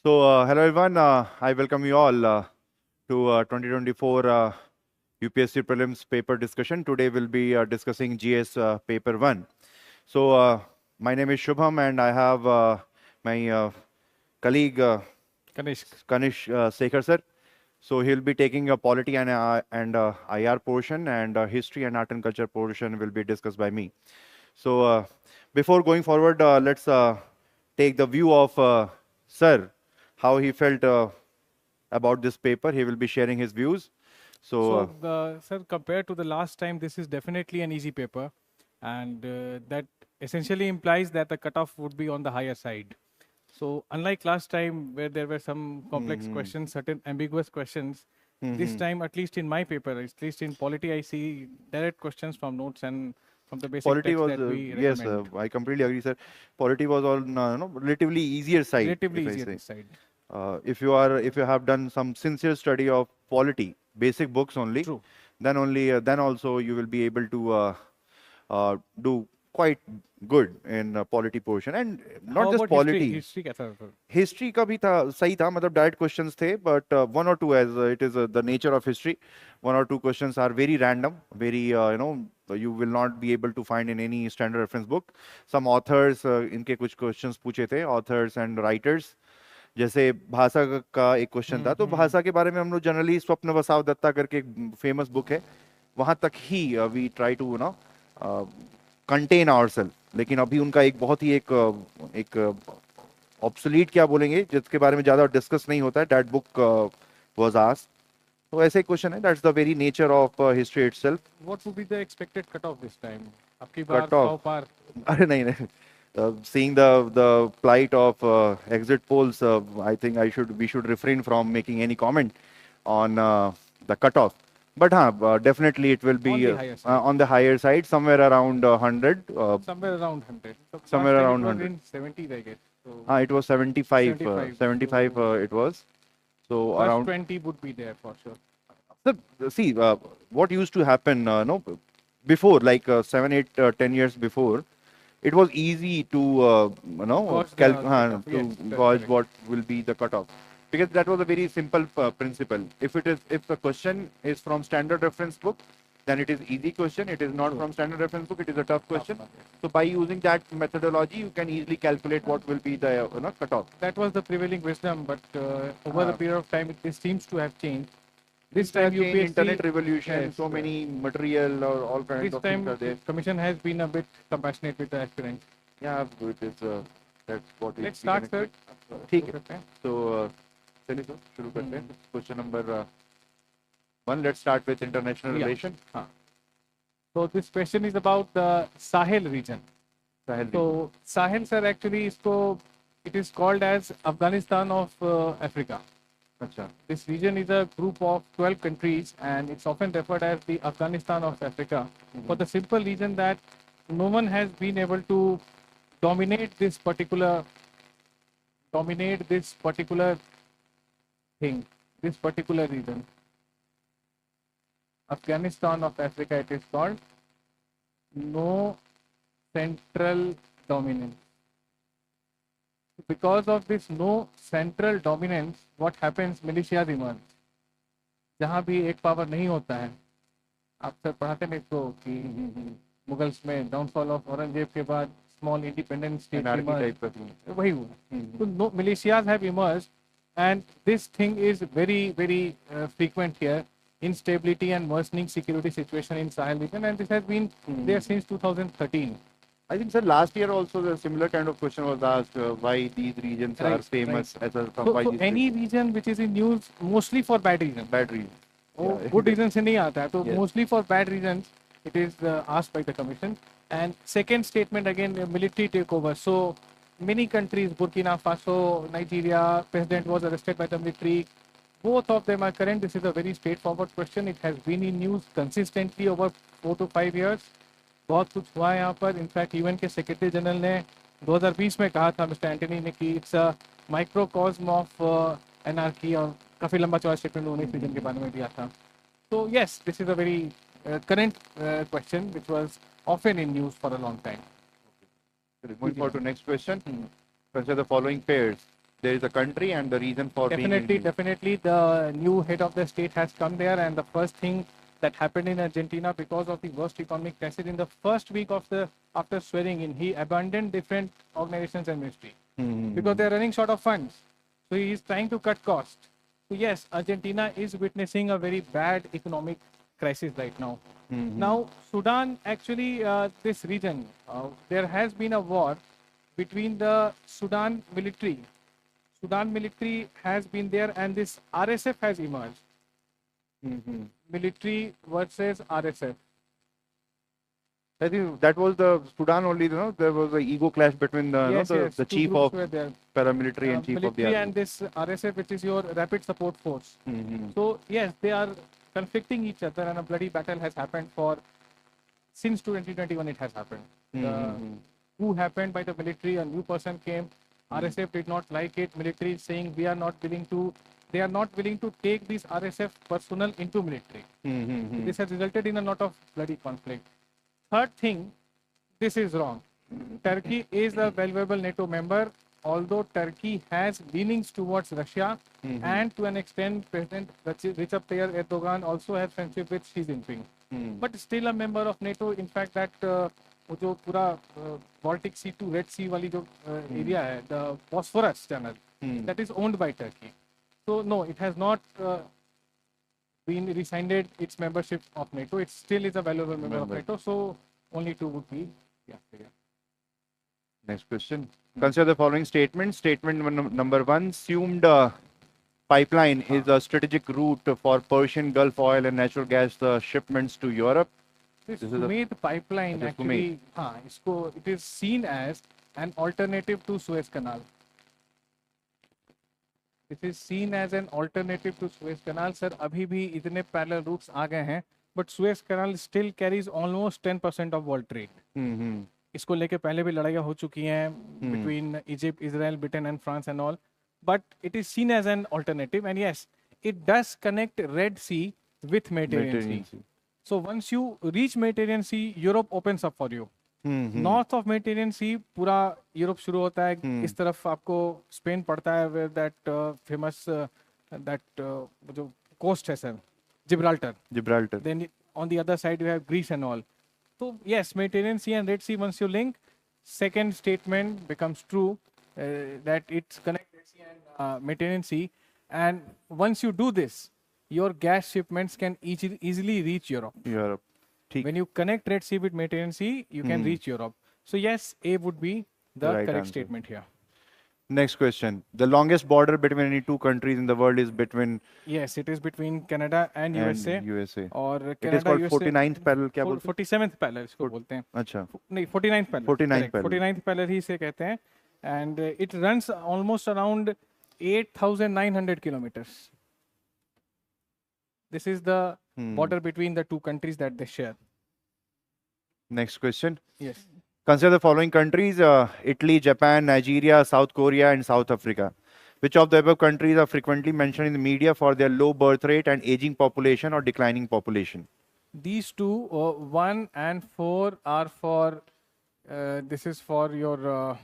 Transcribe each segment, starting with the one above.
Hello everyone. I welcome you all to 2024 UPSC Prelims paper discussion. Today we'll be discussing GS paper 1. My name is Shubham and I have my colleague 𝐘𝐨𝐮𝐓𝐮𝐤 sir. So he'll be taking a polity and IR portion, and history and art and culture portion will be discussed by me. Before going forward, let's take the view of sir, how he felt about this paper. He will be sharing his views. Sir, compared to the last time, this is definitely an easy paper, and that essentially implies that the cutoff would be on the higher side. So, unlike last time where there were some complex questions, certain ambiguous questions, this time, at least in my paper, at least in polity, I see direct questions from notes and from the basic Polity text was, that we yes, recommend. I completely agree, sir. Polity was on relatively easier side, Relatively if I easier say. this side. If you have done some sincere study of polity, basic books only, True. then also you will be able to do quite good in polity portion, and not How just about history? polity. History कैसा था? History का भी था, सही था, मतलब direct questions थे, but one और two, as it is the nature of history, one और two questions are very random, very you will not be able to find in any standard reference book. Some authors, इनके कुछ questions पूछे थे, authors and writers. जैसे भाषा का एक question था, तो भाषा के बारे में हम लोग जनरली स्वप्न वसाव दत्ता करके एक फेमस बुक है, वहां तक ही we try to contain ourselves. लेकिन अभी उनका एक बहुत ही एक ऑब्सोलीट क्या बोलेंगे, जिसके बारे में ज्यादा डिस्कस नहीं होता है, दैट बुक वाज आस्क्ड. तो ऐसे क्वेश्चन है, that's the very nature of history itself. What would be the expected cutoff this time? आपकी बार कट ऑफ, 100 पार. अरे नहीं नहीं, seeing the plight of exit polls, I think we should refrain from making any comment on the cutoff. But definitely it will be On the higher side. on the higher side, somewhere around 100. Somewhere around 100. So Somewhere last time around it was 100. in 70s, I guess. So It was 75. 75. 75 So it was. So plus around. 20 would be there for sure. So, see, what used to happen, no, before, like 7, 8, 10 years before, it was easy to, Gauge the cutoff. to Yes, that's gauge correct. what will be the cutoff, because that was a very simple principle. If the question is from standard reference book, then it is easy question. It is not from standard reference book, it is a tough question. one, So by using that methodology, you can easily calculate what will be the cutoff. That was the prevailing wisdom, but over a period of time, this seems to have changed. This time UPSC, internet revolution, yes, so many material or all kinds this of time things are there. commission has been a bit compassionate with the aspirants. Yeah, it is. That's what we Let's start, can sir. expect. ठीक है. So, चलिए sir, शुरू करते हैं. Question number 1. Let's start with international Yeah. relation. So this question is about the Sahel region. Sahel So Sahel, sir, actually it is called as Afghanistan of Africa. अच्छा. This region is a group of 12 countries, and it's often referred as the Afghanistan of Africa, for the simple reason that no one has been able to dominate this particular thing, this particular region. Afghanistan of Africa, it is called. No central dominance. Because of this no central dominance, what happens? Militias emerge. जहाँ भी एक power नहीं होता है, आप sir पढ़ाते हैं इसको कि मुगल्स में डाउनफॉल ऑफ औरंगजेब के बाद स्मॉल इंडिपेंडेंट स्टेट वही हुआ. तो no militias have emerged, and this thing is very frequent here. Instability and worsening security situation in Sahel region, and this has been there since 2013. I think, sir, last year also the similar kind of question was asked, why these regions are Right, famous right. as a So these any region which is in news mostly for bad reasons. bad reasons. Yeah. Good reasons से नहीं आता है, तो Yes. mostly for bad reasons it is asked by the commission. And second statement again, military takeover. So many countries, Burkina Faso, Nigeria, president was arrested by the military. Both of them are current. This is a very straightforward question. It has been in news consistently over 4 to 5 years. बहुत कुछ हुआ है यहाँ पर. In fact UN के secretary general ने 2020 में कहा था, मिस्टर एंटनी ने, कि इट्स अ माइक्रोकॉस्म ऑफ एनार्की, और काफ़ी लंबा चौड़ा स्टेटमेंट उन्होंने इस रीजन के बारे में दिया था. तो yes, this is a very current question which was often in news for a long time. Moving forward to next question. Consider the following pairs. there is a country and the reason for being Definitely, the new head of the state has come there, and the first thing that happened in Argentina, because of the worst economic crisis in the first week of the after swearing in, he abandoned different organizations and ministry because they are running short of funds. So he is trying to cut costs. So yes, Argentina is witnessing a very bad economic crisis right now. Now, Sudan, actually, this region, there has been a war between the Sudan military. Sudan military has been there, and this RSF has emerged. Military versus RSF. I think that was the Sudan only, you know, there was a ego clash between the, Yes, you know, yes, the two chief groups of were there. paramilitary and chief of the Military army. and this RSF, which is your rapid support force. So yes, they are conflicting each other, and a bloody battle has happened for since 2021. It has happened. The coup happened by the military. A new person came. RSF did not like it. Military is saying we are not willing to. They are not willing to take this RSF personnel into military. This has resulted in a lot of bloody conflict. Third thing, this is wrong. Turkey is a valuable NATO member, although Turkey has leanings towards Russia, and to an extent, President Recep Tayyip Erdogan also has friendship with Xi Jinping. But still a member of NATO. In fact, that वो जो पूरा Baltic Sea to Red Sea वाली जो area है, the Bosphorus channel, that is owned by Turkey. So no, it has not been rescinded its membership of NATO. It still is a valuable member of NATO. So only two would be. Yeah. Next question. Consider the following statement. Statement number one, assumed pipeline is a strategic route for Persian Gulf oil and natural gas shipments to Europe. This Sumed pipeline actually, it is seen as an alternative to Suez Canal. This is seen as an alternative to Suez Canal. Sir, अभी भी इतने parallel routes आ गए हैं, but Suez Canal still carries almost 10% of world trade. इसको लेके पहले भी लड़ाइयाँ हो चुकी हैं between Egypt, Israel, Britain and France and all. But it is seen as an alternative, and yes, it does connect Red Sea with Mediterranean Sea. So once you reach Mediterranean Sea, Europe opens up for you. North of Mediterranean Sea, पूरा Europe शुरू होता है. इस तरफ आपको Spain पड़ता है, where that famous that जो coast है sir, Gibraltar. Then on the other side you have Greece and all. So yes, Mediterranean Sea and Red Sea, once you link, second statement becomes true, that it's connected Red Sea and Mediterranean Sea. And once you do this, your gas shipments can easily reach Europe. When you connect Red Sea with Mediterranean Sea, you can reach Europe. So yes, A would be the correct answer. Statement here. Next question. The longest border between any two countries in the world is between... Yes, it is between Canada and USA. Or Canada, it is called USA, 49th parallel. क्या बोलते हैं? 47th parallel इसको बोलते हैं. अच्छा. नहीं, 49th parallel. 49th parallel. 49th parallel ही से कहते हैं. And it runs almost around 8,900 kilometers. This is the border between the two countries that they share. Next question. Yes. Consider the following countries: Italy, Japan, Nigeria, South Korea, and South Africa. Which of the above countries are frequently mentioned in the media for their low birth rate and aging population or declining population? These two, 1 and 4, are for, this is for your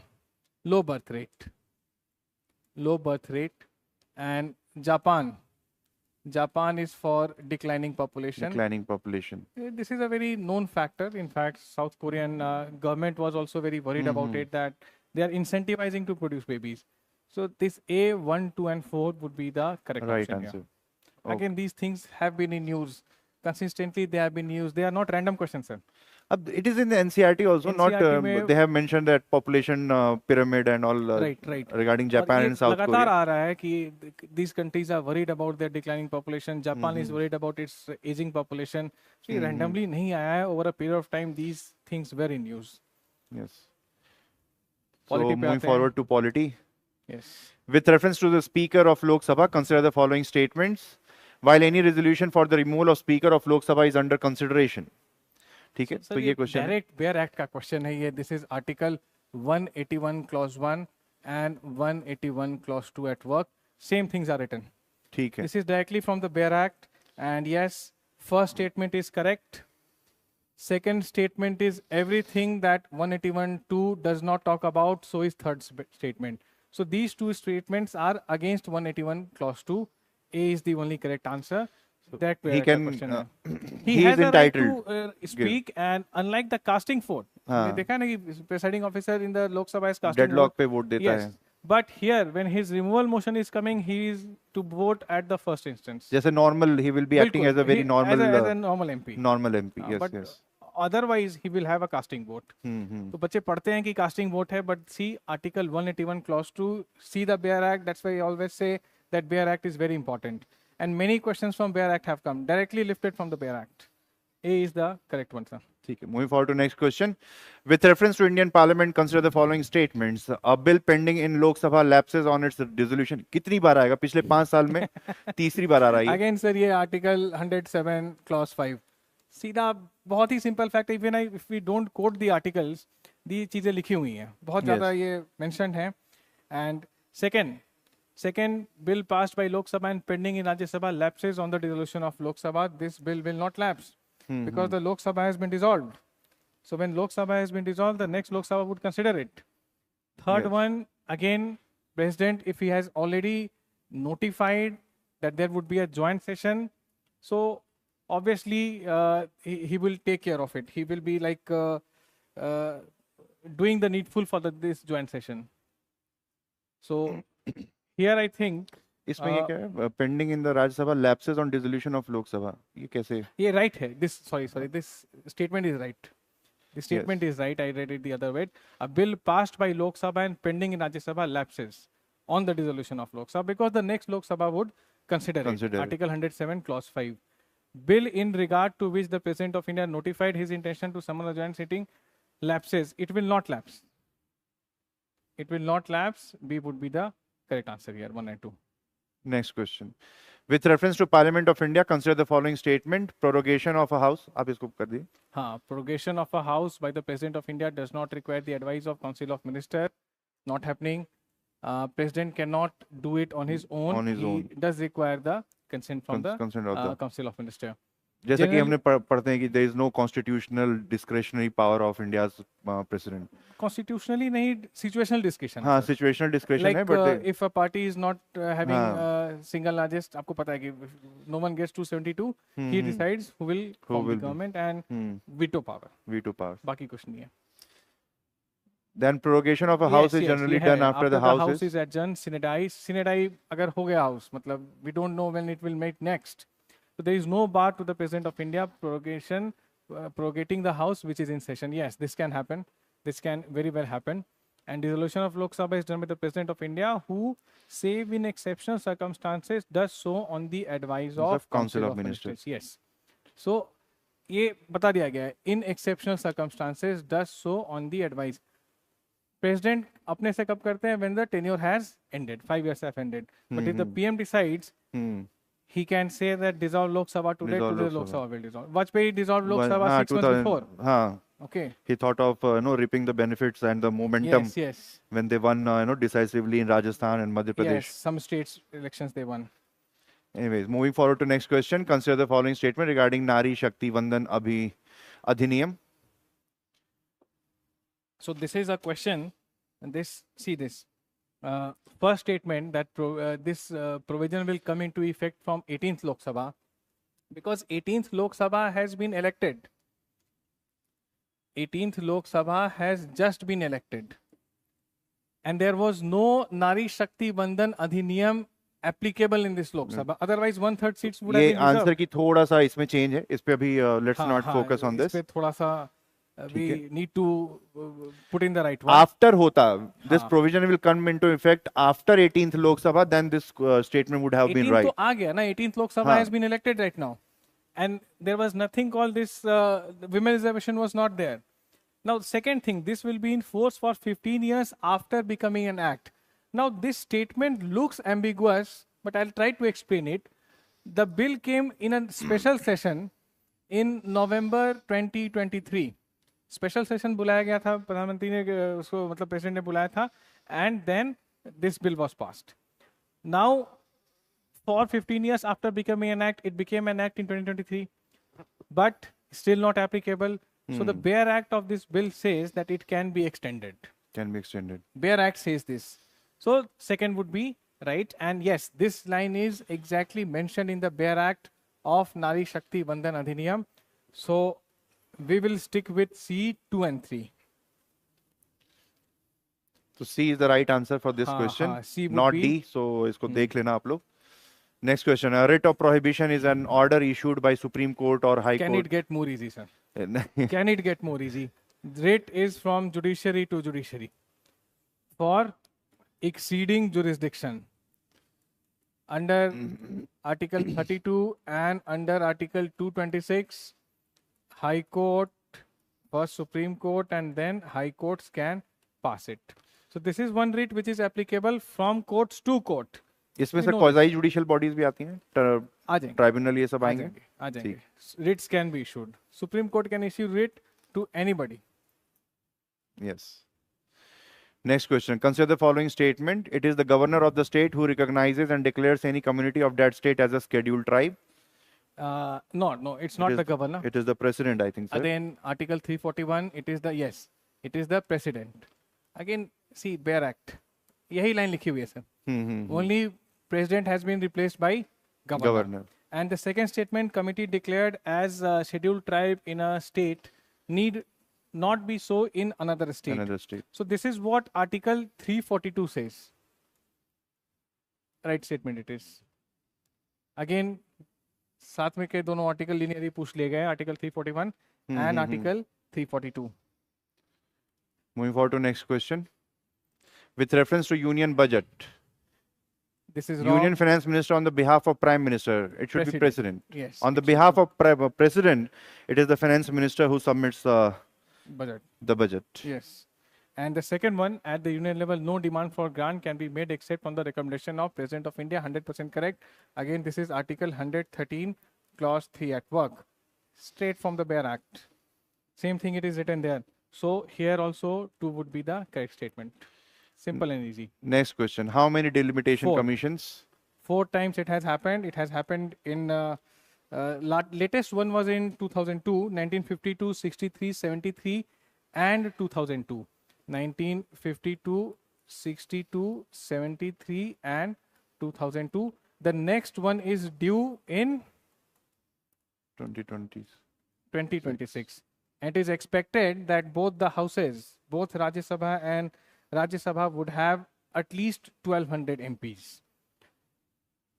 low birth rate. Low birth rate. And Japan is for declining population. This is a very known factor. In fact, South Korean government was also very worried about it, that they are incentivizing to produce babies. So this A, 1, 2 and 4 would be the correct option answer. Okay. Again, these things have been in news. Consistently, they have been used. They are not random questions, sir. It is in the NCERT also. NCERT they have mentioned that population pyramid and all regarding Japan and South Korea. लगातार आ रहा है कि these countries are worried about their declining population. Japan is worried about its aging population. So randomly नहीं आया है. Over a period of time, these things were in use. Yes. So moving forward to polity. Yes. With reference to the Speaker of Lok Sabha, consider the following statements. While any resolution for the removal of Speaker of Lok Sabha is under consideration. ठीक है, तो ये question direct bare act का question है ये. This is article 181 clause 1 and 181 clause 2 at work. Same things are written. ठीक है. This is directly from the Bear Act, and yes, first statement is correct. Second statement is everything that 181(2) does not talk about, so is third statement. So these two statements are against 181 clause 2. A is the only correct answer. That he can he he has is a right entitled to speak, and unlike the casting vote, हाँ, देखा ना कि presiding officer in the Lok Sabha is casting deadlock vote. पे vote देता Yes, है, but here when his removal motion is coming, he is to vote at the first instance. जैसे normal he will be acting बिल्कुल, as a very normal as a normal MP. normal MP. Yes, But yes. otherwise he will have a casting vote. तो बच्चे पढ़ते हैं कि casting vote है, but see Article 181 Clause 2, see the Bear Act. That's why I always say that Bear Act is very important. And many questions from Bear Act have come directly lifted from the Bear Act. A is the correct one, sir. ठीक है. Moving forward to next question. With reference to Indian Parliament, consider the following statements. A bill pending in Lok Sabha lapses on its dissolution. कितनी बार आएगा? पिछले 5 साल में तीसरी बार आ रहा है. Again, sir, ये Article 107 Clause 5. सीधा बहुत ही सिंपल फैक्ट है. Even if we don't quote the articles, दी चीजें लिखी हुई हैं, बहुत ज्यादा ये मेंशन्ड है. And second bill passed by Lok Sabha and pending in Rajya Sabha lapses on the dissolution of Lok Sabha. This bill will not lapse because the Lok Sabha has been dissolved. So when Lok Sabha has been dissolved, the next Lok Sabha would consider it. Third one, again, President, if he has already notified that there would be a joint session, so obviously he will take care of it. He will be like doing the needful for this joint session. So here I think इसमें ये क्या है? Pending in the Rajya Sabha lapses on dissolution of Lok Sabha. ये कैसे? ये right है. This sorry. This statement is right. The statement is right. I read it the other way. A bill passed by Lok Sabha and pending in Rajya Sabha lapses on the dissolution of Lok Sabha because the next Lok Sabha would consider it. Article 107 Clause 5. Bill in regard to which the President of India notified his intention to summon a joint sitting lapses. It will not lapse. It will not lapse. B would be the correct answer here, 1 and 2. Next question. With reference to Parliament of India, consider the following statement. Prorogation of a house. आप इसको कर दिए. हाँ, prorogation of a house by the President of India does not require the advice of Council of Ministers. Not happening. President cannot do it on his own. On his own. Does require the consent from the consent of the Council of Ministers. जैसा कि हमने पढ़ते हैं कि there is no constitutional discretionary power of India's president. Constitutionally नहीं, situational discretion. हाँ, situational discretion like, है, but if a party is not having single largest, आपको पता है कि no one gets 272, he decides who will form the government and veto power. Veto power. बाकी कुछ नहीं है. Then prorogation of a house is generally done after the house is adjourned. Sine die अगर हो गया house, मतलब we don't know when it will meet next. So there is no bar to the President of India prorogating the house which is in session. Yes, this can happen. This can very well happen. And dissolution of Lok Sabha is done by the President of India, who, save in exceptional circumstances, does so on the advice of Council of Ministers. Yes. So ये बता दिया गया है. In exceptional circumstances, does so on the advice. President अपने से कब करते हैं? When the tenure has ended, 5 years have ended. But if the PM decides, he can say that dissolve Lok Sabha today, today Lok Sabha will dissolve. Vajpayee dissolved Lok Sabha 6 months before. हाँ. Okay. He thought of reaping the benefits and the momentum. Yes. When they won decisively in Rajasthan and Madhya Pradesh. Yes, some states elections they won. Anyways, moving forward to next question. Consider the following statement regarding Nari Shakti Vandan Adhiniyam. So this is a question, and see this. First statement that this provision will come into effect from 18th Lok Sabha, because 18th Lok Sabha has been elected. 18th Lok Sabha has just been elected. And there was no Nari Shakti Vandan Adhiniyam applicable in this Lok Sabha. Otherwise, 1/3 seats would have been reserved. ये answer की थोड़ा सा इसमें change है. इस पे अभी let's not focus on this. इस पे थोड़ा सा we need to put in the right one. After hota, this provision will come into effect after 18th Lok Sabha, then this statement would have been right. 18th तो आ गया ना, 18th Lok Sabha has been elected right now. And there was nothing called this, women reservation was not there. Now, second thing, this will be in force for 15 years after becoming an act. Now, this statement looks ambiguous, but I'll try to explain it. The bill came in a special session in November 2023. Special session बुलाया गया था, प्रधानमंत्री ने उसको मतलब president ने बुलाया था, and then this bill was passed. Now for 15 years after becoming an act, it became an act in 2023, but still not applicable. So the Bear Act of this bill says that it can be extended. Can be extended. Bear Act says this. So second would be right. And yes, this line is exactly mentioned in the Bare Act of Nari Shakti Vandan Adhiniyam. So we will stick with C, 2 and 3. So C is the right answer for this हाँ, question, हाँ, C would not be- D. So इसको देख लेना आप लोग. Next question. A writ of prohibition is an order issued by Supreme Court or High Can Court. it get more easy, sir? Can it get more easy? Writ is from judiciary to judiciary for exceeding jurisdiction. Under Article 32 and under Article 226, High Court, first Supreme Court, and then High Courts can pass it. So this is one writ which is applicable from courts to court. इसमें We से know quasi judicial bodies भी आती हैं, आ जाएंगे, tribunal ये सब आ आएंगे. जाएंगे, आ जाएंगे. Writs can be issued. Supreme Court can issue writ to anybody. Yes. Next question. Consider the following statement. It is the governor of the state who recognizes and declares any community of that state as a scheduled tribe. No, it's not It is- the governor. It is the president, I think, sir. Then Article 341, it is the president. Again, see, Bare Act. यही line लिखी हुई है, sir. Only president has been replaced by governor. And the second statement, committee declared as a scheduled tribe in a state need not be so in another state. Another state. So this is what Article 342 says. Right statement it is. Again, साथ में के दोनों article linearly पूछ लिए गए, article 341 and article 342. Moving forward to next question. With reference to union budget, This is wrong. Union Finance Minister on the behalf of Prime Minister, it should be President. Yes. On the behalf of President, it is the Finance Minister who submits Budget. the budget. Yes. And the second one, at the union level, no demand for grant can be made except on the recommendation of President of India. 100% correct. Again, this is Article 113, Clause 3 at work. Straight from the Bare Act. Same thing it is written there. So here also 2 would be the correct statement. Simple and easy. Next question. How many delimitation 4. commissions? 4 times it has happened. It has happened in latest one was in 2002, 1952, 63, 73, and 2002. 1952, 62, 73, and 2002. The next one is due in 2020. 2026. And it is expected that both the houses, both Rajya Sabha and Rajya Sabha would have at least 1200 MPs.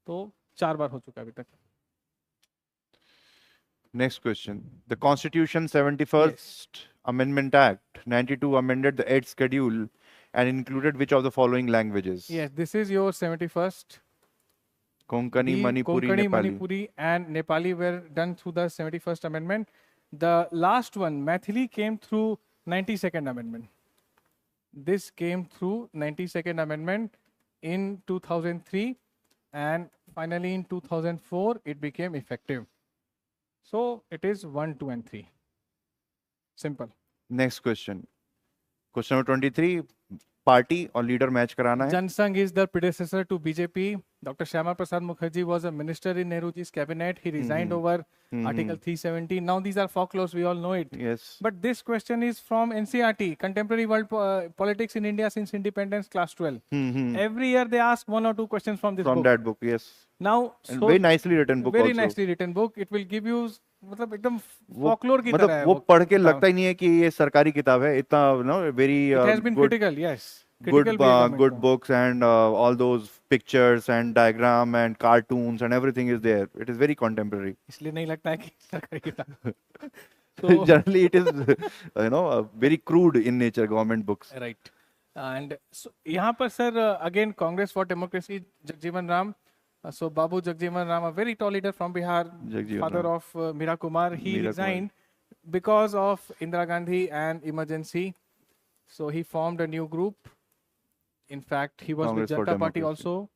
तो 4 बार हो चुका है अभी तक. Next question. The Constitution 71st Amendment Act 92 amended the 8th schedule and included which of the following languages? Yes, this is your 71st. Konkani, The Manipuri, Konkani, Nepali. Manipuri and Nepali were done through the 71st Amendment. The last one, Maithili, came through 92nd Amendment. This came through 92nd Amendment in 2003 and finally in 2004 it became effective. So it is 1, 2 and 3. Simple. Next question. Question number 23. Party or leader match karana hai? Jansangh is the predecessor to BJP. Dr. Shyama Prasad Mukherjee was a minister in Nehruji's cabinet. He resigned over Article 370. Now these are folklores, we all know it. Yes. But this question is from NCRT, Contemporary World Politics in India since Independence, class 12. Every year they ask 1 or 2 questions from this From book. that book, yes. Now, And very nicely written book very also. nicely written book. It will give you, मतलब एकदम folklore की तरह मतलब है वो वो पढ़ के किताब. लगता ही नहीं है कि ये सरकारी किताब है. इतना, no, very It has been good, critical, yes. good, Critical भी है government good को. books and all those pictures and diagram and cartoons and everything is there. It is very contemporary. इसलिए नहीं लगता है कि सरकारी किताब. So, Generally, it is, very crude in nature, government books. right. And so यहाँ पर sir again Congress for Democracy, Jagjivan Ram. So Babu Jagjivan Ram, a very tall leader from Bihar, Jagjivan father Ram. of Mira Kumar. He Mira resigned because of Indira Gandhi and emergency. So he formed a new group. In fact, he was Congress with for Janata Party Democracy. also.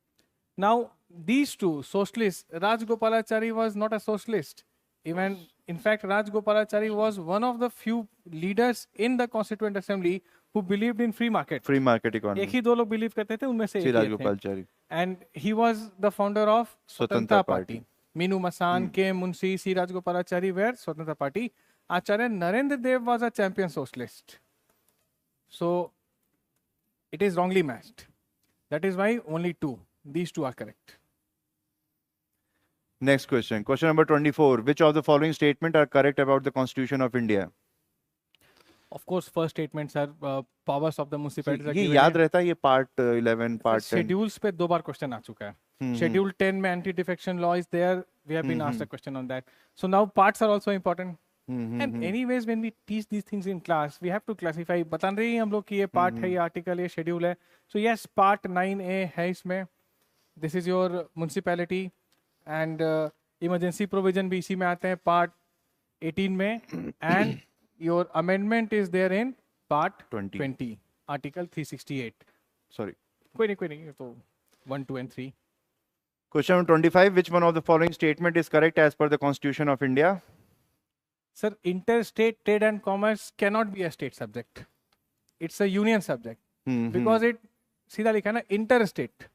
Now, these two socialists, Raj Gopalachari was not a socialist. Even, in fact, Raj Gopalachari was one of the few leaders in the Constituent Assembly who believed in free market. Free market economy. एक ही 2 लोग believe करते थे, उनमें से Sri एक ही थे. Rajgopalachari. And he was the founder of Swatantra Swatantra Party. Party. Meenu Masan, K. Munshi, C. Rajgopalachari were Swatantra Party. Acharya Narendra Dev was a champion socialist. So, it is wrongly matched. That is why only two. These two are correct. Next question. Question number 24. Which of the following statement are correct about the Constitution of India? Of course, first statements are powers of the So, municipalities are ये given. याद रहता है ये part 11, part 10. Schedules पे 2 बार question आ चुका है. Schedule 10 में anti-defection law is there. We have been asked a question on that. So now parts are also important. And anyways, when we teach these things in class, we have to classify. बता रहे हैं हम लोग कि ये part है, ये article, ये schedule है. So yes, part 9A है इसमें. This is your municipality. And emergency provision भी इसी में आते हैं part 18 में. And your amendment is there in part 20. Article 368. Sorry. कोई नहीं, तो 1, 2 and 3. Question number 25. Which one of the following statement is correct as per the Constitution of India? Sir, interstate trade and commerce cannot be a state subject. It's a union subject. Because it, सीधा लिखा है ना, interstate,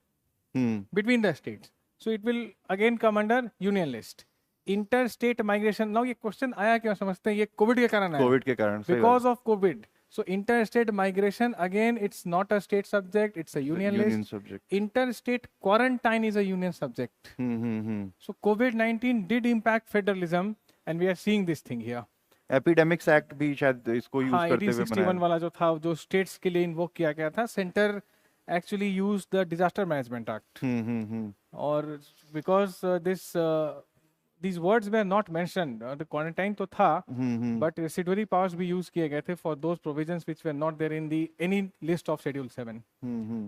between the states. So it will again come under union list. Interstate migration. Now ये question आया क्यों समझते हैं? ये COVID के कारण आया. COVID के कारण. Because of COVID. So interstate migration, again, it's not a state subject, it's a union list. Subject. Interstate quarantine is a union subject. So COVID-19 did impact federalism, and we are seeing this thing here. Epidemics Act भी शायद इसको use हाँ, करते हुए 1861 वाला जो था, जो states के लिए invoke किया गया था, center actually used the Disaster Management Act. और because these words were not mentioned, the quarantine तो था, but residuary powers भी use किए गए थे for those provisions which were not there in the any list of Schedule 7.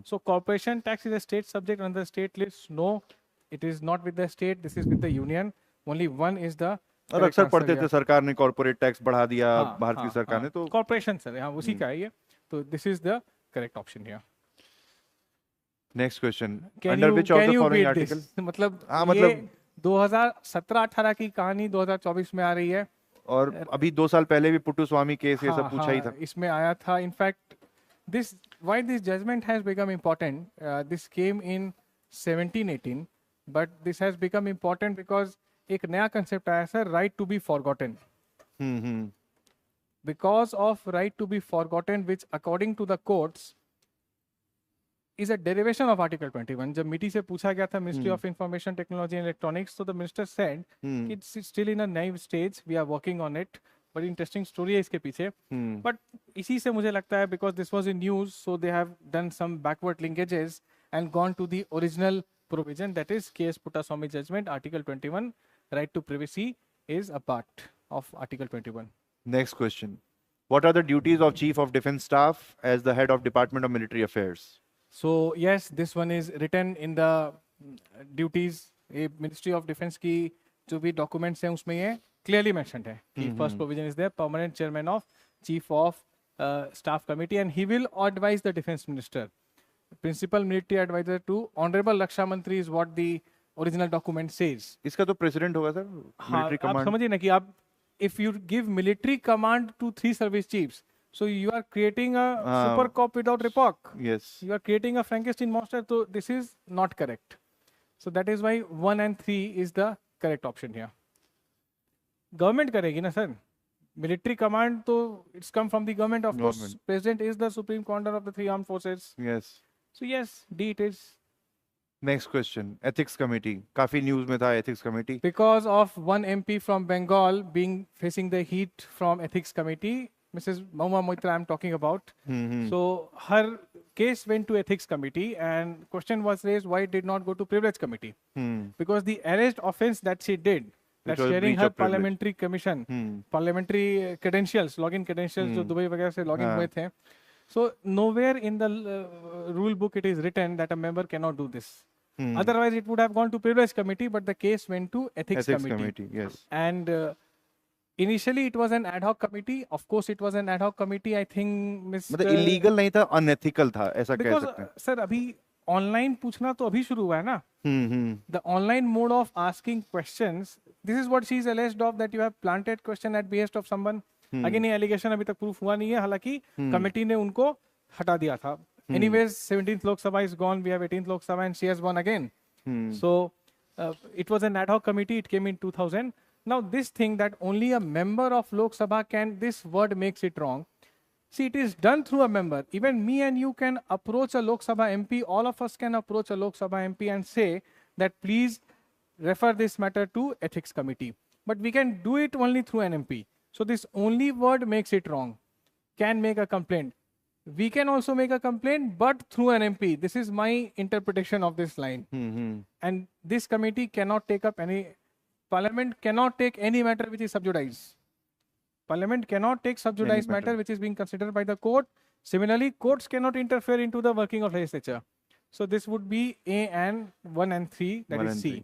So corporation tax is a state subject on the state list. No, it is not with the state. This is with the union. Only one is the. और अक्सर पढ़ते थे सरकार ने corporate tax बढ़ा दिया भारतीय सरकार ने तो कॉर्पोरेशन सर हाँ उसी का है ये तो this is the correct option here. Next question under which of the following article मतलब ये 2017-18 की कहानी 2024 में आ रही है और अभी 2 साल पहले भी पुट्टू स्वामी केस ये सब पूछा ही था इसमें आया था. In fact this why this judgement has become important this came in 1718 but this has become important because एक नया कंसेप्ट आया sir right to be forgotten. Because of right to be forgotten which according to the courts is a derivation of Article 21. जब मीटी से पूछा गया था Ministry of Information Technology and Electronics, so the minister said it's still in a naive stage. We are working on it. बड़ी interesting story है इसके पीछे. But इसी से मुझे लगता है because this was in news, so they have done some backward linkages and gone to the original provision, that is K.S. Puttaswamy judgment. Article 21, right to privacy, is a part of Article 21. Next question. What are the duties of Chief of Defence Staff as the head of Department of Military Affairs? So yes, this one is written in the duties. ये Ministry of Defence की जो भी documents हैं उसमें ये clearly mentioned है कि first provision is there, permanent chairman of Chief of Staff Committee, and he will advise the Defence Minister. Principal Military Advisor to Honorable Raksha Mantri is what the original document says. इसका तो president होगा sir. Military command. आप समझिए ना कि आप if you give military command to 3 service chiefs, so you are creating a super cop without repoc. Yes. You are creating a Frankenstein monster. So this is not correct. So that is why 1 and 3 is the correct option here. Government करेगी ना sir. Military command तो it's come from the government. Of course, President is the supreme commander of the 3 armed forces. Yes. So yes, D it is. Next question. Ethics Committee. काफी news में था Ethics Committee. Because of one MP from Bengal being facing the heat from Ethics Committee, Mrs. Mahuma Moitra I'm talking about. So her case went to Ethics Committee and question was raised why it did not go to Privilege Committee. Because the alleged offense that she did, that sharing her parliamentary commission, parliamentary credentials, login credentials जो Dubai वगैरह से login हुए थे. So nowhere in the rule book it is written that a member cannot do this. Otherwise it would have gone to Privilege Committee, but the case went to Ethics Committee. Yes. And initially it was an ad hoc committee. Of course it was an ad hoc committee. I think मतलब illegal नहीं था, unethical था, ऐसा कह सकते हैं. Sir अभी online पूछना तो अभी शुरू हुआ है ना. The online mode of asking questions, this is what she is alleged of, that you have planted question at behest of someone. Again ये allegation अभी तक proof हुआ नहीं है, हालांकि committee ने उनको हटा दिया था. Anyways, 17th Lok Sabha is gone. We have 18th Lok Sabha and she has won again. So it was an ad hoc committee. It came in 2000. Now this thing that only a member of Lok Sabha can, this word makes it wrong. See, it is done through a member. Even me and you can approach a Lok Sabha MP. All of us can approach a Lok Sabha MP and say that please refer this matter to ethics committee. But we can do it only through an MP. So this only word makes it wrong. Can make a complaint. We can also make a complaint, but through an MP. This is my interpretation of this line. And this committee cannot take up any, Parliament cannot take any matter which is sub judice. Parliament cannot take sub judice matter which is being considered by the court. Similarly, courts cannot interfere into the working of legislature. So this would be A and 1 and 3, that is C.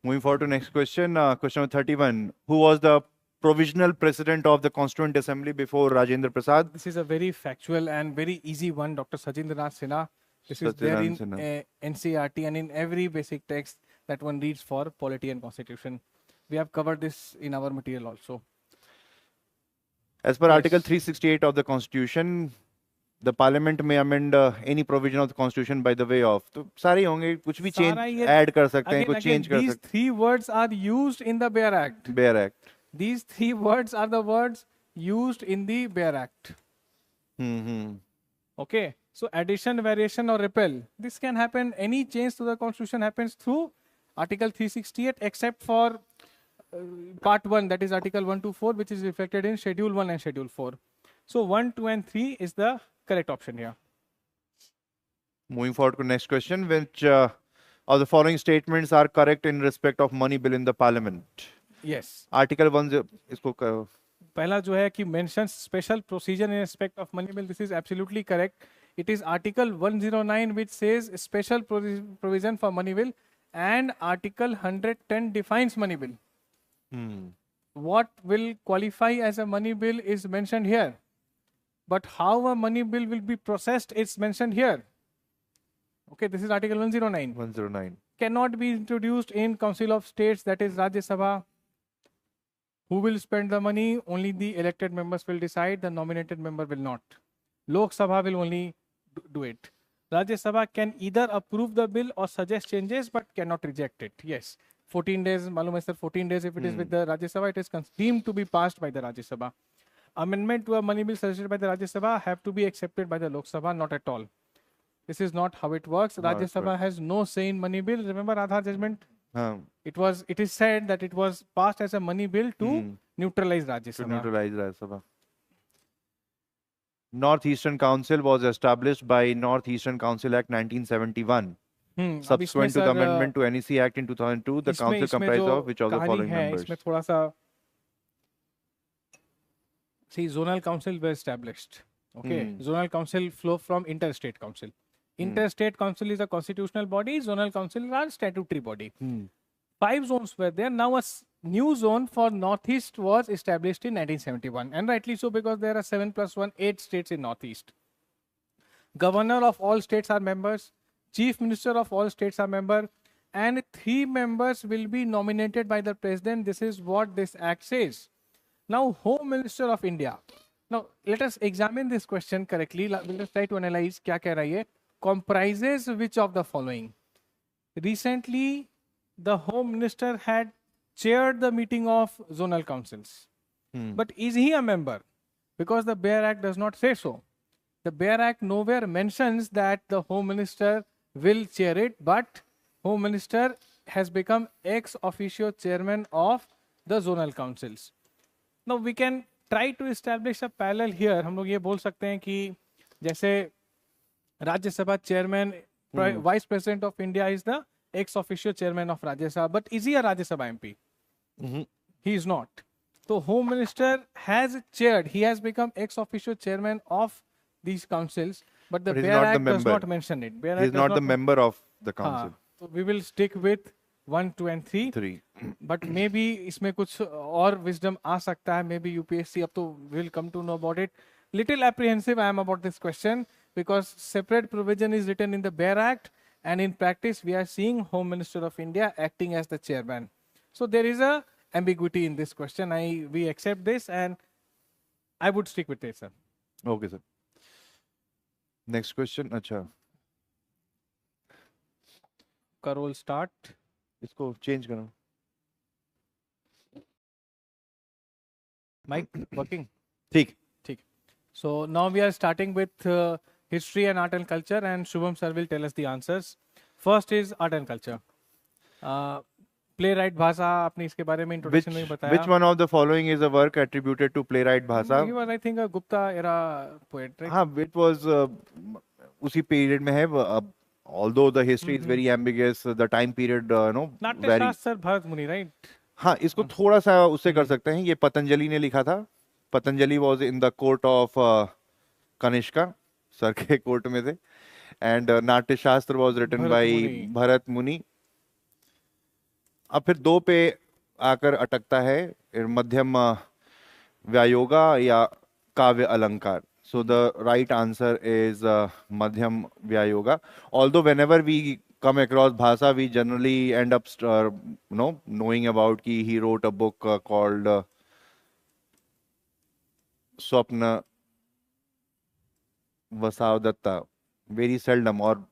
Moving forward to next question, question number 31. Who was the provisional president of the Constituent Assembly before Rajendra Prasad? This is a very factual and very easy one, Dr. 𝐶𝐮𝐴 Sinha. This is there in NCERT and in every basic text that one reads for polity and constitution. We have covered this in our material also. As per Article 368 of the Constitution, the Parliament may amend any provision of the Constitution by the way of. तो सारे होंगे, कुछ भी change add कर सकते हैं, कुछ change कर सकते हैं. These three words are used in the Bare Act. Bare Act. These three words are the words used in the Bare Act. Okay. So addition, variation or repeal. This can happen, any change to the Constitution happens through Article 368 except for Part 1, that is Article 1 to 4, which is reflected in Schedule 1 and Schedule 4. So 1, 2 and 3 is the correct option here. Moving forward to next question, which of the following statements are correct in respect of money bill in the Parliament? Yes. Article 1, इसको पहला जो है कि mentions special procedure in respect of money bill, this is absolutely correct. It is Article 109 which says special provision for money bill, and Article 110 defines money bill. What will qualify as a money bill is mentioned here. But how a money bill will be processed is mentioned here. Okay, this is Article 109. 109. Cannot be introduced in Council of States, that is Rajya Sabha. Who will spend the money? Only the elected members will decide. The nominated member will not. Lok Sabha will only do it. Rajya Sabha can either approve the bill or suggest changes, but cannot reject it. Yes. 14 days, malum hai sir, 14 days if it is with the Rajya Sabha, it is deemed to be passed by the Rajya Sabha. Amendment to a money bill suggested by the Rajya Sabha have to be accepted by the Lok Sabha, not at all. This is not how it works. Rajya Sabha has no say in money bill. Remember Aadhaar judgment? It is said that it was passed as a money bill to neutralize Rajya Sabha. To neutralize Rajya Sabha. Northeastern Council was established by Northeastern Council Act 1971. Subsequent to the amendment to NEC Act in 2002, the council comprised of which of the following members? इसमें थोड़ा सा, see, zonal council were established. Okay, zonal council flow from interstate council. Interstate council is a constitutional body. Zonal council are statutory body. 5 zones were there. Now a new zone for Northeast was established in 1971, and rightly so, because there are 7 plus 1, 8 states in Northeast. Governor of all states are members. Chief Minister of all states are member, and 3 members will be nominated by the President. This is what this Act says. Now, Home Minister of India. Now, let us examine this question correctly. Let us try to analyze क्या कह रहा है. Comprises which of the following? Recently, the Home Minister had chaired the meeting of zonal councils. But is he a member? Because the Bare Act does not say so. The Bare Act nowhere mentions that the Home Minister will chair it, but Home Minister has become ex officio chairman of the zonal councils. Now we can try to establish a parallel here. हम लोग ये बोल सकते हैं कि जैसे राज्य सभा chairman, vice president of India is the ex officio chairman of Rajya Sabha, but is he a Rajya Sabha MP? He is not. So Home Minister has chaired, he has become ex officio chairman of these councils, but the Bare Act does not mention it. He is not the member of the council. So we will stick with 1, 2 and 3. But maybe इसमें कुछ और wisdom आ सकता है. Maybe UPSC अब तो will come to know about it. Little apprehensive I am about this question, because separate provision is written in the Bare Act, and in practice we are seeing Home Minister of India acting as the chairman. So there is a ambiguity in this question. We accept this, and I would stick with it, sir. Okay, sir. Next question. अच्छा. Roll start. इसको change करो. Mic working. ठीक. So now we are starting with history and art and culture, and Shubham sir will tell us the answers. First is art and culture. Playwright भाषा, आपने इसके बारे में introduction में बताया. Which one of the following is a work attributed to playwright Bhasa? He was, I think, a Gupta era poet, right? हाँ, it was उसी period में है. Although the history is very ambiguous, the time period नाट्य vary. शास्त्र भरत मुनि, right? हाँ, इसको थोड़ा सा उससे कर सकते हैं. ये पतंजलि ने लिखा था. Patanjali was in the court of Kanishka, sir के कोर्ट में थे. And नाट्य शास्त्र was written by भरत मुनि. अब फिर दो पे आकर अटकता है, मध्यम व्यायोगा या काव्य अलंकार. So the right answer is madhyam vyayoga. Although whenever we come across bhasa, we generally end up knowing about कि he wrote a book called Swapna Vasavdatta. Very seldom, और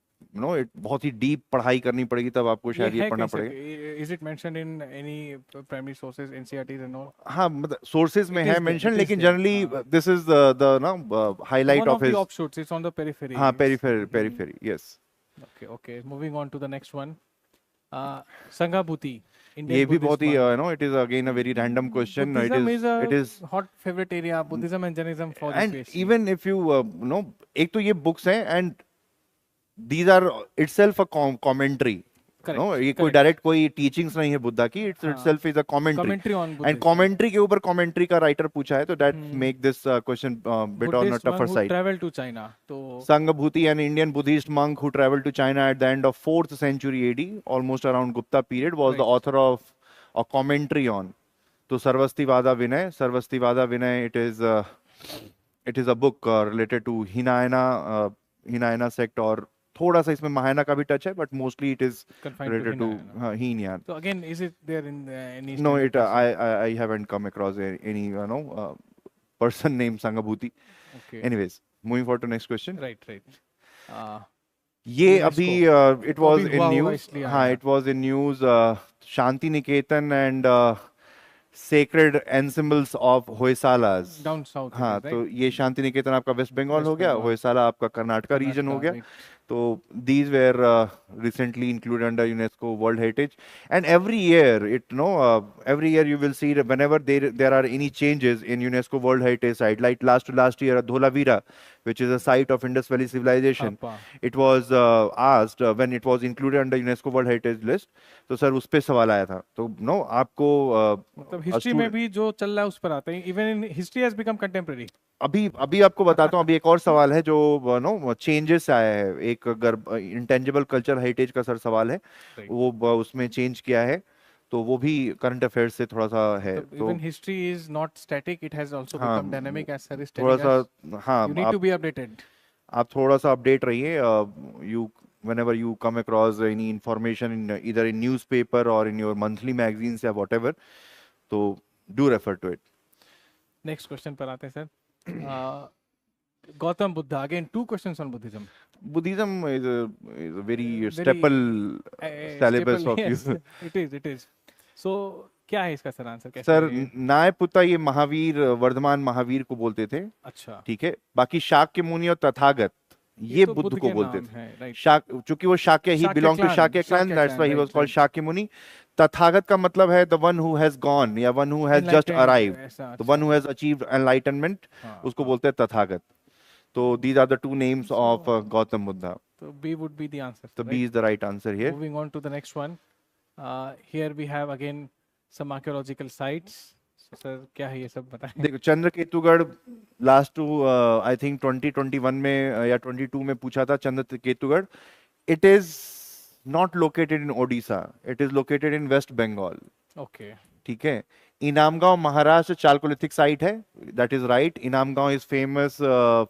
it बहुत ही deep पढ़ाई करनी पड़ेगी तब आपको शायद ये पढ़ना पड़ेगा. Is it mentioned in any primary sources, NCERTs and all? हाँ, मतलब sources में है mentioned, लेकिन generally this is the highlight of his. One of the offshoots. It's on the periphery. हाँ, periphery, yes. Okay. Moving on to the next one. Sanghabhuti. ये भी बहुत ही it is again a very random question. Buddhism it is hot favorite area. Buddhism and Jainism for the and UPSC. even if you एक तो ये books हैं and these are itself a commentary. ये कोई direct कोई teachings नहीं है बुद्धा की. It's itself is a commentary and commentary के ऊपर कमेंट्री का राइटर पूछा है, तो that make this question bit on a tougher side. Travel to China. तो Sanghabhuti, an Indian Buddhist monk who traveled to China at the end of 4th century AD, almost around Gupta period, was the author of a commentary on. तो सर्वस्तिवादा विनय, it is a book related to Hinayana sect, और थोड़ा सा इसमें महायाना का भी touch है, but mostly it is related to Hinayana. So again, is it there in any? No, I haven't come across any person named Sanghabhuti. Okay. Anyways, moving forward to next question. Right. ये अभी it was in news. हाँ, it was in news. Shanti Niketan and sacred ensembles of Hoysalas. Down south. हाँ, तो ये शांति निकेतन आपका waste Bengal हो गया, होयसाला आपका कर्नाटका रीजन हो गया. So these were recently included under UNESCO World Heritage, and every year you will see that whenever there are any changes in UNESCO World Heritage site, like last year Dholavira, which is a site of Indus Valley civilization, it was asked when it was included under UNESCO World Heritage list. तो sir उस पे सवाल आया था. तो आपको मतलब history में भी जो चल रहा है उस पर आते हैं. Even in history has become contemporary. अभी आपको बताता हूँ. अभी एक और सवाल है जो चेंजेस आया है. एक इंटेंजिबल कल्चर हेरिटेज का सर सवाल है, वो उसमें चेंज किया है, तो वो भी करंट अफेयर्स से थोड़ा सा है. तो even history is not static, it has also become dynamic as sir is थोड़ा सा. हाँ, you need to be updated. आप थोड़ा सा अपडेट रहिए. whenever you come across any information in either in newspaper or in your monthly magazines या whatever, तो do refer to it. Next question पर आते हैं sir. Gautam Buddha, again 2 questions on Buddhism. Buddhism is a very staple syllabus of yes, it is. So क्या है इसका sir answer? कैसे? Sir न्यायपुता ये महावीर, वर्धमान महावीर को बोलते थे. अच्छा, ठीक है. बाकी शाक्य मुनि और तथागत ये तो बुद्ध को बोलते थे. चूंकि वो Shakya, he belong to Shakya clan, that's why he was called Shakya Muni. Tathagata का मतलब है the one who has gone या one who has just arrived, the one who has achieved enlightenment, उसको बोलते हैं Tathagata. So these are the 2 names of Gautam Buddha. So B would be the answer. So B is the right answer here. Moving on to the next one. Here we have again some archaeological sites. So sir, क्या है ये सब बताएं. देखो, चंद्रकेतुगढ़ last I think 2021 में या 22 में पूछा था. चंद्रकेतुगढ़, it is not located in Odisha. It is located in West Bengal. Okay. ठीक है. इनामगांव महाराष्ट्र चालकोलिथिक साइट है. That is right. Inamgaon is famous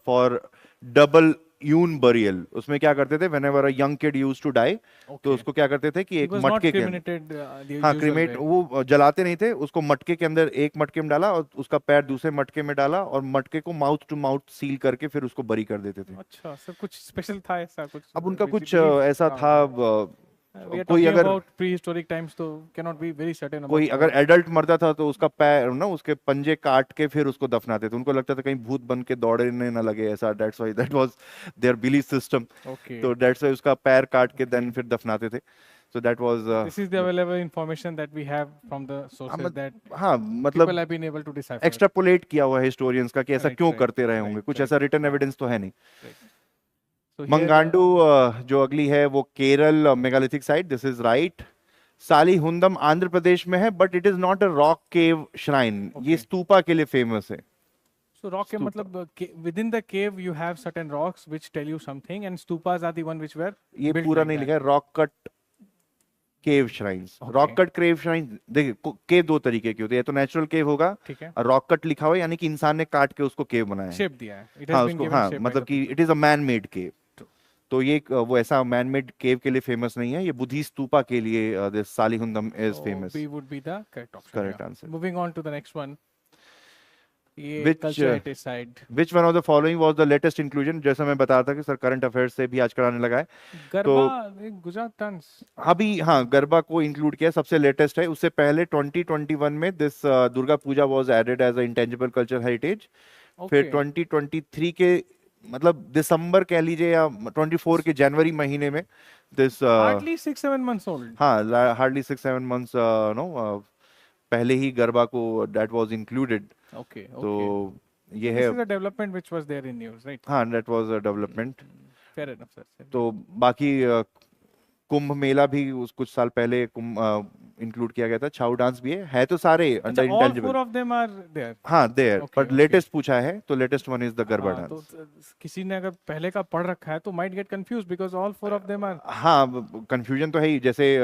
for double urn burial. उसमें क्या करते थे, whenever a young kid used to die, तो उसको क्या करते थे कि एक मटके के अंदर, हाँ, क्रीमेट, वो जलाते नहीं थे, उसको मटके के अंदर एक मटके में डाला और उसका पैर दूसरे मटके में डाला और मटके को माउथ टू माउथ सील करके फिर उसको बरी कर देते थे. अच्छा सर, कुछ स्पेशल था ऐसा कुछ? अब उनका कुछ ऐसा था, We are कोई talking अगर about prehistoric times, so cannot be very certain कोई about अगर एडल्ट मरता था तो उसका पैर ना, उसके पंजे काट के फिर उसको दफनाते थे, उनको लगता था कहीं भूत बन के दौड़ने ना लगे ऐसा, that's why that was their belief system. Okay. तो दैट्स व्हाई उसका पैर काट के Okay. देन फिर दफनाते थे। So that was This is the available information that we have from the sources that हाँ people मतलब have been able to decipher. Extrapolate किया हुआ है हिस्टोरियंस का कि ऐसा Right, क्यों right, करते रहे होंगे, right, कुछ right. ऐसा रिटन हाँ, एविडेंस तो है नहीं। right. So here, मंगांडू जो अगली है वो Kerala megalithic site, this is right. Salihundam Andhra Pradesh में है, but it is not a rock cave shrine, ये Okay. स्तूपा के लिए फेमस है। so rock cave, Stupa. matlab, within the cave you have certain rocks which tell you something, and stupas are the one which were ये built पूरा like नहीं that. लिखा है, rock cut cave shrines. Okay. Rock cut cave shrine, देखिए केव दो तरीके की होती है, या तो नेचुरल केव होगा, ठीक है, और रॉक कट लिखा हुआ है यानी कि इंसान ने काट के उसको केव बनाया है। शेप दिया है, it has हाँ been उसको, given हाँ shape by मतलब the कि people. It is a man made cave. True. तो ये वो ऐसा मैन मेड केव के लिए फेमस नहीं है, ये बुद्धि स्तूपा के लिए this Salihundam is So famous. B would be the correct option. Correct here. answer. Moving on to the next one. ये Which culture heritage side. which one of the following was the latest inclusion? जैसा मैं बता रहा था कि sir current affairs से भी आजकल आने लगा है, गरबा गुजरात डांस। अभी हाँ गरबा को इंक्लूड किया, सबसे लेटेस्ट है। उससे पहले 2021 में this Durga Puja was added as a intangible cultural heritage. फिर 2023 के मतलब दिसंबर कह लीजिए या 24 के जनवरी महीने में दिस Hardly 6-7 months old. हाँ हार्डली 6-7 months नो पहले ही गरबा को दैट वाज इंक्लूडेड। Okay, तो okay. ये So है, this is a development which was there in news, right? हाँ that was a development. Fair enough, sir. तो बाकी कुंभ मेला भी उस कुछ साल पहले इंक्लूड किया गया था, छाऊ डांस भी है तो सारे अच्छा, under all four intangible. of them are there. हाँ there, Okay, but okay. Latest पूछा है तो latest one is the Garba हाँ, तो डांस। किसी ने अगर पहले का पढ़ रखा है तो might get confused because all four of them are. हाँ कंफ्यूजन तो है ही, जैसे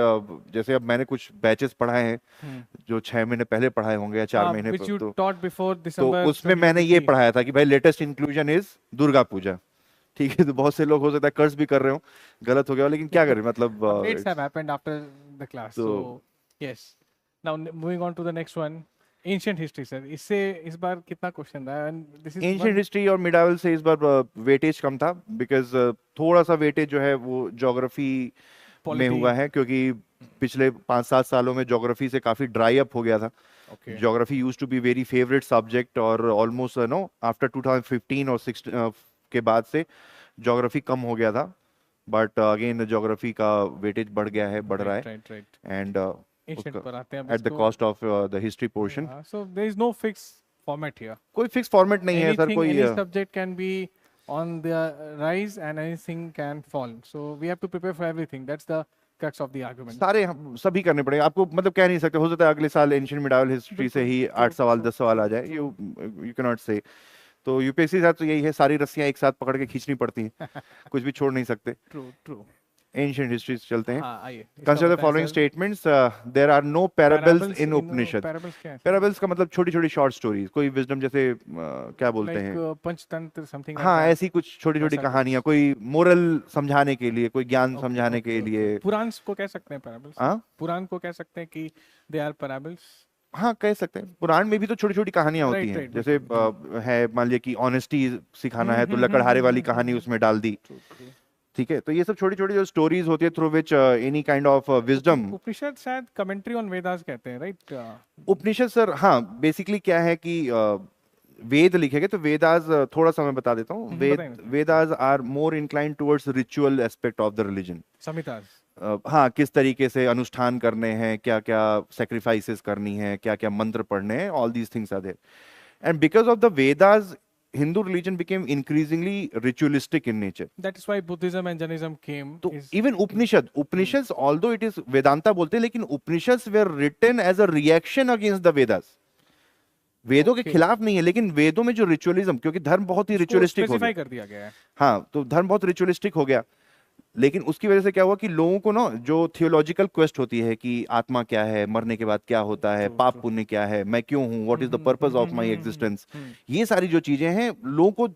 अब मैंने कुछ बैचेस पढ़ाए हैं जो 6 महीने पहले पढ़ाए होंगे या 4 महीने Which you तो taught before तो December. उसमें मैंने ये 2023. पढ़ाया था कि भाई latest inclusion is Durga Puja. ठीक है, तो बहुत से लोग हो सकता है कर्ज भी कर रहे हो, गलत हो गया हो, लेकिन क्या करें मतलब Updates have happened after the class. So- So yes. Now moving on to the next one. Ancient history, sir. इससे इस बार कितना क्वेश्चन रहा है? And this is ancient one- history और मिडावल से इस बार वेटेज कम था, बिकॉज थोड़ा सा वेटेज जो है वो ज्योग्राफी में Polity. हुआ है, क्योंकि पिछले 5-7 सालों में ज्योग्राफी से काफी ड्राई अप हो गया था। Okay. Geography use to be very favourite subject, और ऑलमोस्ट नो आफ्टर 2015 और 16 के बाद से ज्योग्राफी कम हो गया था, बट अगेन ज्योग्राफी का वेटेज बढ़ गया है, बढ़ रहा है, Right, right. एंड Ancient पर आते हैं अब एट द इसको। Cost of the history portion. हाँ, so there is no fixed format here. कोई फिक्स फॉर्मेट नहीं है सर, Anything, कोई any subject can be on the rise and anything can fall. So we have to prepare for everything. That's the crux of the argument. सारे हम सभी करने पड़ेंगे आपको, मतलब कह नहीं सकते, हो सकता है अगले साल एंशिएंट मिडावल हिस्ट्री से ही 8 सवाल 10 सवाल आ जाए, यू कैन नॉट से। तो यूपीएससी के साथ तो यही है, सारी रस्सियां एक साथ पकड़ के खींचनी पड़ती हैं, कुछ भी छोड़ नहीं सकते। True, true. एंशिएंट हिस्ट्री से चलते हैं। हाँ, आइए। इसका कंसीडर द बताएं following sir. Statements, there are no parables in Upanishad. Parables क्या है? पैराबल्स का मतलब छोटी छोटी शॉर्ट स्टोरीज, कोई विजडम जैसे क्या बोलते हैं, Like पंचतंत्र something like हाँ that. ऐसी कुछ छोटी छोटी वैसा कुछ। कहानियां, कोई मोरल समझाने के लिए, कोई ज्ञान Okay, समझाने okay, के okay. लिए। पुराण को कह सकते हैं parables? हाँ पुराण को कह सकते हैं कि they are parables? हाँ कह सकते हैं, पुराण में भी तो छोटी छोटी कहानियां होती Right, हैं, right, जैसे है मान लिया कि ऑनेस्टी सिखाना है तो लकड़हारे वाली कहानी उसमें डाल दी, True, true. ठीक है। तो ये सब छोटी छोटी जो स्टोरीज होती है through which any kind of wisdom. Upanishad शायद कमेंट्री ऑन वेदास कहते हैं, राइट? उपनिषद सर हाँ बेसिकली क्या है कि वेद लिखे गए, तो वेदास थोड़ा सा मैं बता देता हूँ। बताइए। Vedas are more inclined towards ritual aspect of the religion. Samhitas. हाँ किस तरीके से अनुष्ठान करने हैं, क्या क्या सेक्रीफाइसेस करनी है, क्या क्या मंत्र पढ़ने हैं, all these things are there. And because of the Vedas Hindu religion became increasingly ritualistic in nature. That is why Buddhism and Jainism came. तो even Upanishads, although it is Vedanta बोलते हैं, लेकिन Upanishads were written as a reaction against the Vedas. वेदों के खिलाफ नहीं है, लेकिन वेदों में जो रिचुअलिज्म, क्योंकि धर्म बहुत ही रिचुअलिस्टिक हो गया, कर दिया गया है। हाँ तो धर्म बहुत रिचुअलिस्टिक हो गया, लेकिन उसकी वजह से क्या हुआ कि लोगों को ना जो थियोलॉजिकल क्वेस्ट होती है कि आत्मा क्या है, मरने के बाद क्या होता है, पाप पुण्य क्या है, मैं क्यों हूँ, what is the purpose of my existence, ये सारी जो चीजें हैं लोगों को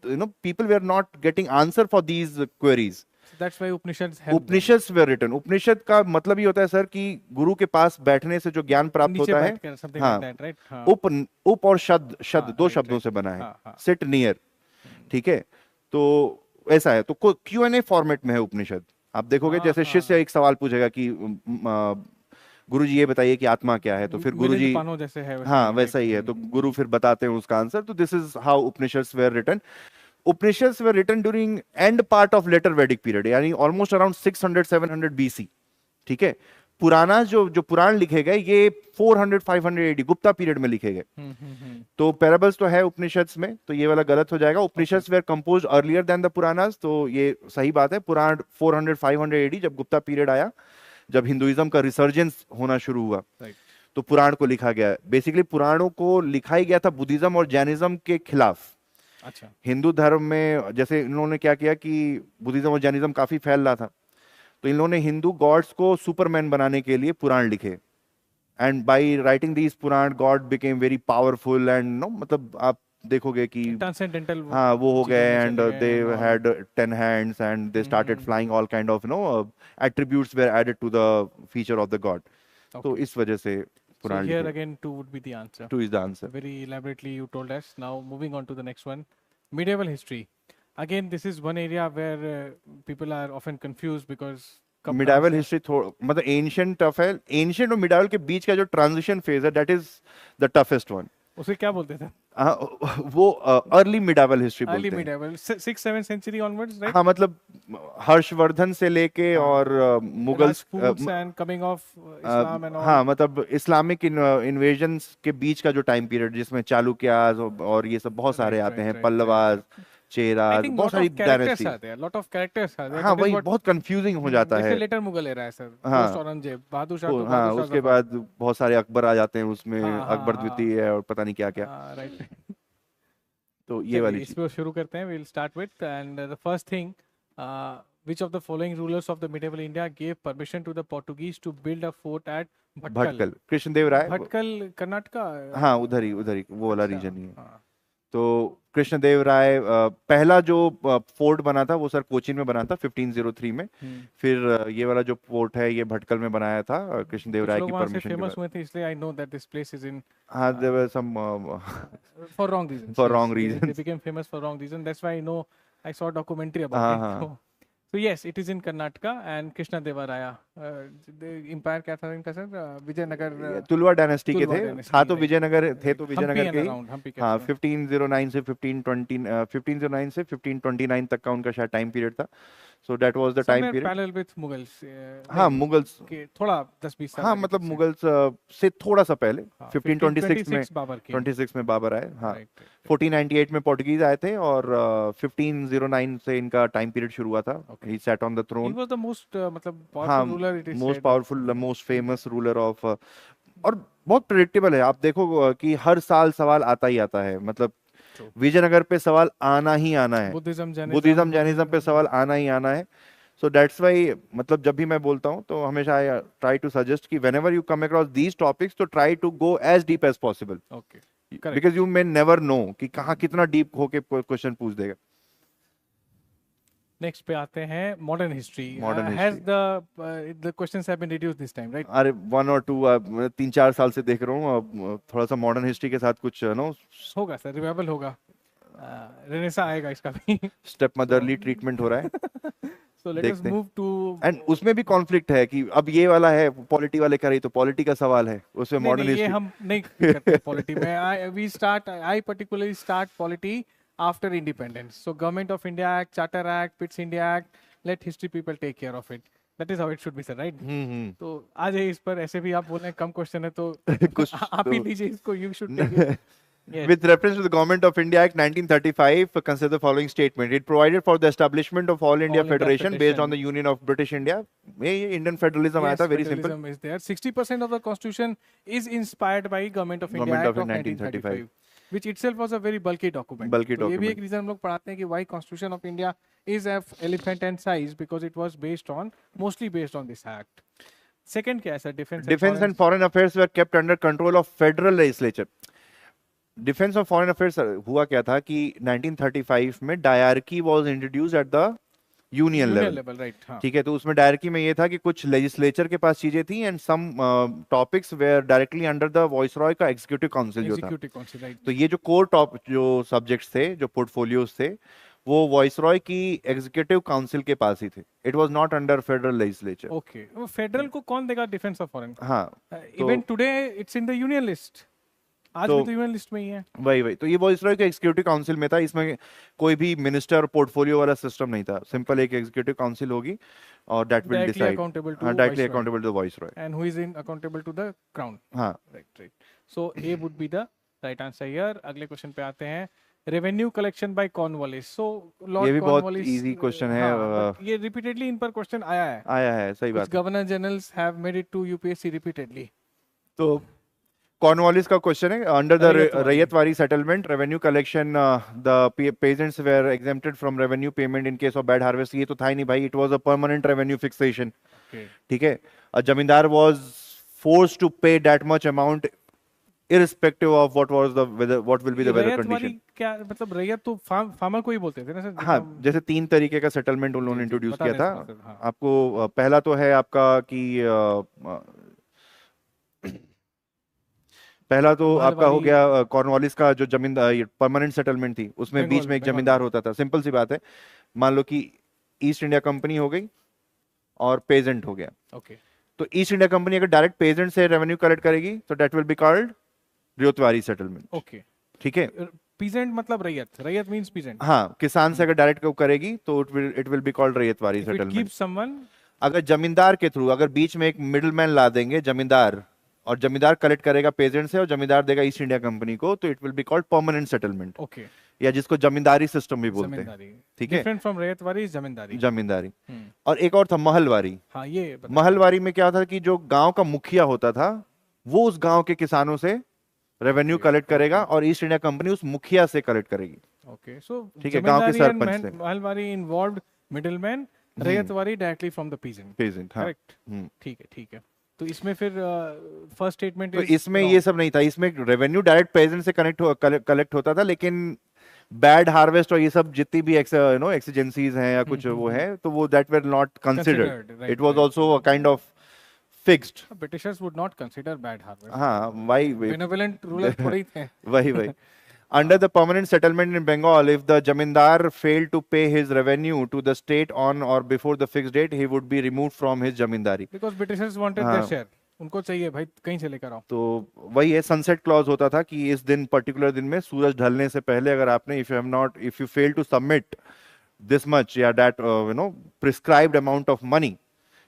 people they are not getting answer for these queries. That's why Upanishads were written. Upanishad का मतलब ये होता है सर कि गुरु के पास बैठने से जो ज्ञान प्राप्त होता है, हाँ उप और शब्द दो शब्दों से बना है, सिट नियर, ठीक है। तो ऐसा है, तो Q&A फॉर्मेट में है उपनिषद। आप देखोगे हाँ, जैसे शिष्य एक सवाल पूछेगा कि गुरु जी ये बताइए कि आत्मा क्या है, तो फिर गुरु मिलिंद जी, पानो जैसे है वैसे हाँ ही, वैसा ही है, राइट। तो गुरु फिर बताते हैं उसका आंसर। तो this is how Upanishads were written. Upanishads were written during end part of later Vedic period, यानी ऑलमोस्ट अराउंड 600 700 बीसी। ठीक है। पुराना जो पुराण लिखे गए ये 400 500 एडी गुप्ता पीरियड में लिखे गए। तो पैराबल्स तो है उपनिषद्स में, तो ये वाला गलत हो जाएगा। Upanishads were composed earlier than the Puranas, तो ये सही बात है। पुराण 400 500 एडी, जब गुप्ता पीरियड आया, जब हिंदुइज्म का रिसर्जेंस होना शुरू हुआ, राइट। तो पुराण को लिखा गया। बेसिकली पुराणों को लिखा ही गया था बुद्धिज्म और जैनिज्म के खिलाफ। अच्छा। हिंदू धर्म में जैसे इन्होंने क्या किया कि बुद्धिज्म और जैनिज्म काफी फैल रहा था, तो इन लोगों ने हिंदू गॉड्स को सुपरमैन बनाने के लिए पुराण लिखे। And by writing these Purana god became very powerful and no, मतलब आप देखोगे कि ट्रांसेंडेंटल हाँ वो हो चीजों गए, में एंड चले गए they and all। Had 10 hands and they started flying, all kind of attributes were added to the feature of the god. तो Okay. इस वजह से So पुराण here लिखे। again, 2 would be the answer. 2 is the answer. Very elaborately you told us. Now moving on to the next one, medieval history. Again, this is one area where people are often confused because कब कहाँ मिडावल से- history थोड़ा मतलब ancient tough है। Ancient और मिडावल के बीच का जो ट्रांजिशन फेज है, that is the toughest one. उसे क्या बोलते थे? वो अर्ली मिडावल हिस्ट्री अर्ली बोलते हैं। medieval 6th 7th century onwards, right? हाँ मतलब हर्षवर्धन से लेके हाँ। और Mughals, Rajputs and coming of Islam and all। हाँ मतलब इस्लामिक इन्वेजन्स के बीच का जो टाइम पीरियड, जिसमें चालुक्यास और ये सब बहुत सारे Right, आते right, हैं, right, Pallavas, I Cheras, think बहुत lot सारी of characters dynasty. are there, lot of characters are there, हाँ that is वही what। बहुत कंफ्यूजिंग हो जाता जैसे है। लेटर मुगल एरा है सर, हाँ पोस्ट औरंगजेब, बहादुर शाह तो तो हाँ बहादुर शाह उसके जफर। बाद बहुत सारे अकबर आ जाते हैं उसमें, हाँ हाँ अकबर द्वितीय और पता नहीं क्या क्या। हाँ, राइट। तो ये चलिए वाली इस चीज। पे शुरू करते हैं। we'll start with and the first thing, which of the following rulers of the medieval India gave permission to the Portuguese to build a fort at Bhatkal? Bhatkal Krishnadeva राय। भटकल कर्नाटका? हाँ उधर ही वो वाला अच्छा, रीजन ही है। हाँ। तो कृष्णदेव राय पहला जो फोर्ट बना था वो सर कोचीन में बना था 1503 में। फिर ये वाला जो फोर्ट है ये भटकल में बनाया था कृष्णदेव कुछ राय लोग की वहाँ से परमिशन के फेमस बाद। हुए थे, इसलिए I know that this place is in हाँ there were some for wrong reasons. For Yes, wrong they reasons. became famous for wrong reason. That's why I know. I saw a documentary about हाँ it. हाँ So yes, it is in Karnataka and Krishna Deva Raya. The empire क्या था इनका sir? Vijayanagar. ये तुलवा dynasty के तुलवा थे। dynasty, था तो right, विजयनगर right, थे, तो right. विजयनगर हम्पी के and ही। around, हम्पी के हाँ around. 1509 से 1529 से 1529 तक का उनका शायद टाइम पीरियड था। सो that was the time Somewhere period. parallel with Mughals. हाँ नहीं, मुगल्स, के थोड़ा 10-20 साल हाँ आगे मतलब पीछे। मुगल्स से थोड़ा सा पहले हाँ, 1526 में 1526 बाबर के। 26 में बाबर आए। हाँ Right, right, 1498 में पोर्टुगीज आए थे और 1509 से इनका टाइम पीरियड शुरू हुआ था। Okay. He sat on the He throne. was the most मतलब हाँ powerful ruler, it is most said. Powerful, most famous ruler of. और बहुत प्रिडिक्टेबल है, आप देखो कि हर साल सवाल आता ही आता है। मतलब True. विजयनगर पे सवाल आना ही आना है, बुद्धिज्म, बुद्धिज्म जैनिज्म पे सवाल आना ही आना है। सो दैट्स वाई मतलब जब भी मैं बोलता हूँ तो हमेशा आई ट्राई टू सजेस्ट कि whenever you come across these topics तो try to go as deep as possible, Okay. Correct. Because you may never know कि कहाँ कितना डीप होके क्वेश्चन पूछ देगा। नेक्स्ट पे आते हैं modern history. Modern has history. The questions have been reduced this time, right? अरे 1 और 2 मैं 3-4 साल से देख रहा हूँ। अब थोड़ा सा मॉडर्न हिस्ट्री के साथ कुछ नो होगा सर, रिवाइवल होगा, रेनेसा आएगा इसका भी। स्टेप मदरली ट्रीटमेंट हो रहा है। सो लेट अस देखते हैं। Move to. एंड उसमें भी कॉन्फ्लिक्ट है कि अब ये वाला है पॉलिटी वाले कर रही, तो पॉलिटी का सवाल है उसमें नहीं मॉडर्न नहीं, ये हिस्ट्री। हम नहीं करते पॉलिटी में। I particularly start polity after independence. So government of India act, charter act, Pitt's India act, let history people take care of it. That is how it should be sir, right? तो आ जाइए इस पर। ऐसे भी आप बोल रहे हैं कम क्वेश्चन है तो कुछ आप ही तो- लीजिए इसको, you should take it. Yes. With reference to the Government of India Act 1935, consider the following statement. It provided for the establishment of All India All India Federation based Federation. on the Union of British India. ये Indian Federalism आया Yes, था, very simple. federalism is there. 60% of the constitution is inspired by Government of India Government Act of of 1935, which itself was a very bulky document. Bulky तो ये भी एक document. reason हम लोग पढ़ाते हैं कि why Constitution of India is of elephant size, because it was mostly based on this act. Second क्या है sir? Defense and foreign affairs were kept under control of federal legislature. Defence of foreign affairs हुआ क्या था कि 1935 में dyarchy was introduced at the union level, right? हाँ, ठीक है। तो उसमें डायरकी में ये था कि कुछ लेजिस्लेचर के पास चीजें थी and some topics were directly under the viceroy का एग्जीक्यूटिव काउंसिल जो था। Executive council, right? तो ये जो कोर टॉप जो सब्जेक्ट्स थे, जो पोर्टफोलियोज थे, वो वॉइसरॉय की एग्जीक्यूटिव काउंसिल के पास ही थे. It was not under federal legislature. Okay, वो फेडरल को कौन देगा डिफेंस ऑफ फॉरेन? हाँ, even today it's in the union list, आज तो भी तो यूनियन लिस्ट में ही है. वही तो ये वॉइसरॉय के एग्जीक्यूटिव काउंसिल में था. इसमें कोई भी मिनिस्टर पोर्टफोलियो वाला सिस्टम नहीं था. सिंपल एक एग्जीक्यूटिव काउंसिल होगी और that will Directly decide. accountable to हाँ, directly Viceroy. Accountable to viceroy. And who is in accountable to the crown? हाँ, Right. So A would be the right answer here. अगले question पे आते हैं. Revenue collection by Cornwallis. So Lord ये भी बहुत Cornwallis. Easy question है. हाँ, but ये repeatedly इन पर क्वेश्चन आया है. आया है, सही कुछ बात है. Governor generals have made it to UPSC repeatedly. तो कॉर्नवालिस का क्वेश्चन है. Under the ryotwari. Ryotwari settlement revenue collection the peasants were exempted from revenue payment in case of bad harvest. ये तो था ही नहीं भाई. It was a permanent revenue fixation. Okay. ठीक है. Zamindar was forced to pay that much amount irrespective of what will be the weather ryotwari condition. क्या मतलब? रैयत तो फार्मर को ही बोलते थे ना सर. हाँ, जैसे 3 तरीके का सेटलमेंट उन्होंने इंट्रोड्यूस बता किया दें था. इसको सर, हाँ. आपको पहला तो है आपका कि पहला तो आपका हो गया कॉर्नवालिस का जो जमीन परमानेंट सेटलमेंट थी. उसमें बीच में एक जमींदार होता था. सिंपल सी बात है. मान लो कि ईस्ट इंडिया कंपनी हो गई और पेजेंट हो गया. ओके. तो ईस्ट इंडिया कंपनी अगर डायरेक्ट पेजेंट से रेवेन्यू कलेक्ट करेगी तो that will be called ryotwari settlement. Okay. ठीक है. पीजेंट मतलब रैयत. रैयत मींस पीजेंट. हाँ, किसान से अगर डायरेक्ट करेगी तो it will be called ryotwari settlement. Keep someone. अगर जमींदार के थ्रू अगर बीच में एक मिडिलमैन ला देंगे जमींदार, और जमींदार कलेक्ट करेगा पेजेंट से और जमींदार देगा ईस्ट इंडिया कंपनी को, तो it will be called permanent settlement. Okay. या जिसको जमींदारी सिस्टम भी बोलते हैं. ठीक है. डिफरेंट फ्रॉम रैयतवारी जमींदारी. जमींदारी. और एक और था महलवारी. हाँ, ये महलवारी में क्या था कि जो गांव का मुखिया होता था वो उस गांव के किसानों से रेवेन्यू कलेक्ट करेगा और ईस्ट इंडिया कंपनी उस मुखिया से कलेक्ट करेगी. ओके. सो ठीक है, गांव के सरपंच से. Mahalwari involved middleman, ryotwari directly from the peasant. हाँ. करेक्ट. ठीक है. तो इसमें फिर फर्स्ट स्टेटमेंट तो इसमें ये सब नहीं था. इसमें रेवेन्यू डायरेक्ट पेजेंट से कलेक्ट होता था, लेकिन बैड हार्वेस्ट और ये सब जितनी भी एक्सीजेंसीज हैं या कुछ वो है, तो वो that were not considered. It was also a kind of fixed. Britishers would not consider bad harvest. हाँ, व्हाई बेनेवोलेंट रूलर थोड़ी थे. वही Under the permanent settlement in Bengal, if the jamindar failed to pay his revenue to the state on or before the fixed date, he would be removed from his jamindari. Because Britishers wanted their share. उनको चाहिए भाई, कहीं से लेकर आओ. तो वही है, सनसेट क्लॉज होता था कि इस दिन पर्टिकुलर दिन में सूरज ढलने से पहले अगर आपने if you fail to submit this much या that prescribed amount of money,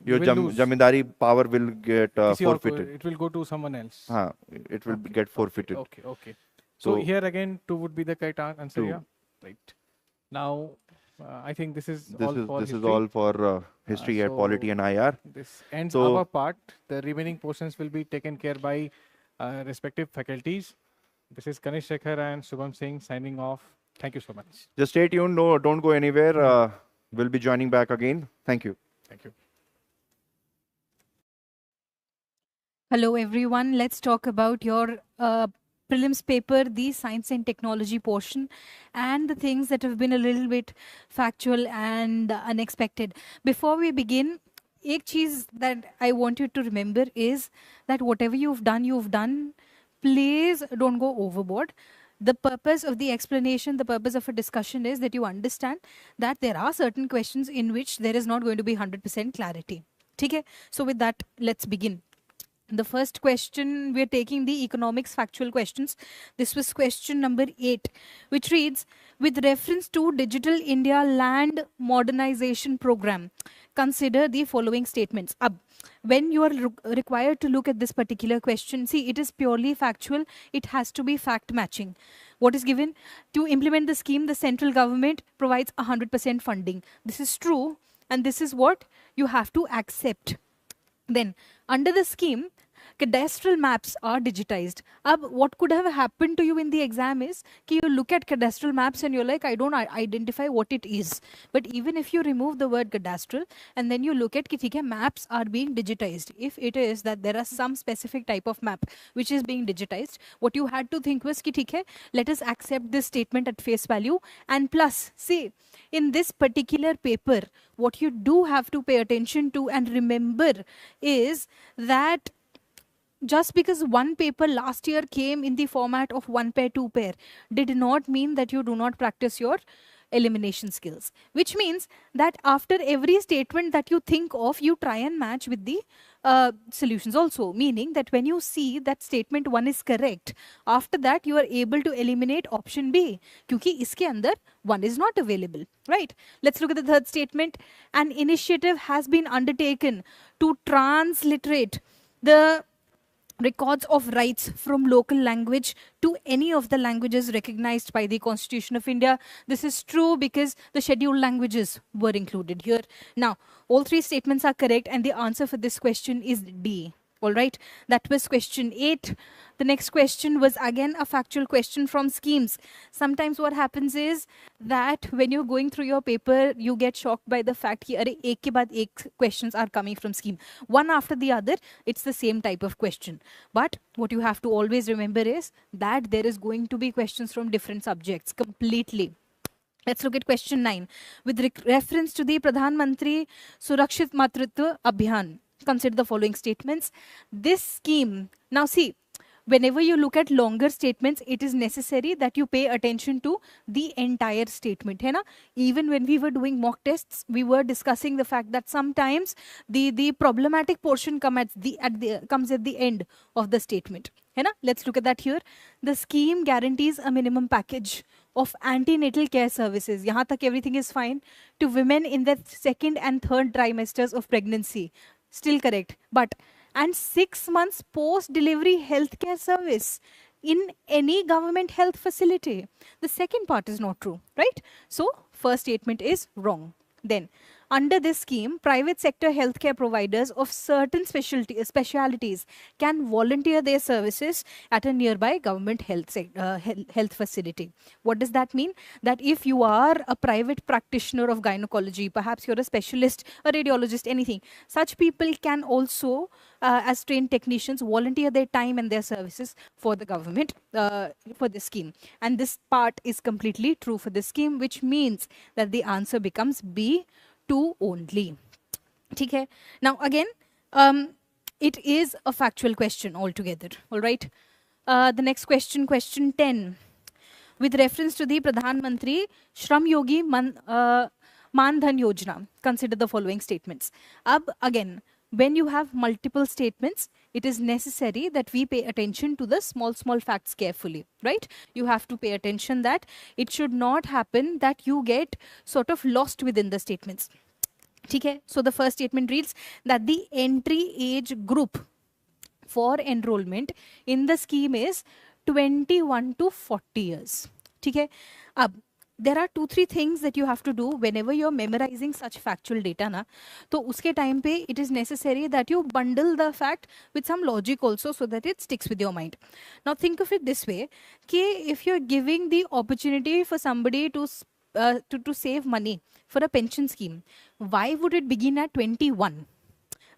your jamindari power will get forfeited. It will go to someone else. हाँ, it will get forfeited. Okay. So here again 2 would be the correct answer. Yeah. Right. Now I think this is all for history and polity and IR. This ends our part. The remaining portions will be taken care by respective faculties. This is 𝐘𝐨𝐿 and 𝐏𝐫𝐨𝐬 Singh signing off. Thank you so much. Just stay tuned. No, don't go anywhere. We'll be joining back again. Thank you. Thank you. Hello everyone. Let's talk about your prelims paper, the science and technology portion, and the things that have been a little bit factual and unexpected. Before we begin, एक चीज that I want you to remember is that whatever you've done, please don't go overboard. The purpose of the explanation, the purpose of a discussion is that you understand that there are certain questions in which there is not going to be 100% clarity. Okay? So with that, let's begin. The first question, we are taking the economics factual questions. This was question number 8, which reads, with reference to Digital India Land Modernization Program, consider the following statements. When you are required to look at this particular question, see, it is purely factual. It has to be fact matching. What is given? To implement the scheme, the central government provides 100% funding. This is true, and this is what you have to accept. Then, under the scheme, cadastral maps are digitized. What could have happened to you in the exam is that you look at cadastral maps and you're like, I don't identify what it is. But even if you remove the word cadastral and then you look at that maps are being digitized, if it is that there are some specific type of map which is being digitized, what you had to think was, let us accept this statement at face value. And plus, see, in this particular paper, what you do have to pay attention to and remember is that just because one paper last year came in the format of 1 pair, 2 pair, did not mean that you do not practice your elimination skills, which means that after every statement that you think of, you try and match with the solutions also, meaning that when you see that statement 1 is correct, after that you are able to eliminate option B, क्योंकि इसके अंदर 1 is not available, right? Let's look at the third statement. An initiative has been undertaken to transliterate the records of rights from local language to any of the languages recognized by the Constitution of India. This is true because the scheduled languages were included here. Now, all three statements are correct and the answer for this question is D. All right, that was question 8. The next question was again a factual question from schemes. Sometimes what happens is that when you're going through your paper, you get shocked by the fact that ek ke baad ek questions are coming from scheme. One after the other, it's the same type of question. But what you have to always remember is that there is going to be questions from different subjects completely. Let's look at question 9. With reference to the Pradhan Mantri Surakshit Matritva Abhiyan, consider the following statements. This scheme, now see, whenever you look at longer statements, it is necessary that you pay attention to the entire statement. Hai na? Even when we were doing mock tests, we were discussing the fact that sometimes the problematic portion comes at the end of the statement. Hai na? Let's look at that here. The scheme guarantees a minimum package of antenatal care services. Yahan tak everything is fine. To women in the second and third trimesters of pregnancy. Still correct. But, and 6 months post-delivery healthcare service in any government health facility. The second part is not true, right? So, first statement is wrong. Then, under this scheme, private sector healthcare providers of certain specialities can volunteer their services at a nearby government health facility. What does that mean? That if you are a private practitioner of gynecology, perhaps you're a specialist, a radiologist, anything, such people can also, as trained technicians, volunteer their time and their services for the government for this scheme. And this part is completely true for this scheme, which means that the answer becomes B. 2 only. Okay. Now again, it is a factual question altogether. All right. The next question, question 10. With reference to the Pradhan Mantri Shram Yogi Man Dhan Yojana, consider the following statements. Again, when you have multiple statements, it is necessary that we pay attention to the small facts carefully, right? You have to pay attention that it should not happen that you get sort of lost within the statements. Okay? So the first statement reads that the entry age group for enrollment in the scheme is 21 to 40 years. Okay? There are 2-3 things that you have to do whenever you're memorizing such factual data na. So uske time pe it is necessary that you bundle the fact with some logic also so that it sticks with your mind. Now think of it this way, कि if you're giving the opportunity for somebody to save money for a pension scheme, why would it begin at 21?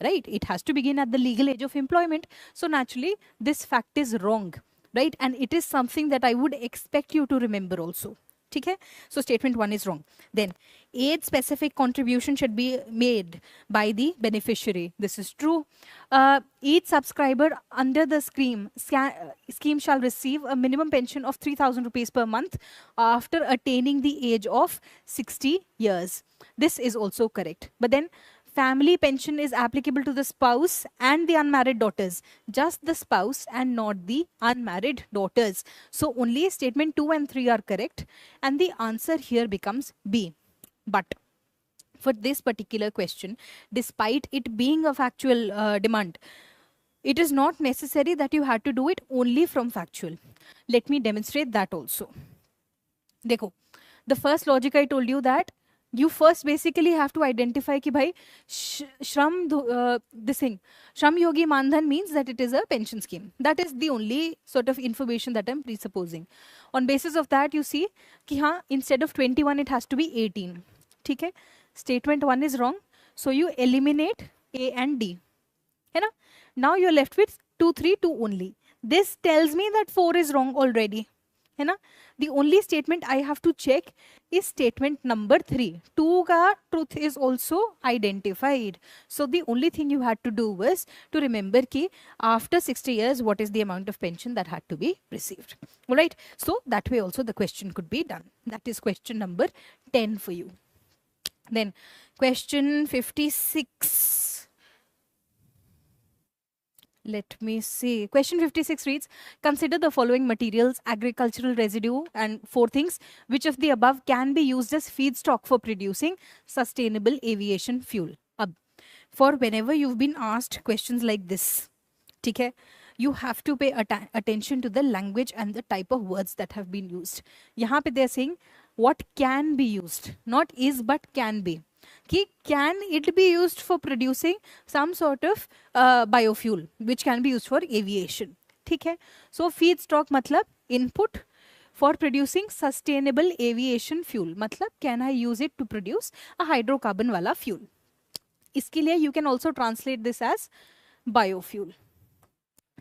Right? It has to begin at the legal age of employment. So naturally, this fact is wrong, right? And it is something that I would expect you to remember also. Okay? So statement 1 is wrong. Then, age-specific contribution should be made by the beneficiary. This is true. Each subscriber under the scheme shall receive a minimum pension of 3,000 rupees per month after attaining the age of 60 years. This is also correct. But then, family pension is applicable to the spouse and the unmarried daughters. Just the spouse and not the unmarried daughters. So only statement 2 and 3 are correct. And the answer here becomes B. But for this particular question, despite it being a factual demand, it is not necessary that you had to do it only from factual. Let me demonstrate that also. Dekho, the first logic I told you that you first basically have to identify ki bhai Shram Yogi Man Dhan means that it is a pension scheme. That is the only sort of information that I'm presupposing. On basis of that, you see ki haan, instead of 21, it has to be 18. Okay? Statement 1 is wrong. So you eliminate A and D. Hai na? Now you're left with 2, 3, 2 only. This tells me that 4 is wrong already. है ना. The only statement I have to check is statement number 3. 2 ka truth is also identified. So the only thing you had to do was to remember ki after 60 years, what is the amount of pension that had to be received. All right. So that way also the question could be done. That is question number 10 for you. Then question 56. Let me see. Question 56 reads, consider the following materials, agricultural residue and 4 things. Which of the above can be used as feedstock for producing sustainable aviation fuel? For whenever you've been asked questions like this, okay, you have to pay attention to the language and the type of words that have been used. Yahan pe they're saying what can be used, not is but can be. Can it be used for producing some sort of biofuel which can be used for aviation? Okay? So feedstock matlab input for producing sustainable aviation fuel. Matlab can I use it to produce a hydrocarbon wala fuel? Iske liye you can also translate this as biofuel.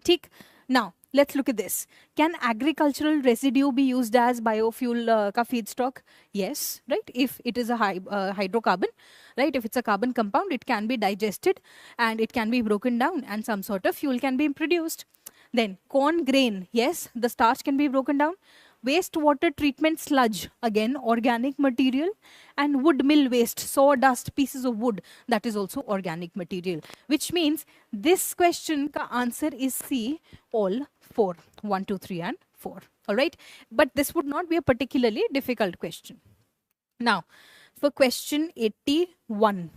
ठीक. Now, let's look at this. Can agricultural residue be used as biofuel ka feedstock? Yes, right? If it is a hydrocarbon, right? If it's a carbon compound, it can be digested and it can be broken down and some sort of fuel can be produced. Then corn grain, yes, the starch can be broken down. Wastewater treatment sludge, again organic material, and wood mill waste, sawdust, pieces of wood, that is also organic material, which means this question ka answer is C, all 4, 1, 2, 3 and 4. All right, but this would not be a particularly difficult question. Now for question 81,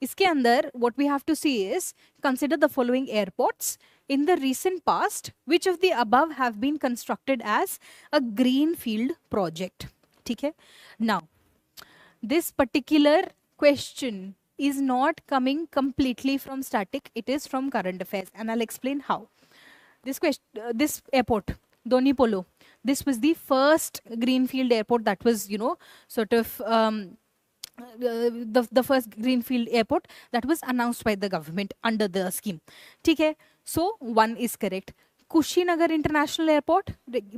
iske andar what we have to see is, consider the following airports. In the recent past, which of the above have been constructed as a greenfield project? Okay? Now, this particular question is not coming completely from static. It is from current affairs, and I'll explain how. This airport, Doni Polo, this was the first greenfield airport that was, sort of the first greenfield airport that was announced by the government under the scheme. Okay? So 1 is correct. Kushinagar International Airport,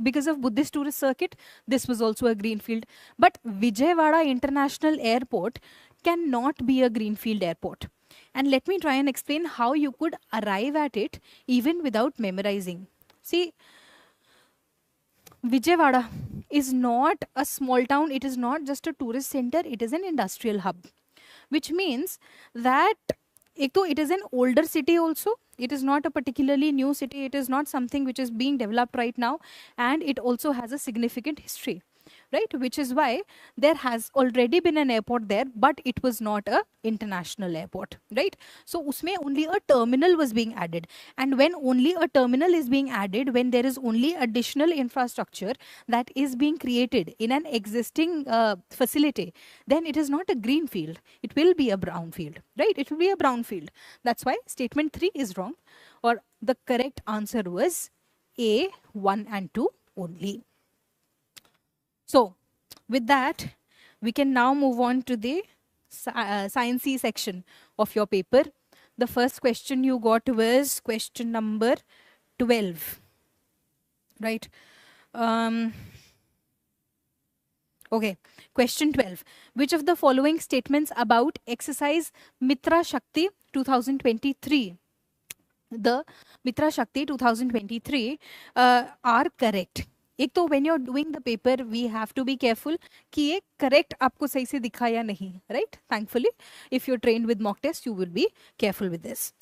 because of Buddhist tourist circuit, this was also a greenfield. But Vijayawada International Airport cannot be a greenfield airport. And let me try and explain how you could arrive at it even without memorizing. See, Vijayawada is not a small town. It is not just a tourist center. It is an industrial hub, which means that it is an older city also. It is not a particularly new city. It is not something which is being developed right now. And it also has a significant history, right? Which is why there has already been an airport there, but it was not a international airport, right? So usme only a terminal was being added. And when only a terminal is being added, when there is only additional infrastructure that is being created in an existing facility, then it is not a green field. It will be a brown field, right? It will be a brown field. That's why statement 3 is wrong, or the correct answer was A, 1 and 2 only. So with that, we can now move on to the Science section of your paper. The first question you got was question number 12, right? Okay, question 12. Which of the following statements about exercise Mitra Shakti 2023, the Mitra Shakti 2023 are correct? एक तो when you're doing the paper, we have to be careful कि ये correct आपको सही से दिखा या नहीं, right? Thankfully, if you're trained with mock test, you will be careful with this.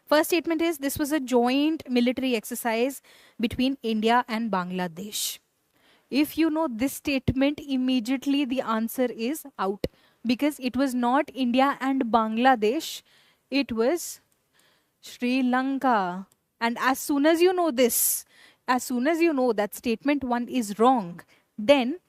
First statement is, this was a joint military exercise between India and Bangladesh. If you know this statement, immediately the answer is out, because it was not India and Bangladesh, it was Sri Lanka. And as soon as you know this, as soon as you know that statement 1 is wrong, then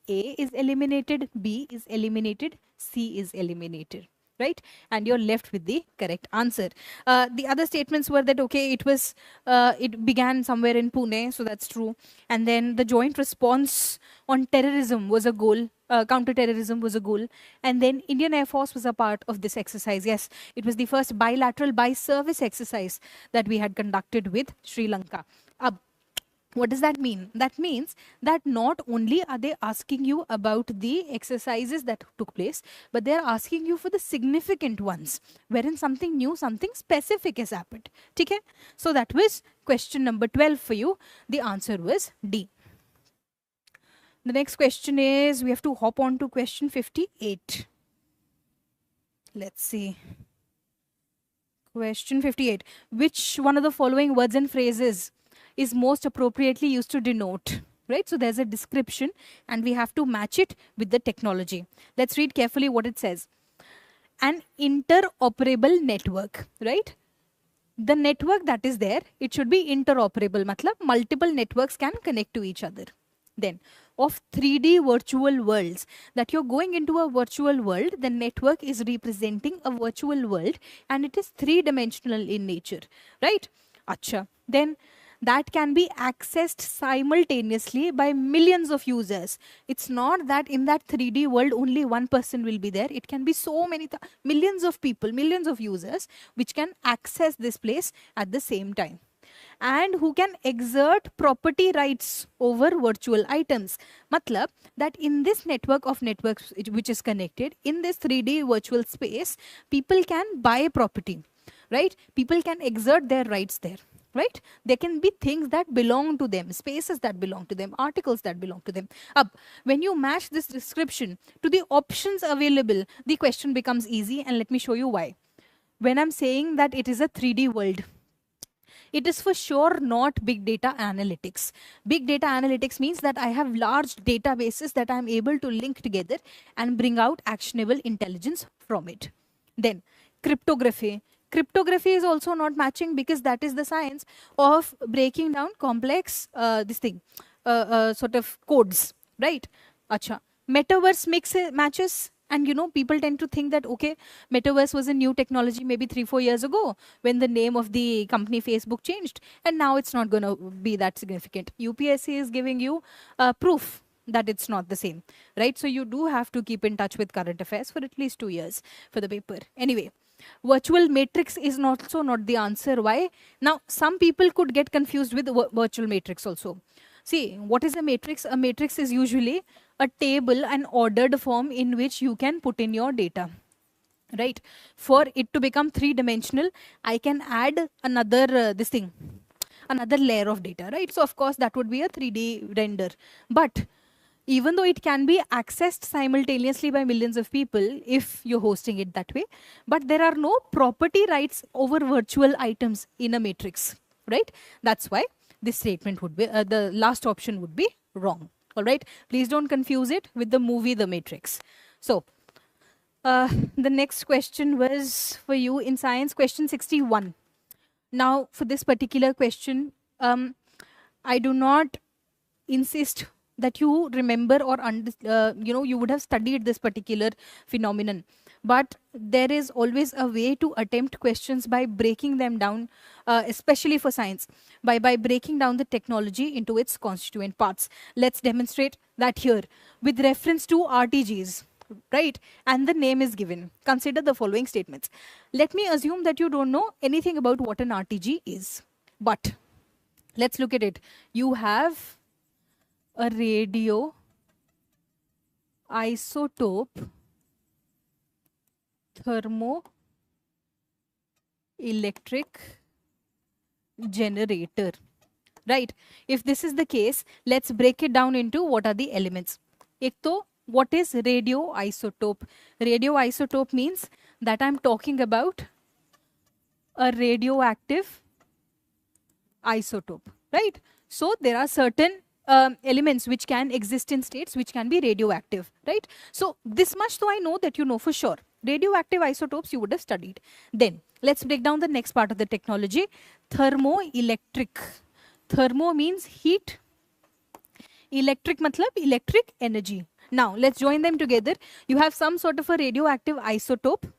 A is eliminated, B is eliminated, C is eliminated, right? And you're left with the correct answer. The other statements were that, okay, it began somewhere in Pune, so that's true. And then the joint response on terrorism was a goal. Counter-terrorism was a goal. And then Indian Air Force was a part of this exercise. Yes, it was the first bilateral by-service exercise that we had conducted with Sri Lanka. What does that mean? That means that not only are they asking you about the exercises that took place, but they're asking you for the significant ones, wherein something new, something specific has happened. Okay? So that was question number 12 for you. The answer was D. The next question is, we have to hop on to question 58. Let's see. Question 58. Which one of the following words and phrases is most appropriately used to denote? Right? So there's a description and we have to match it with the technology. Let's read carefully what it says. An interoperable network, right? The network that is there, it should be interoperable. Matlab, multiple networks can connect to each other. Then, of 3D virtual worlds, that you're going into a virtual world, the network is representing a virtual world and it is three-dimensional in nature, right? Acha. Then that can be accessed simultaneously by millions of users. It's not that in that 3D world only one person will be there. It can be so many, millions of people, millions of users which can access this place at the same time, and who can exert property rights over virtual items. Matlab that in this network of networks which is connected, in this 3D virtual space, people can buy property, right? People can exert their rights there, right? There can be things that belong to them, spaces that belong to them, articles that belong to them. When you match this description to the options available, the question becomes easy, and let me show you why. When I'm saying that it is a 3D world, it is for sure not big data analytics. Big data analytics means that I have large databases that I'm able to link together and bring out actionable intelligence from it. Then cryptography. Cryptography is also not matching because that is the science of breaking down complex sort of codes, right? Acha. Metaverse matches. And you know, people tend to think that, okay, metaverse was a new technology maybe 3-4 years ago when the name of the company Facebook changed, and now it's not going to be that significant. UPSC is giving you proof that it's not the same, right? So you do have to keep in touch with current affairs for at least 2 years for the paper. Anyway, virtual matrix is also not the answer. Why? Now, some people could get confused with virtual matrix also. See, what is a matrix? A matrix is usually a table, an ordered form in which you can put in your data, right? For it to become three-dimensional, I can add another another layer of data, right? So of course that would be a 3D render. But even though it can be accessed simultaneously by millions of people if you're hosting it that way, but there are no property rights over virtual items in a matrix, right? That's why this statement would be, the last option would be wrong. All right, please don't confuse it with the movie The Matrix. So the next question was for you in science, question 61. Now for this particular question, I do not insist that you remember or you would have studied this particular phenomenon, but there is always a way to attempt questions by breaking them down, especially for science, by breaking down the technology into its constituent parts. Let's demonstrate that here with reference to RTGs, right? And the name is given. Consider the following statements. Let me assume that you don't know anything about what an RTG is, but let's look at it. You have a radio isotope thermoelectric generator, right? If this is the case, let's break it down into what are the elements. Ek to, what is radioisotope? Radioisotope means that I'm talking about a radioactive isotope, right? So there are certain elements which can exist in states which can be radioactive, right? So this much though I know that you know for sure. Radioactive isotopes you would have studied. Then let's break down the next part of the technology. Thermoelectric. Thermo means heat. Electric matlab electric energy. Now let's join them together. You have some sort of a radioactive isotope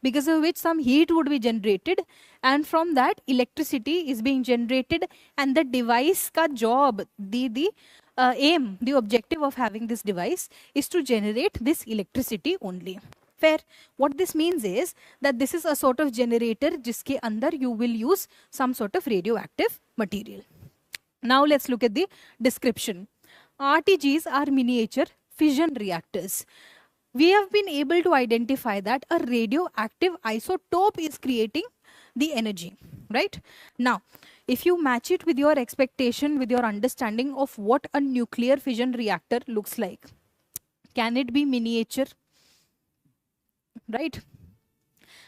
because of which some heat would be generated, and from that electricity is being generated, and the device ka job, the aim, the objective of having this device is to generate this electricity only. Fair. What this means is that this is a sort of generator jiske andar you will use some sort of radioactive material, Now let's look at the description. RTGs are miniature fission reactors. We have been able to identify that a radioactive isotope is creating the energy, right? Now, if you match it with your expectation, with your understanding of what a nuclear fission reactor looks like, can it be miniature, right?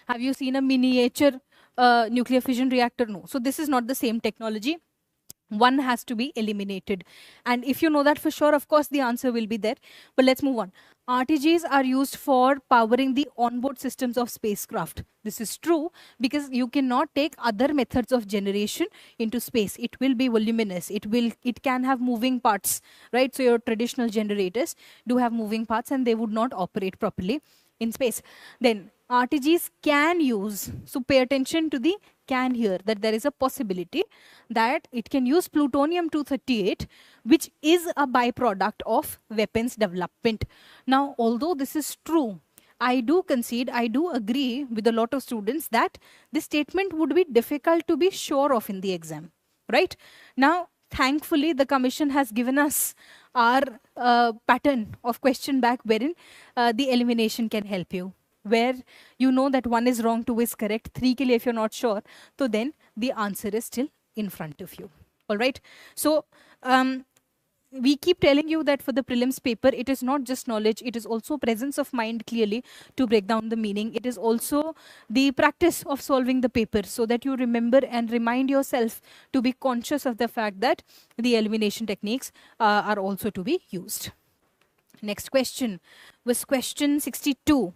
Have you seen a miniature nuclear fission reactor? No. So this is not the same technology. One has to be eliminated. And if you know that for sure, of course, the answer will be there. But let's move on. RTGs are used for powering the onboard systems of spacecraft. This is true because you cannot take other methods of generation into space. It will be voluminous. It can have moving parts, right? So your traditional generators do have moving parts and they would not operate properly in space. Then RTGs can use, so pay attention to the can here, that there is a possibility that it can use plutonium-238, which is a byproduct of weapons development. Now, although this is true, I do concede, I do agree with a lot of students that this statement would be difficult to be sure of in the exam, right? Now, thankfully, the commission has given us our pattern of question back wherein the elimination can help you, where you know that 1 is wrong, 2 is correct, 3 ke liye if you're not sure, so then the answer is still in front of you. All right. So we keep telling you that for the prelims paper, it is not just knowledge, it is also presence of mind clearly to break down the meaning. It is also the practice of solving the paper so that you remember and remind yourself to be conscious of the fact that the elimination techniques are also to be used. Next question was question 62.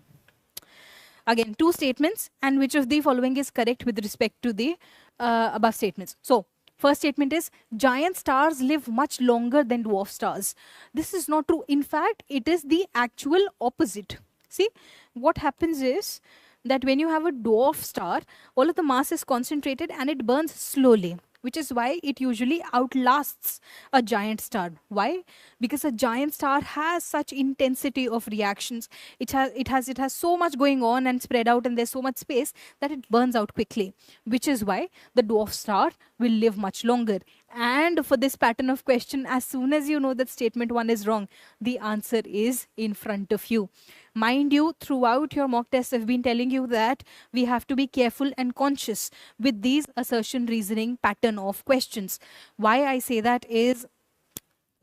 Again, 2 statements, and which of the following is correct with respect to the above statements. So, first statement is, giant stars live much longer than dwarf stars. This is not true. In fact, it is the actual opposite. See, what happens is that when you have a dwarf star, all of the mass is concentrated and it burns slowly, which is why it usually outlasts a giant star. Why? Because a giant star has such intensity of reactions. It has so much going on and spread out, and there's so much space that it burns out quickly, which is why the dwarf star will live much longer. And for this pattern of question, as soon as you know that statement 1 is wrong, the answer is in front of you. Mind you, throughout your mock tests, I've been telling you that we have to be careful and conscious with these assertion reasoning pattern of questions. Why I say that is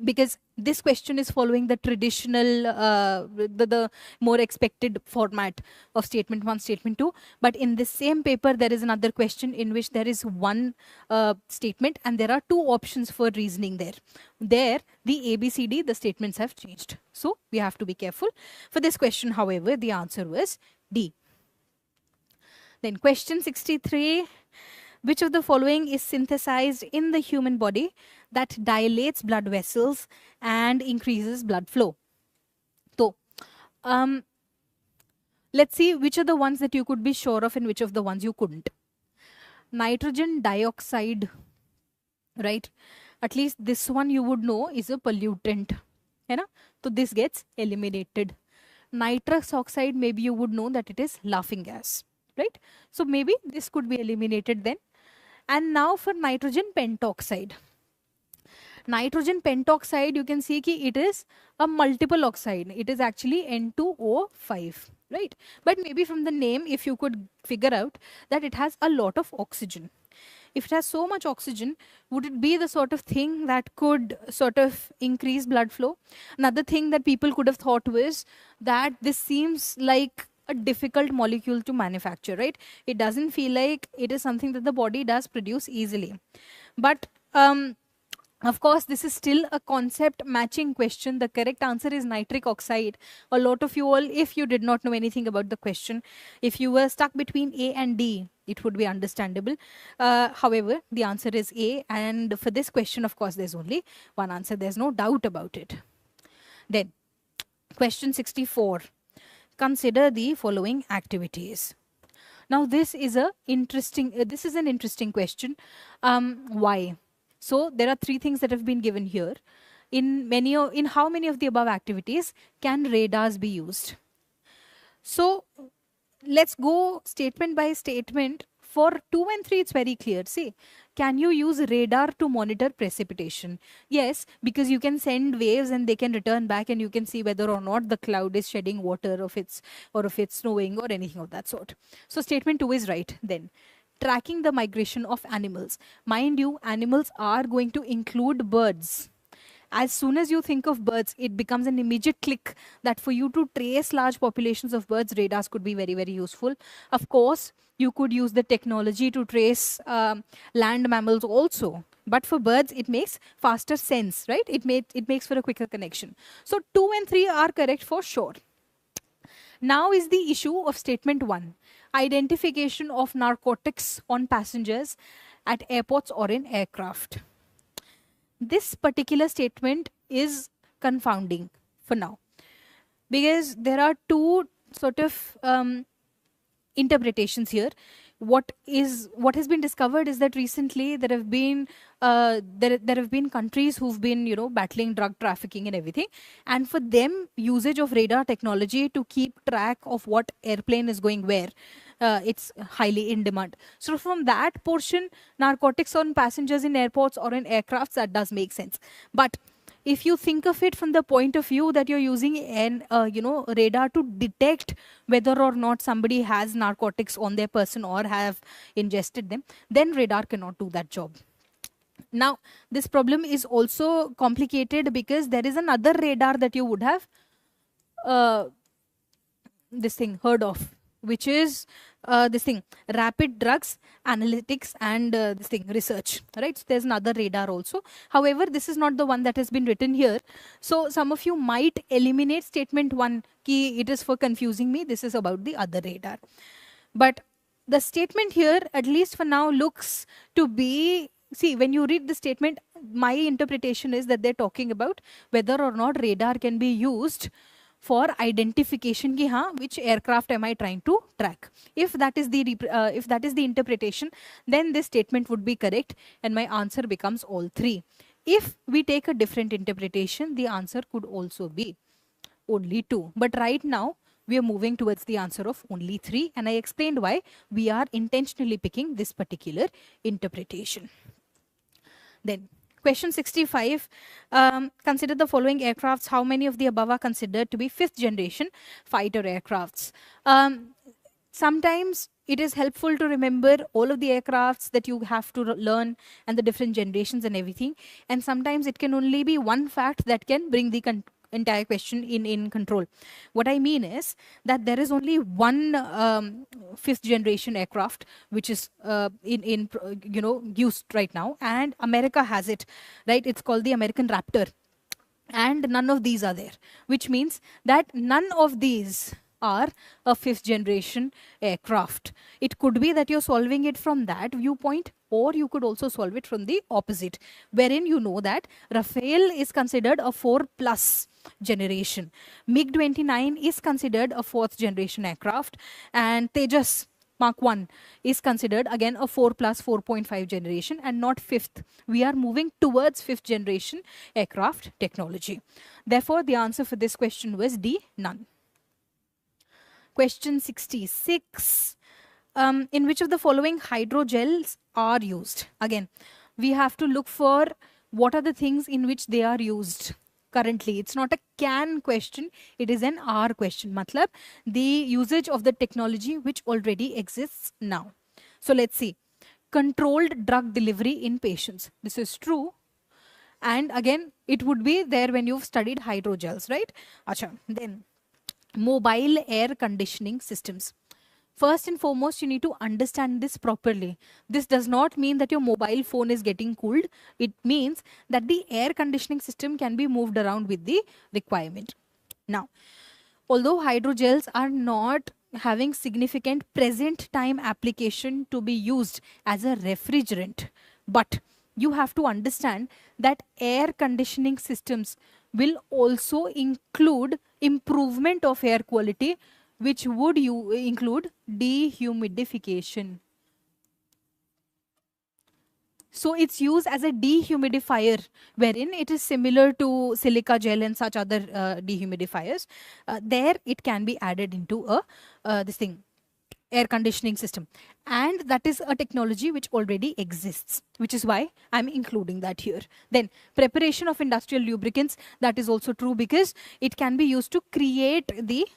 because this question is following the traditional, the more expected format of statement 1, statement 2. But in this same paper, there is another question in which there is one statement and there are 2 options for reasoning there. There, the ABCD, the statements have changed. So we have to be careful. For this question, however, the answer was D. Then question 63. Which of the following is synthesized in the human body that dilates blood vessels and increases blood flow? So, let's see which are the ones that you could be sure of and which of the ones you couldn't. Nitrogen dioxide, right? At least this one you would know is a pollutant. So this gets eliminated. Nitrous oxide, maybe you would know that it is laughing gas, right? So maybe this could be eliminated then. And now for nitrogen pentoxide. Nitrogen pentoxide, you can see ki it is a multiple oxide. It is actually N2O5, right? But maybe from the name, if you could figure out that it has a lot of oxygen. If it has so much oxygen, would it be the sort of thing that could sort of increase blood flow? Another thing that people could have thought was that this seems like a difficult molecule to manufacture, right? It doesn't feel like it is something that the body does produce easily. But of course, this is still a concept matching question. The correct answer is nitric oxide. A lot of you all, if you did not know anything about the question, if you were stuck between A and D, it would be understandable. However, the answer is A. And for this question, of course, there's only one answer. There's no doubt about it. Then, question 64. Consider the following activities. Now, this is an interesting question. Why? So there are 3 things that have been given here. In how many of the above activities can radars be used? So let's go statement by statement For 2 and 3, it's very clear. See, can you use radar to monitor precipitation? Yes, because you can send waves and they can return back and you can see whether or not the cloud is shedding water, or if it's snowing or anything of that sort. So statement 2 is right then. Tracking the migration of animals. Mind you, animals are going to include birds. As soon as you think of birds, it becomes an immediate click that for you to trace large populations of birds, radars could be very, very useful. Of course, you could use the technology to trace land mammals also. But for birds, it makes faster sense, right? It makes for a quicker connection. So 2 and 3 are correct for sure. Now is the issue of statement 1. Identification of narcotics on passengers at airports or in aircraft. This particular statement is confounding for now, because there are two sort of interpretations here. What has been discovered is that recently there have been countries who've been battling drug trafficking and everything, and for them usage of radar technology to keep track of what airplane is going where, it's highly in demand. So from that portion, narcotics on passengers in airports or in aircrafts, that does make sense. But if you think of it from the point of view that you're using an radar to detect whether or not somebody has narcotics on their person or have ingested them, then radar cannot do that job. Now, this problem is also complicated because there is another radar that you would have heard of, which is rapid drugs analytics and research, right? So there's another radar also. However, this is not the one that has been written here. So some of you might eliminate statement 1 ki it is for confusing me, this is about the other radar. But the statement here, at least for now, looks to be, see, when you read the statement, my interpretation is that they're talking about whether or not radar can be used for identification ki which aircraft am I trying to track. If that is the interpretation, then this statement would be correct and my answer becomes all 3. If we take a different interpretation, the answer could also be only 2. But right now we are moving towards the answer of only 3, and I explained why we are intentionally picking this particular interpretation. Then question 65, consider the following aircrafts. How many of the above are considered to be 5th generation fighter aircrafts? Sometimes it is helpful to remember all of the aircrafts that you have to learn and the different generations and everything. And sometimes it can only be one fact that can bring the entire question in control. What I mean is that there is only one 5th generation aircraft which is used right now, and America has it, right? It's called the American Raptor, and none of these are there, which means that none of these are a 5th generation aircraft. It could be that you're solving it from that viewpoint, or you could also solve it from the opposite, wherein you know that Rafale is considered a 4+ generation. MiG-29 is considered a 4th generation aircraft, and Tejas Mark 1 is considered again a 4+ 4.5 generation and not 5th. We are moving towards 5th generation aircraft technology. Therefore, the answer for this question was D, none. Question 66. In which of the following hydrogels are used? Again, we have to look for what are the things in which they are used currently. It's not a can question, it is an are question. Matlab, the usage of the technology which already exists now. So let's see. Controlled drug delivery in patients. This is true. And again, it would be there when you've studied hydrogels, right? Acha. Then, mobile air conditioning systems. First and foremost, you need to understand this properly. This does not mean that your mobile phone is getting cooled. It means that the air conditioning system can be moved around with the requirement. Now, although hydrogels are not having significant present time application to be used as a refrigerant, but you have to understand that air conditioning systems will also include improvement of air quality, which would include dehumidification. So it's used as a dehumidifier, wherein it is similar to silica gel and such other dehumidifiers. There it can be added into a air conditioning system, and that is a technology which already exists, which is why I'm including that here. Then preparation of industrial lubricants, that is also true because it can be used to create the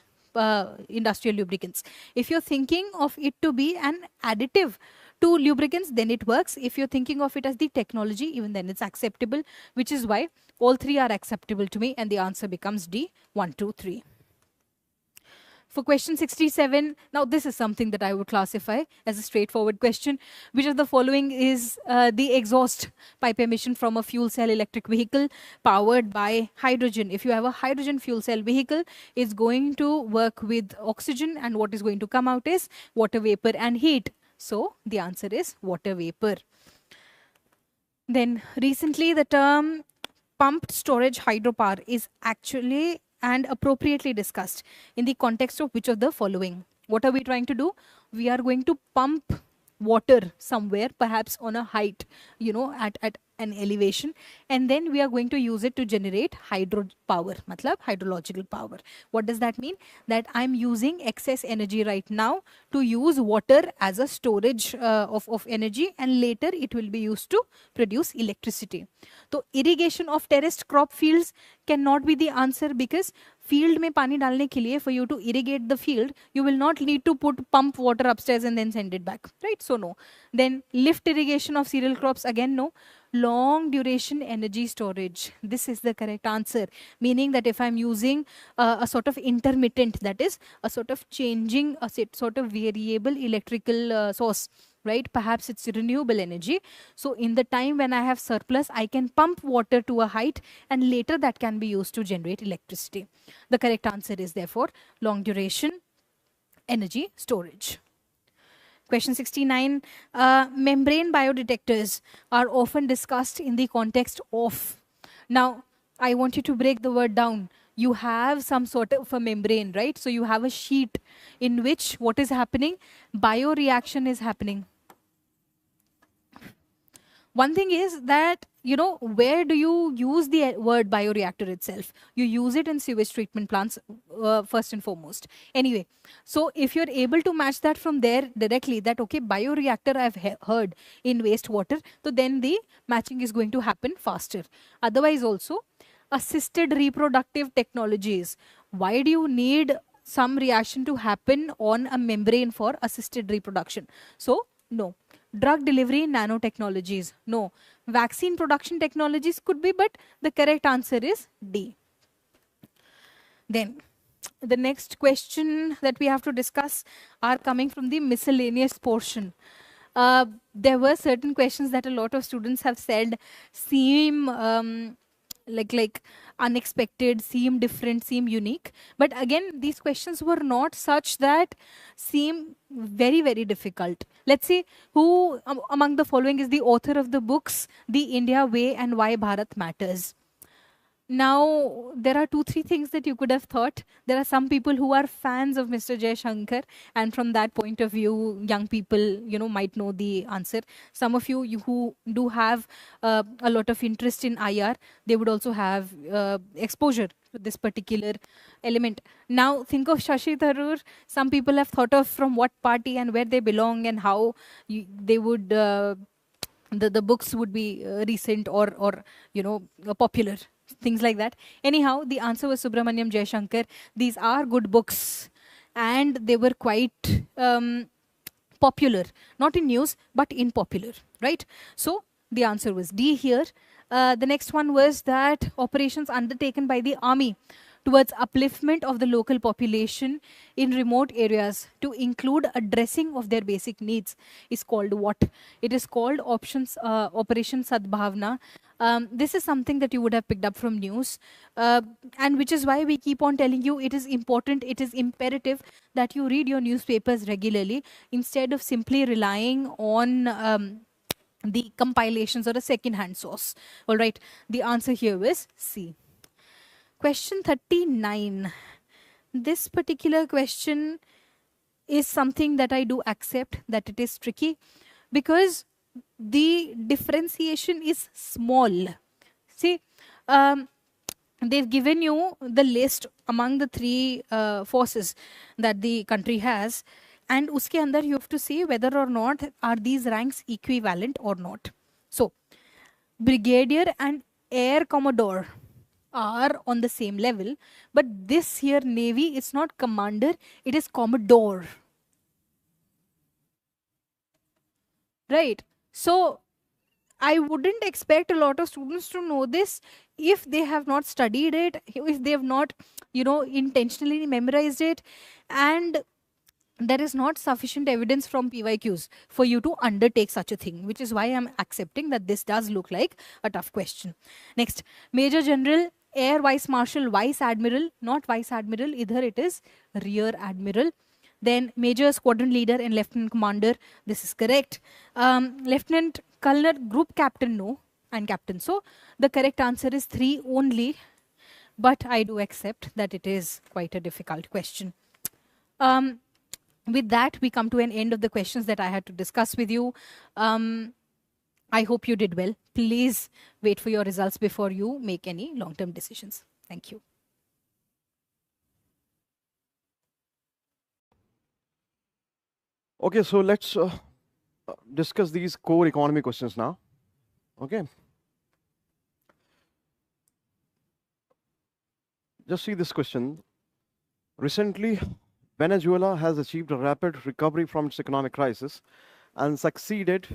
industrial lubricants. If you're thinking of it to be an additive to lubricants, then it works. If you're thinking of it as the technology, even then it's acceptable, which is why all three are acceptable to me, and the answer becomes D, 1, 2, 3. For question 67, now this is something that I would classify as a straightforward question. Which of the following is the exhaust pipe emission from a fuel cell electric vehicle powered by hydrogen? If you have a hydrogen fuel cell vehicle, it's going to work with oxygen, and what is going to come out is water vapor and heat. So the answer is water vapor. Then recently the term pumped storage hydropower is actually and appropriately discussed in the context of which of the following? What are we trying to do? We are going to pump water somewhere, perhaps on a height, at an elevation, and then we are going to use it to generate hydro power, matlab hydrological power. What does that mean? That I'm using excess energy right now to use water as a storage of energy, and later it will be used to produce electricity. So irrigation of terraced crop fields cannot be the answer, because field में पानी डालने के लिए, for you to irrigate the field, you will not need to pump water upstairs and then send it back, right? So no. Then lift irrigation of cereal crops, again no. Long duration energy storage, this is the correct answer, meaning that if I'm using a sort of intermittent, that is a sort of changing, a sort of variable electrical source, right? Perhaps it's renewable energy. So in the time when I have surplus, I can pump water to a height, and later that can be used to generate electricity. The correct answer is therefore long duration energy storage. Question 69, membrane biodetectors are often discussed in the context of. Now, I want you to break the word down. You have some sort of a membrane, right? So you have a sheet in which what is happening? Bioreaction is happening. One thing is that, where do you use the word bioreactor itself? You use it in sewage treatment plants, first and foremost. Anyway, so if you're able to match that from there directly, that, okay, bioreactor I've heard in wastewater, so then the matching is going to happen faster. Otherwise also, assisted reproductive technologies. Why do you need some reaction to happen on a membrane for assisted reproduction? So, no. Drug delivery nanotechnologies, no. Vaccine production technologies could be, but the correct answer is D. Then the next question that we have to discuss are coming from the miscellaneous portion. There were certain questions that a lot of students have said seem like unexpected, seem different, seem unique. But again, these questions were not such that seem very, very difficult. Let's see who among the following is the author of the books, The India Way and Why Bharat Matters. Now, there are 2-3 things that you could have thought. There are some people who are fans of Mr. Jaishankar, and from that point of view, young people, might know the answer. Some of you who do have a lot of interest in IR, they would also have exposure to this particular element. Now, think of Shashi Tharoor. Some people have thought of from what party and where they belong and how they would... the books would be recent or popular. Things like that. Anyhow, the answer was Subramaniam Jaishankar. These are good books, and they were quite popular, not in news, but in popular, right? So the answer was D here. The next one was that operations undertaken by the army towards upliftment of the local population in remote areas to include addressing of their basic needs is called what? It is called Operation Sadbhavna. This is something that you would have picked up from news, and which is why we keep on telling you it is important, it is imperative that you read your newspapers regularly instead of simply relying on the compilations or a second-hand source. All right, the answer here is C. Question 39. This particular question is something that I do accept that it is tricky because the differentiation is small. See, they've given you the list among the 3 forces that the country has, and uske andar you have to see whether or not are these ranks equivalent or not. So brigadier and air commodore are on the same level, but this here navy is not commander, it is commodore, right? So I wouldn't expect a lot of students to know this if they have not studied it, if they have not, intentionally memorized it, and there is not sufficient evidence from PYQs for you to undertake such a thing, which is why I'm accepting that this does look like a tough question. Next, Major General, Air Vice Marshal, Vice Admiral, not Vice Admiral, either it is Rear Admiral. Then Major Squadron Leader and Lieutenant Commander, this is correct. Lieutenant Colonel, Group Captain, no, and Captain. So the correct answer is 3 only, but I do accept that it is quite a difficult question. With that, we come to an end of the questions that I had to discuss with you. I hope you did well. Please wait for your results before you make any long-term decisions. Thank you. Okay, so let's discuss these core economy questions now. Okay. Just see this question. Recently, Venezuela has achieved a rapid recovery from its economic crisis and succeeded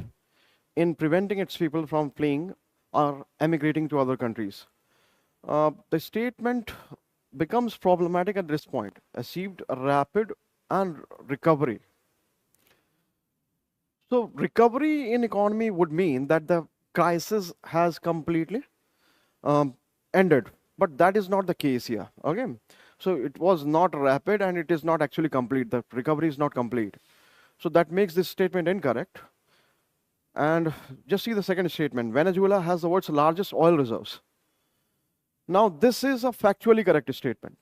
in preventing its people from fleeing or emigrating to other countries. The statement becomes problematic at this point. Achieved a rapid and recovery. So recovery in economy would mean that the crisis has completely ended, but that is not the case here. Okay, so it was not rapid and it is not actually complete. The recovery is not complete. So that makes this statement incorrect. And just see the second statement. Venezuela has the world's largest oil reserves. Now this is a factually correct statement.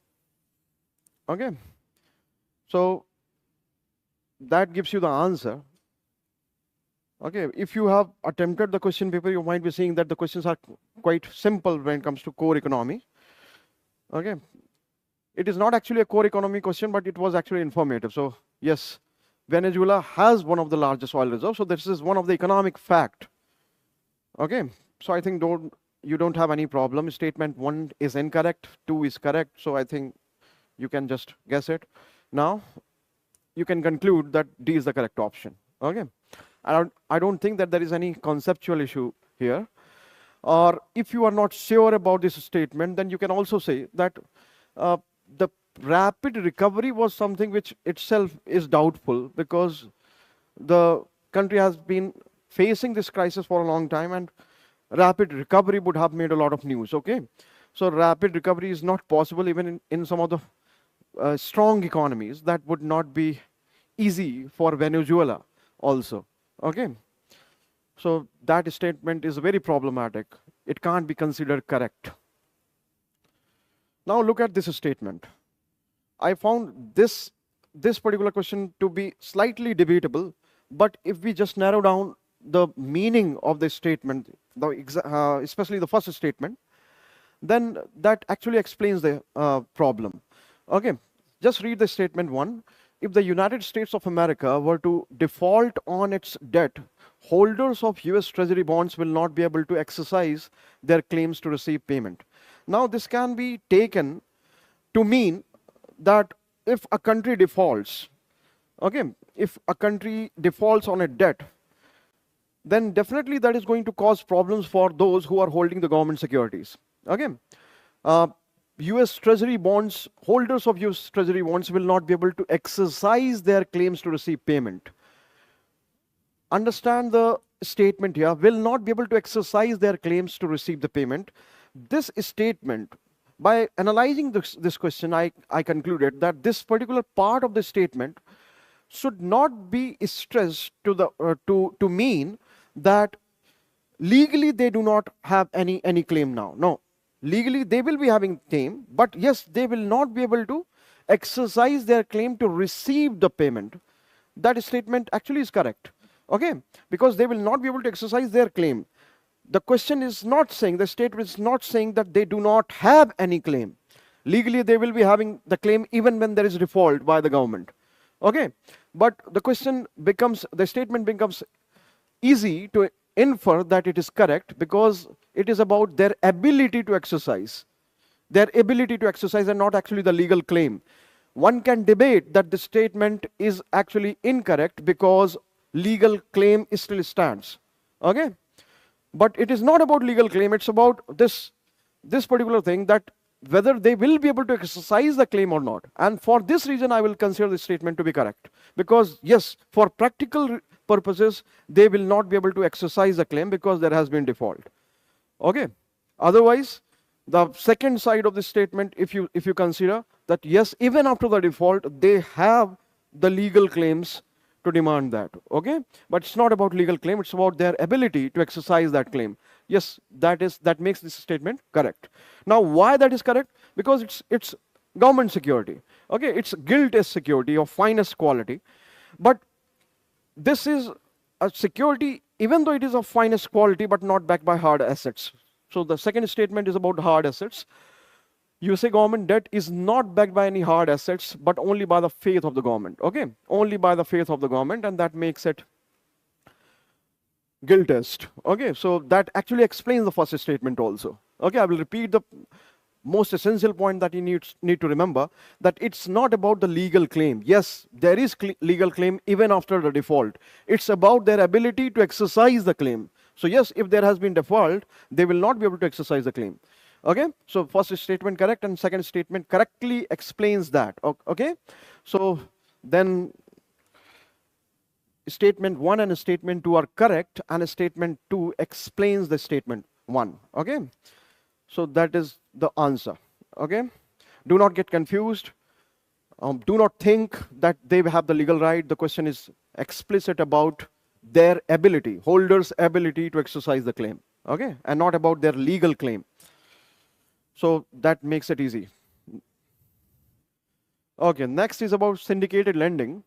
Okay, so that gives you the answer. Okay, if you have attempted the question paper, you might be seeing that the questions are quite simple when it comes to core economy. Okay, it is not actually a core economy question, but it was actually informative. So yes, Venezuela has one of the largest oil reserves. So this is one of the economic fact. Okay, so I think you don't have any problem. Statement 1 is incorrect, 2 is correct. So I think you can just guess it. Now you can conclude that D is the correct option. Okay. I don't think that there is any conceptual issue here. Or if you are not sure about this statement, then you can also say that the rapid recovery was something which itself is doubtful, because the country has been facing this crisis for a long time, and rapid recovery would have made a lot of news. Okay, so rapid recovery is not possible even in some of the strong economies. That would not be easy for Venezuela also. Okay, so that statement is very problematic. It can't be considered correct. Now look at this statement. I found this particular question to be slightly debatable, but if we just narrow down the meaning of this statement, especially the first statement, then that actually explains the problem. Okay, just read the statement 1. If the United States of America were to default on its debt, holders of US Treasury bonds will not be able to exercise their claims to receive payment. Now this can be taken to mean that if a country defaults, okay, if a country defaults on a debt, then definitely that is going to cause problems for those who are holding the government securities. Okay, US Treasury bonds, holders of US Treasury bonds will not be able to exercise their claims to receive payment. Understand the statement here, will not be able to exercise their claims to receive the payment. This statement, by analyzing this question, I concluded that this particular part of the statement should not be stressed to mean that legally they do not have any claim now. No. Legally, they will be having claim, but yes, they will not be able to exercise their claim to receive the payment. That statement actually is correct. Okay, because they will not be able to exercise their claim. The question is not saying, the statement is not saying that they do not have any claim. Legally, they will be having the claim even when there is default by the government. Okay, but the question becomes, the statement becomes easy to infer that it is correct because it is about their ability to exercise. Their ability to exercise and not actually the legal claim. One can debate that the statement is actually incorrect because legal claim still stands. Okay? But it is not about legal claim, it's about this particular thing, that whether they will be able to exercise the claim or not. And for this reason, I will consider this statement to be correct. Because yes, for practical purposes, they will not be able to exercise the claim because there has been default. Okay? Otherwise, the second side of this statement, if you consider that yes, even after the default, they have the legal claims to demand that. Okay? But it's not about legal claim, it's about their ability to exercise that claim. Yes, that makes this statement correct. Now, why that is correct? Because it's government security. Okay, it's guilt-based security of finest quality. But this is a security, even though it is of finest quality, but not backed by hard assets. So the second statement is about hard assets. USA government debt is not backed by any hard assets, but only by the faith of the government. Okay, only by the faith of the government, and that makes it guilt test. Okay, so that actually explains the first statement also. Okay, I will repeat the most essential point that you need to remember, that it's not about the legal claim. Yes, there is legal claim even after the default. It's about their ability to exercise the claim. So yes, if there has been default, they will not be able to exercise the claim. Okay, so first statement correct and second statement correctly explains that. Okay, so then statement 1 and statement 2 are correct, and statement 2 explains the statement 1. Okay, so that is the answer. Okay, do not get confused. Do not think that they have the legal right. The question is explicit about their ability, holders' ability to exercise the claim. Okay, and not about their legal claim. So that makes it easy. Okay, next is about syndicated lending.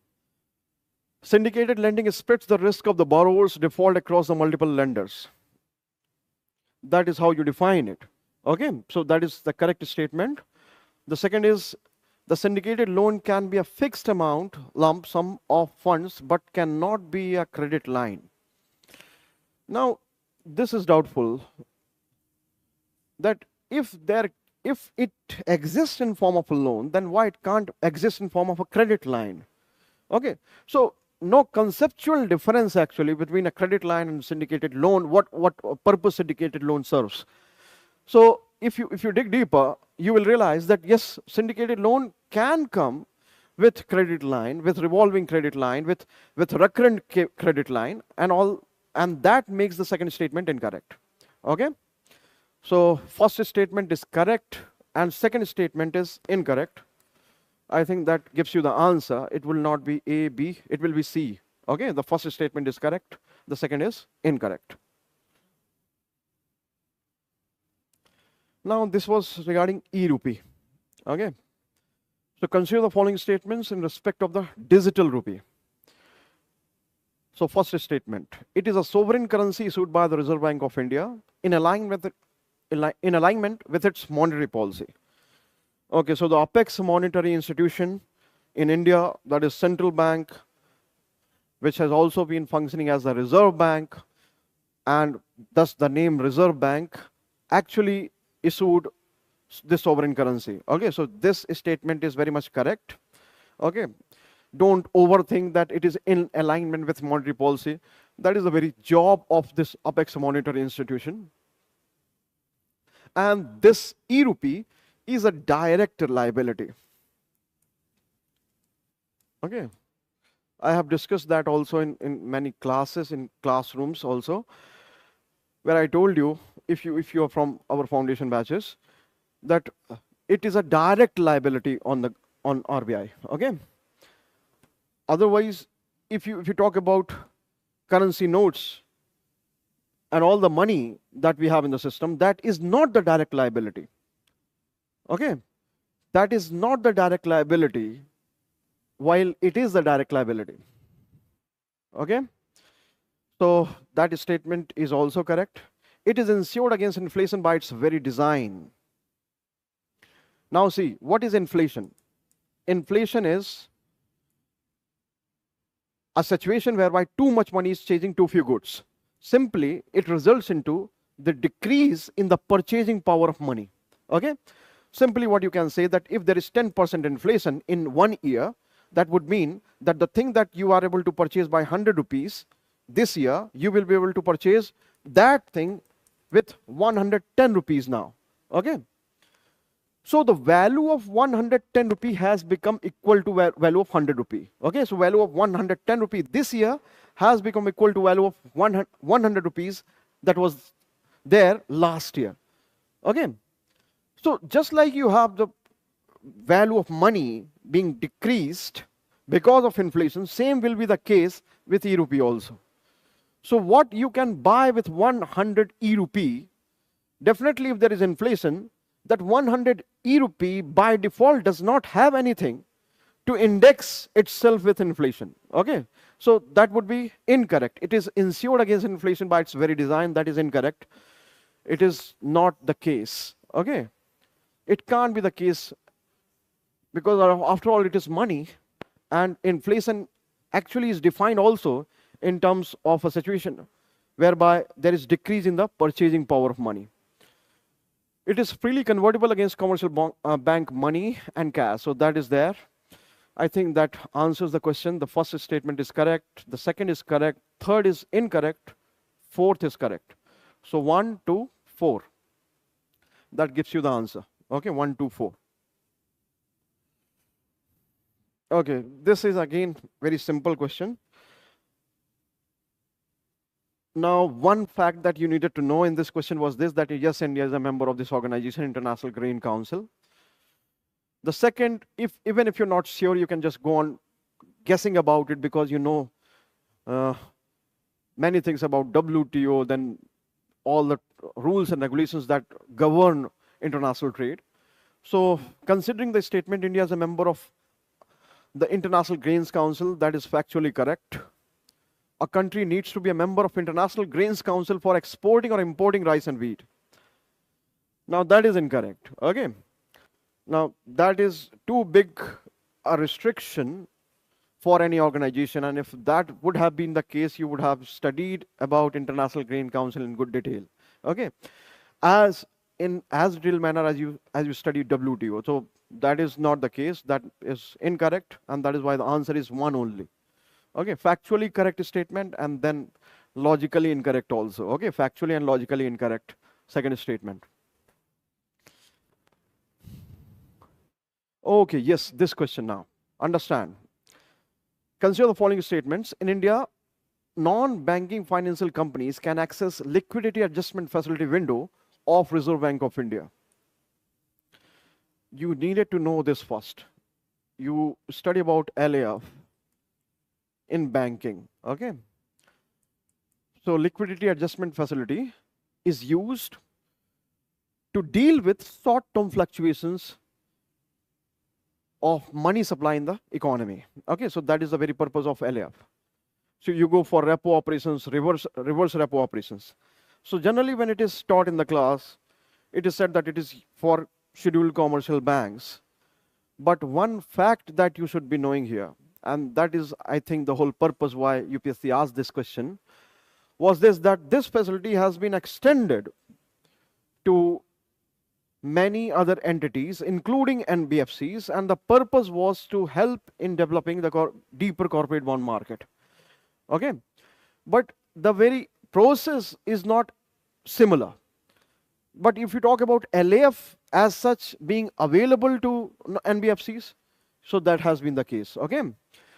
Syndicated lending spreads the risk of the borrower's default across the multiple lenders. That is how you define it. Okay, so that is the correct statement. The second is, the syndicated loan can be a fixed amount, lump sum of funds, but cannot be a credit line. Now, this is doubtful, that if it exists in form of a loan, then why it can't exist in form of a credit line? Okay, so no conceptual difference actually between a credit line and syndicated loan, what purpose syndicated loan serves. So if you dig deeper, you will realize that yes, syndicated loan can come with credit line, with revolving credit line, with recurrent credit line, and all, and that makes the second statement incorrect. Okay, so first statement is correct and second statement is incorrect. I think that gives you the answer. It will not be A, B, it will be C. Okay, the first statement is correct, the second is incorrect. Now, this was regarding e-rupee. Okay, so consider the following statements in respect of the digital rupee. So first statement, it is a sovereign currency issued by the Reserve Bank of India in alignment with its monetary policy. Okay, so the apex monetary institution in India, that is central bank, which has also been functioning as the Reserve Bank, and thus the name Reserve Bank, actually issued this sovereign currency. Okay, so this statement is very much correct. Okay, don't overthink that it is in alignment with monetary policy. That is the very job of this apex monetary institution. And this e-rupee is a direct liability. Okay, I have discussed that also in many classes, in classrooms also, where I told you, if you are from our foundation batches, that it is a direct liability on RBI. Okay, otherwise, if you talk about currency notes and all the money that we have in the system, that is not the direct liability. Okay, that is not the direct liability, while it is the direct liability. Okay, so that statement is also correct. It is insured against inflation by its very design. Now see, what is inflation? Inflation is a situation whereby too much money is chasing too few goods. Simply, it results into the decrease in the purchasing power of money. Okay? Simply what you can say that if there is 10% inflation in 1 year, that would mean that the thing that you are able to purchase by 100 rupees this year, you will be able to purchase that thing with 110 rupees now. Okay? So the value of 110 rupee has become equal to value of 100 rupee. Okay, so value of 110 rupee this year has become equal to value of 100 rupees that was there last year. Okay, so just like you have the value of money being decreased because of inflation, same will be the case with e-rupee also. So what you can buy with 100 e-rupee, definitely if there is inflation, that 100 e-rupee by default does not have anything to index itself with inflation. Okay, so that would be incorrect. It is insured against inflation by its very design. That is incorrect. It is not the case. Okay, it can't be the case because after all it is money, and inflation actually is defined also in terms of a situation whereby there is decrease in the purchasing power of money. It is freely convertible against commercial bank money and cash. So that is there. I think that answers the question. The first statement is correct. The second is correct. Third is incorrect. Fourth is correct. So 1, 2, 4. That gives you the answer. Okay, 1, 2, 4. Okay, this is again very simple question. Now, one fact that you needed to know in this question was this, that yes, India is a member of this organization, International Grain Council. The second, even if you're not sure, you can just go on guessing about it because you know many things about WTO, then all the rules and regulations that govern international trade. So, considering the statement, India is a member of the International Grains Council, that is factually correct. A country needs to be a member of International Grains Council for exporting or importing rice and wheat. Now that is incorrect. Okay. Now that is too big a restriction for any organization, and if that would have been the case, you would have studied about International Grain Council in good detail. Okay. As detailed manner as you studied WTO. So that is not the case. That is incorrect, and that is why the answer is 1 only. Okay, factually correct statement and then logically incorrect also. Okay, factually and logically incorrect second statement. Okay, yes, this question now. Understand. Consider the following statements. In India, non-banking financial companies can access liquidity adjustment facility window of Reserve Bank of India. You needed to know this first. You study about LAF in banking. Okay. So liquidity adjustment facility is used to deal with short-term fluctuations of money supply in the economy. Okay, so that is the very purpose of LAF. So you go for repo operations, reverse repo operations. So generally when it is taught in the class, it is said that it is for scheduled commercial banks. But one fact that you should be knowing here, and that is, I think, the whole purpose why UPSC asked this question, was this, that this facility has been extended to many other entities, including NBFCs, and the purpose was to help in developing the deeper corporate bond market. Okay, but the very process is not similar. But if you talk about LAF as such being available to NBFCs, so that has been the case. Okay,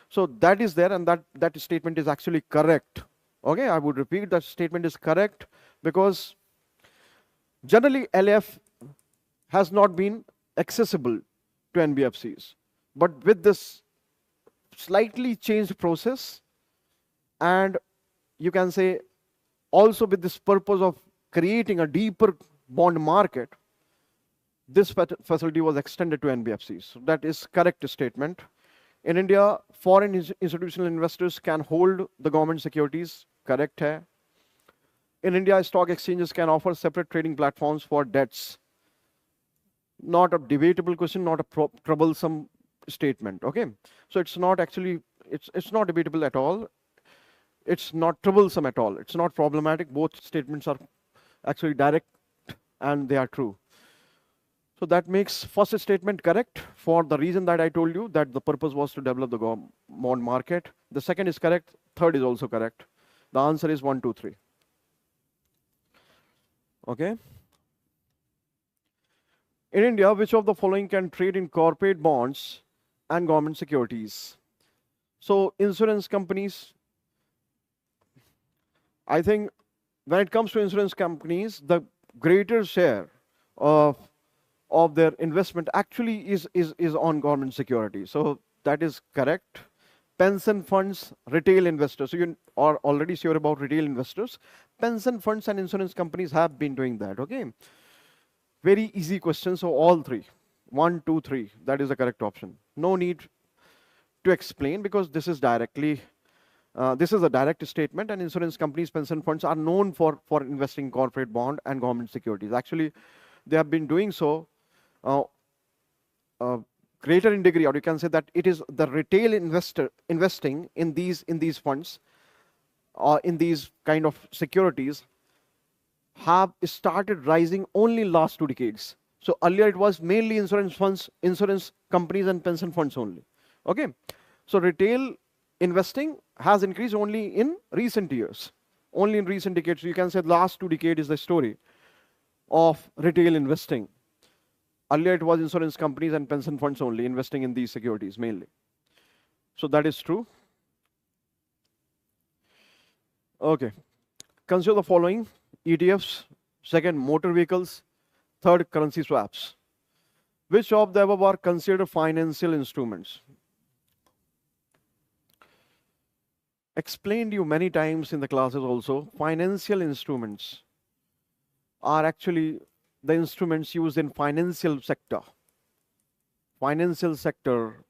so that is there, and that statement is actually correct. Okay, I would repeat, that statement is correct because generally LAF has not been accessible to NBFCs. But with this slightly changed process, and you can say also with this purpose of creating a deeper bond market, this facility was extended to NBFCs. So that is correct statement. In India, foreign institutional investors can hold the government securities. Correct hai. In India, stock exchanges can offer separate trading platforms for debts. Not a debatable question, not a troublesome statement. Okay, so it's not actually It's not debatable at all. It's not troublesome at all. It's not problematic. Both statements are actually direct and they are true. So that makes first statement correct for the reason that I told you, that the purpose was to develop the bond market. The second is correct. Third is also correct. The answer is 1, 2, 3. Okay. In India, which of the following can trade in corporate bonds and government securities? So insurance companies, I think when it comes to insurance companies, the greater share of their investment actually is on government security. So that is correct. Pension funds, retail investors. So you are already sure about retail investors. Pension funds and insurance companies have been doing that. Okay. Very easy question. So all three. 1, 2, 3. That is the correct option. No need to explain because this is directly, this is a direct statement, and insurance companies, pension funds are known for investing in corporate bond and government securities. Actually, they have been doing so greater in degree, or you can say that it is the retail investor investing in these funds or in these kind of securities have started rising only last 2 decades. So earlier it was mainly insurance funds, insurance companies and pension funds only. Okay. So retail investing has increased only in recent years, only in recent decades. So you can say the last 2 decades is the story of retail investing. Earlier it was insurance companies and pension funds only investing in these securities mainly. So that is true. Okay. Consider the following: ETFs, second motor vehicles, third currency swaps. Which of the above are considered financial instruments? Explained you many times in the classes also, financial instruments are actually the instruments used in financial sector. Financial sector.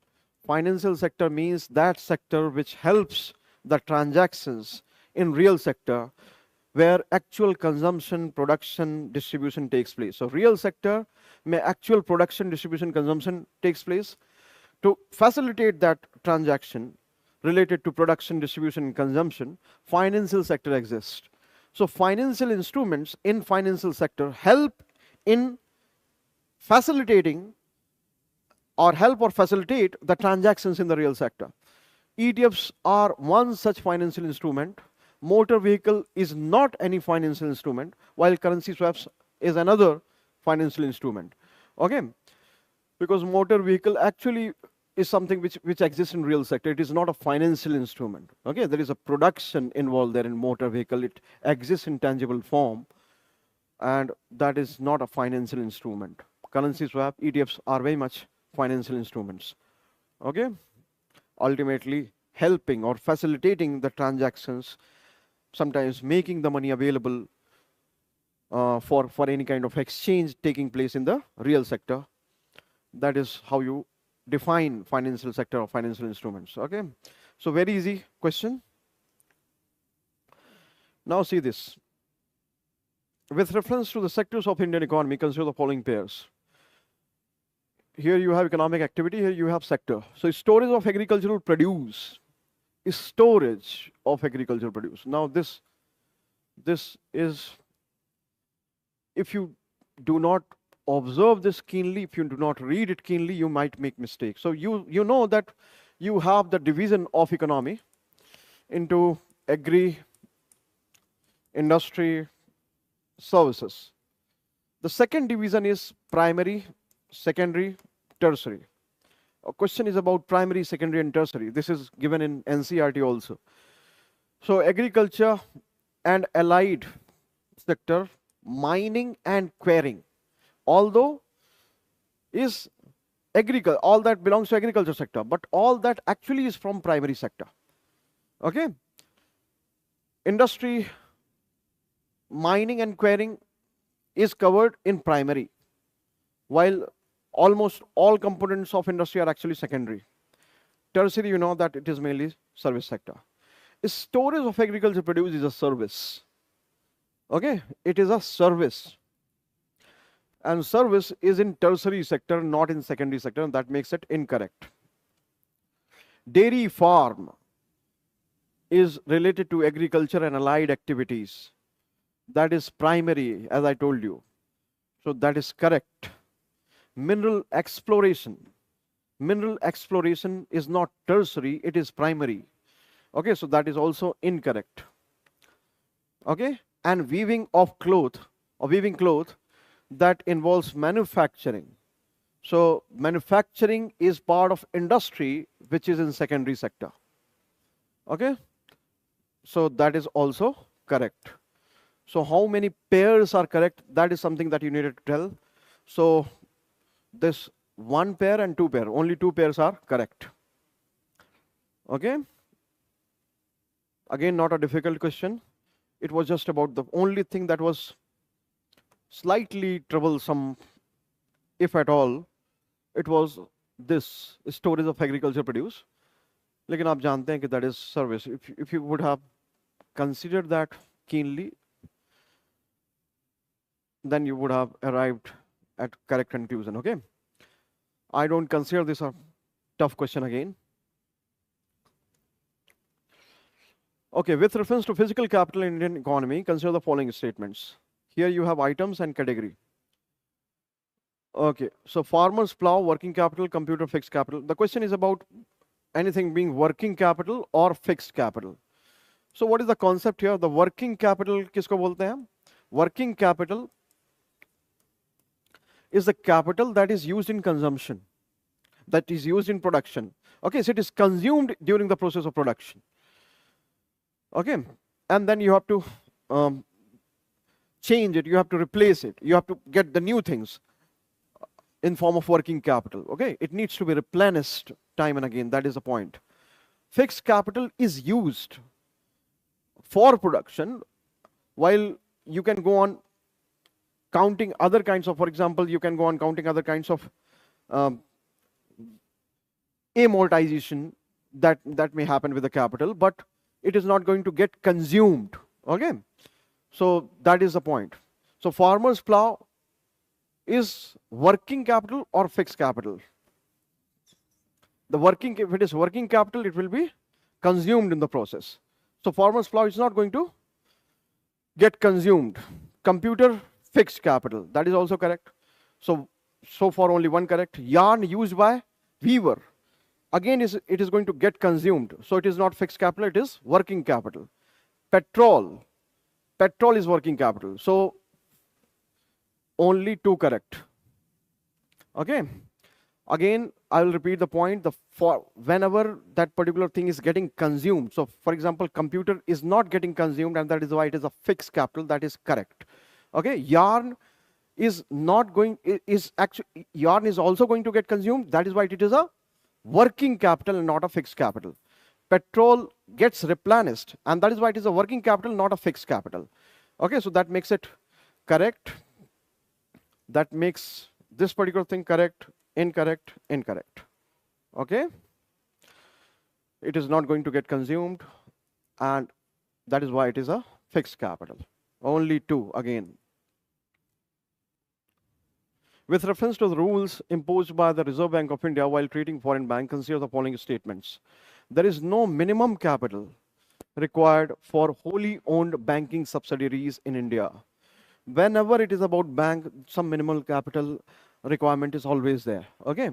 Financial sector means that sector which helps the transactions in real sector where actual consumption, production, distribution takes place. So real sector, where actual production, distribution, consumption takes place. To facilitate that transaction related to production, distribution, and consumption, financial sector exists. So financial instruments in financial sector help in facilitating or help or facilitate the transactions in the real sector. ETFs are one such financial instrument. Motor vehicle is not any financial instrument, while currency swaps is another financial instrument. Okay, because motor vehicle actually is something which exists in real sector. It is not a financial instrument. Okay, there is a production involved there in motor vehicle. It exists in tangible form, and that is not a financial instrument. Currency swap, ETFs are very much financial instruments. Okay, ultimately helping or facilitating the transactions, sometimes making the money available for any kind of exchange taking place in the real sector. That is how you define financial sector or financial instruments. Okay, so very easy question. Now see this. With reference to the sectors of Indian economy, consider the following pairs. Here you have economic activity, here you have sector. So storage of agricultural produce is storage of agricultural produce. Now this is, if you do not observe this keenly, if you do not read it keenly, you might make mistakes. So you know that you have the division of economy into agri, industry, services. The second division is primary, secondary, tertiary. A question is about primary, secondary, and tertiary. This is given in NCERT also. So agriculture and allied sector, mining and quarrying, although is agriculture, all that belongs to agriculture sector, but all that actually is from primary sector. Okay, industry, mining and quarrying is covered in primary, while almost all components of industry are actually secondary. Tertiary, you know that it is mainly service sector. Storage of agriculture produce is a service. Okay, it is a service, and service is in tertiary sector, not in secondary sector, and that makes it incorrect. Dairy farm is related to agriculture and allied activities. That is primary, as I told you. So that is correct. Mineral exploration. Mineral exploration is not tertiary, it is primary. Okay, so that is also incorrect. Okay, and weaving of cloth, or weaving cloth, that involves manufacturing. So manufacturing is part of industry, which is in secondary sector. Okay, so that is also correct. So how many pairs are correct? That is something that you needed to tell. So this 1 pair and 2 pair, only 2 pairs are correct. Okay. Again, not a difficult question. It was just about the only thing that was slightly troublesome, if at all, it was this storage of agriculture produce. लेकिन आप जानते हैं कि that is service. If you would have considered that keenly, then you would have arrived at correct conclusion. Okay. I don't consider this a tough question again. Okay, with reference to physical capital in Indian economy, consider the following statements. Here you have items and category. Okay, so farmers plow, working capital, computer, fixed capital. The question is about anything being working capital or fixed capital. So what is the concept here? The working capital, किसको बोलते हैं? Working capital is the capital that is used in consumption, that is used in production. Okay, so it is consumed during the process of production. Okay, and then you have to change it, you have to replace it, you have to get the new things in form of working capital. Okay, it needs to be replenished time and again. That is the point. Fixed capital is used for production, while you can go on counting other kinds of, for example, you can go on counting other kinds of amortization that may happen with the capital, but it is not going to get consumed. Okay, so that is the point. So farmers plow is working capital or fixed capital. The working, if it is working capital, it will be consumed in the process. So farmers plow is not going to get consumed. Computer, fixed capital, that is also correct. So far only one correct. Yarn used by weaver, again it is going to get consumed, so it is not fixed capital, it is working capital. Petrol is working capital, so only 2 correct. Okay, again I will repeat the point, whenever that particular thing is getting consumed, so for example computer is not getting consumed, and that is why it is a fixed capital, that is correct. Okay, yarn is not going, yarn is also going to get consumed, that is why it is a working capital and not a fixed capital. Petrol gets replenished, and that is why it is a working capital, not a fixed capital. Okay, so that makes it correct. That makes this particular thing correct, incorrect, incorrect. Okay, it is not going to get consumed, and that is why it is a fixed capital. Only 2 again. With reference to the rules imposed by the Reserve Bank of India while treating foreign bank, consider the following statements. There is no minimum capital required for wholly owned banking subsidiaries in India. Whenever it is about bank, some minimal capital requirement is always there. Okay,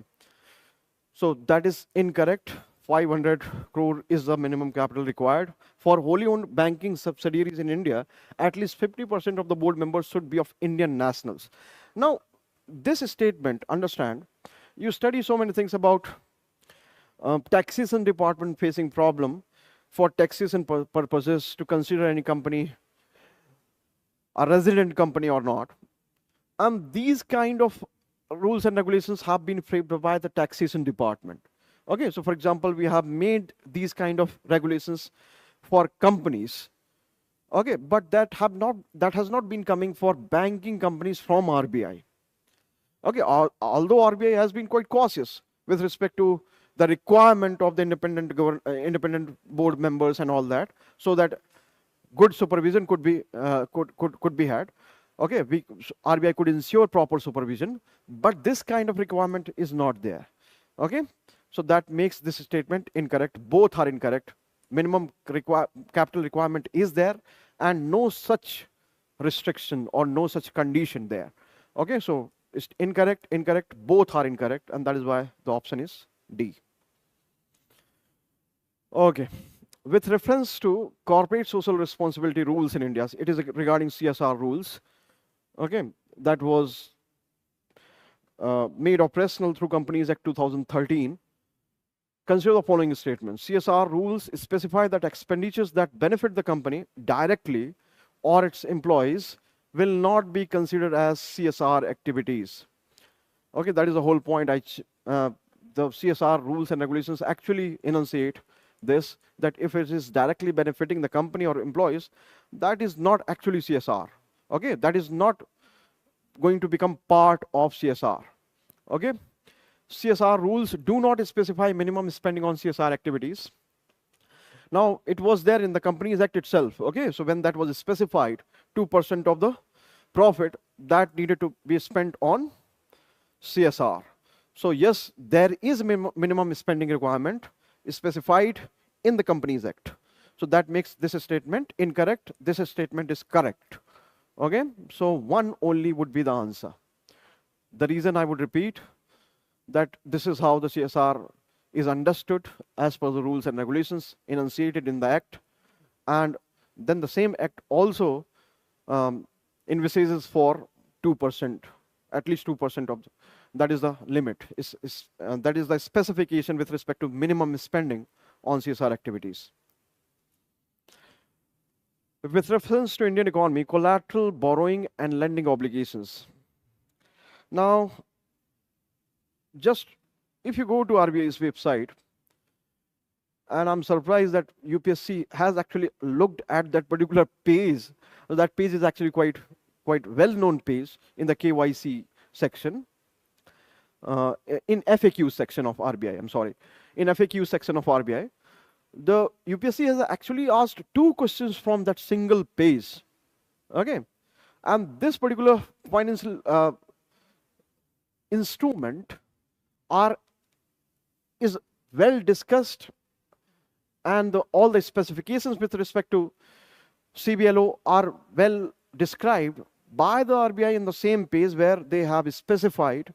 so that is incorrect. 500 crore is the minimum capital required. For wholly owned banking subsidiaries in India, at least 50% of the board members should be of Indian nationals. Now, this statement, understand, you study so many things about taxation department facing problem for taxation purposes to consider any company a resident company or not. And these kind of rules and regulations have been framed by the taxation department. Okay, so for example, we have made these kind of regulations for companies. Okay, but that has not been coming for banking companies from RBI. Okay, although RBI has been quite cautious with respect to the requirement of the independent board members and all that, so that good supervision could be had. Okay, RBI could ensure proper supervision, but this kind of requirement is not there. Okay, So that makes this statement incorrect. Both are incorrect. Minimum capital requirement is there, and no such restriction or no such condition there. Okay, so it's incorrect, incorrect, both are incorrect, and that is why the option is D. Okay. With reference to corporate social responsibility rules in India, it is regarding CSR rules. Okay, that was made operational through Companies Act 2013. Consider the following statements. CSR rules specify that expenditures that benefit the company directly or its employees will not be considered as CSR activities. Okay, that is the whole point. The CSR rules and regulations actually enunciate this, that if it is directly benefiting the company or employees, that is not actually CSR. Okay, that is not going to become part of CSR. Okay, CSR rules do not specify minimum spending on CSR activities. Now, it was there in the Companies Act itself. Okay, so when that was specified, 2% of the profit that needed to be spent on CSR. So yes, there is minimum spending requirement specified in the Companies Act. So that makes this statement incorrect. This statement is correct. Okay, so one only would be the answer. The reason I would repeat that this is how the CSR is understood as per the rules and regulations enunciated in the Act, and then the same Act also envisages for 2%, at least 2% of that is the limit. That is the specification with respect to minimum spending on CSR activities. With reference to Indian economy, collateral borrowing and lending obligations. Now, just if you go to RBI's website, and I'm surprised that UPSC has actually looked at that particular page. That page is actually quite well-known page in the KYC section, in FAQ section of RBI. I'm sorry, in FAQ section of RBI, the UPSC has actually asked 2 questions from that single page. Okay, and this particular financial instrument is well discussed, and all the specifications with respect to CBLO are well described by the RBI in the same page, where they have specified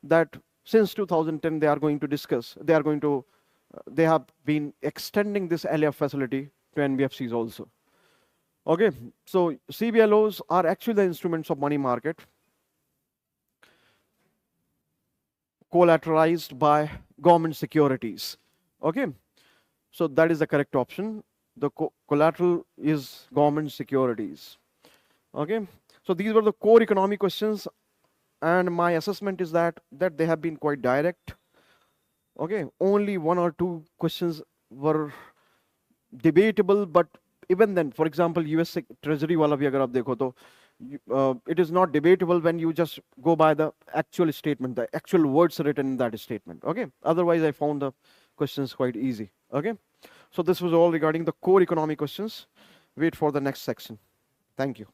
that since 2010 they are going to discuss, they have been extending this LAF facility to NBFCs also. Okay, so CBLOs are actually the instruments of money market collateralized by government securities. Okay, so that is the correct option. The collateral is government securities. Okay, so these were the core economic questions, and my assessment is that they have been quite direct. Okay, only 1 or 2 questions were debatable, but even then, for example, US Treasury wala bhi agar aap dekho to, it is not debatable when you just go by the actual statement, the actual words written in that statement. Okay, otherwise I found the questions quite easy. Okay, so this was all regarding the core economic questions. Wait for the next section. Thank you.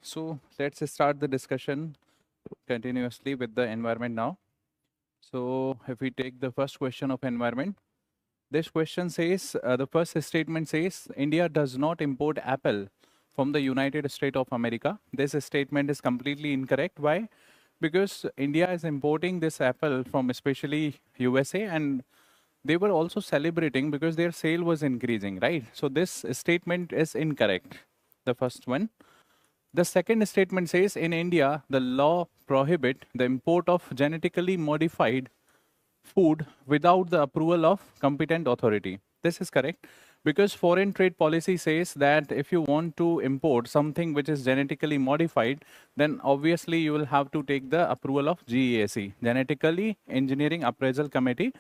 So let's start the discussion continuously with the environment now. So if we take the first question of environment, this question says, the first statement says, India does not import apple from the United States of America. This statement is completely incorrect. Why? Because India is importing this apple from especially USA, and they were also celebrating because their sale was increasing, right? So this statement is incorrect, the first one. The second statement says, in India, the law prohibits the import of genetically modified food without the approval of competent authority. This is correct, because foreign trade policy says that if you want to import something which is genetically modified, then obviously you will have to take the approval of GEAC, Genetically Engineering Appraisal Committee.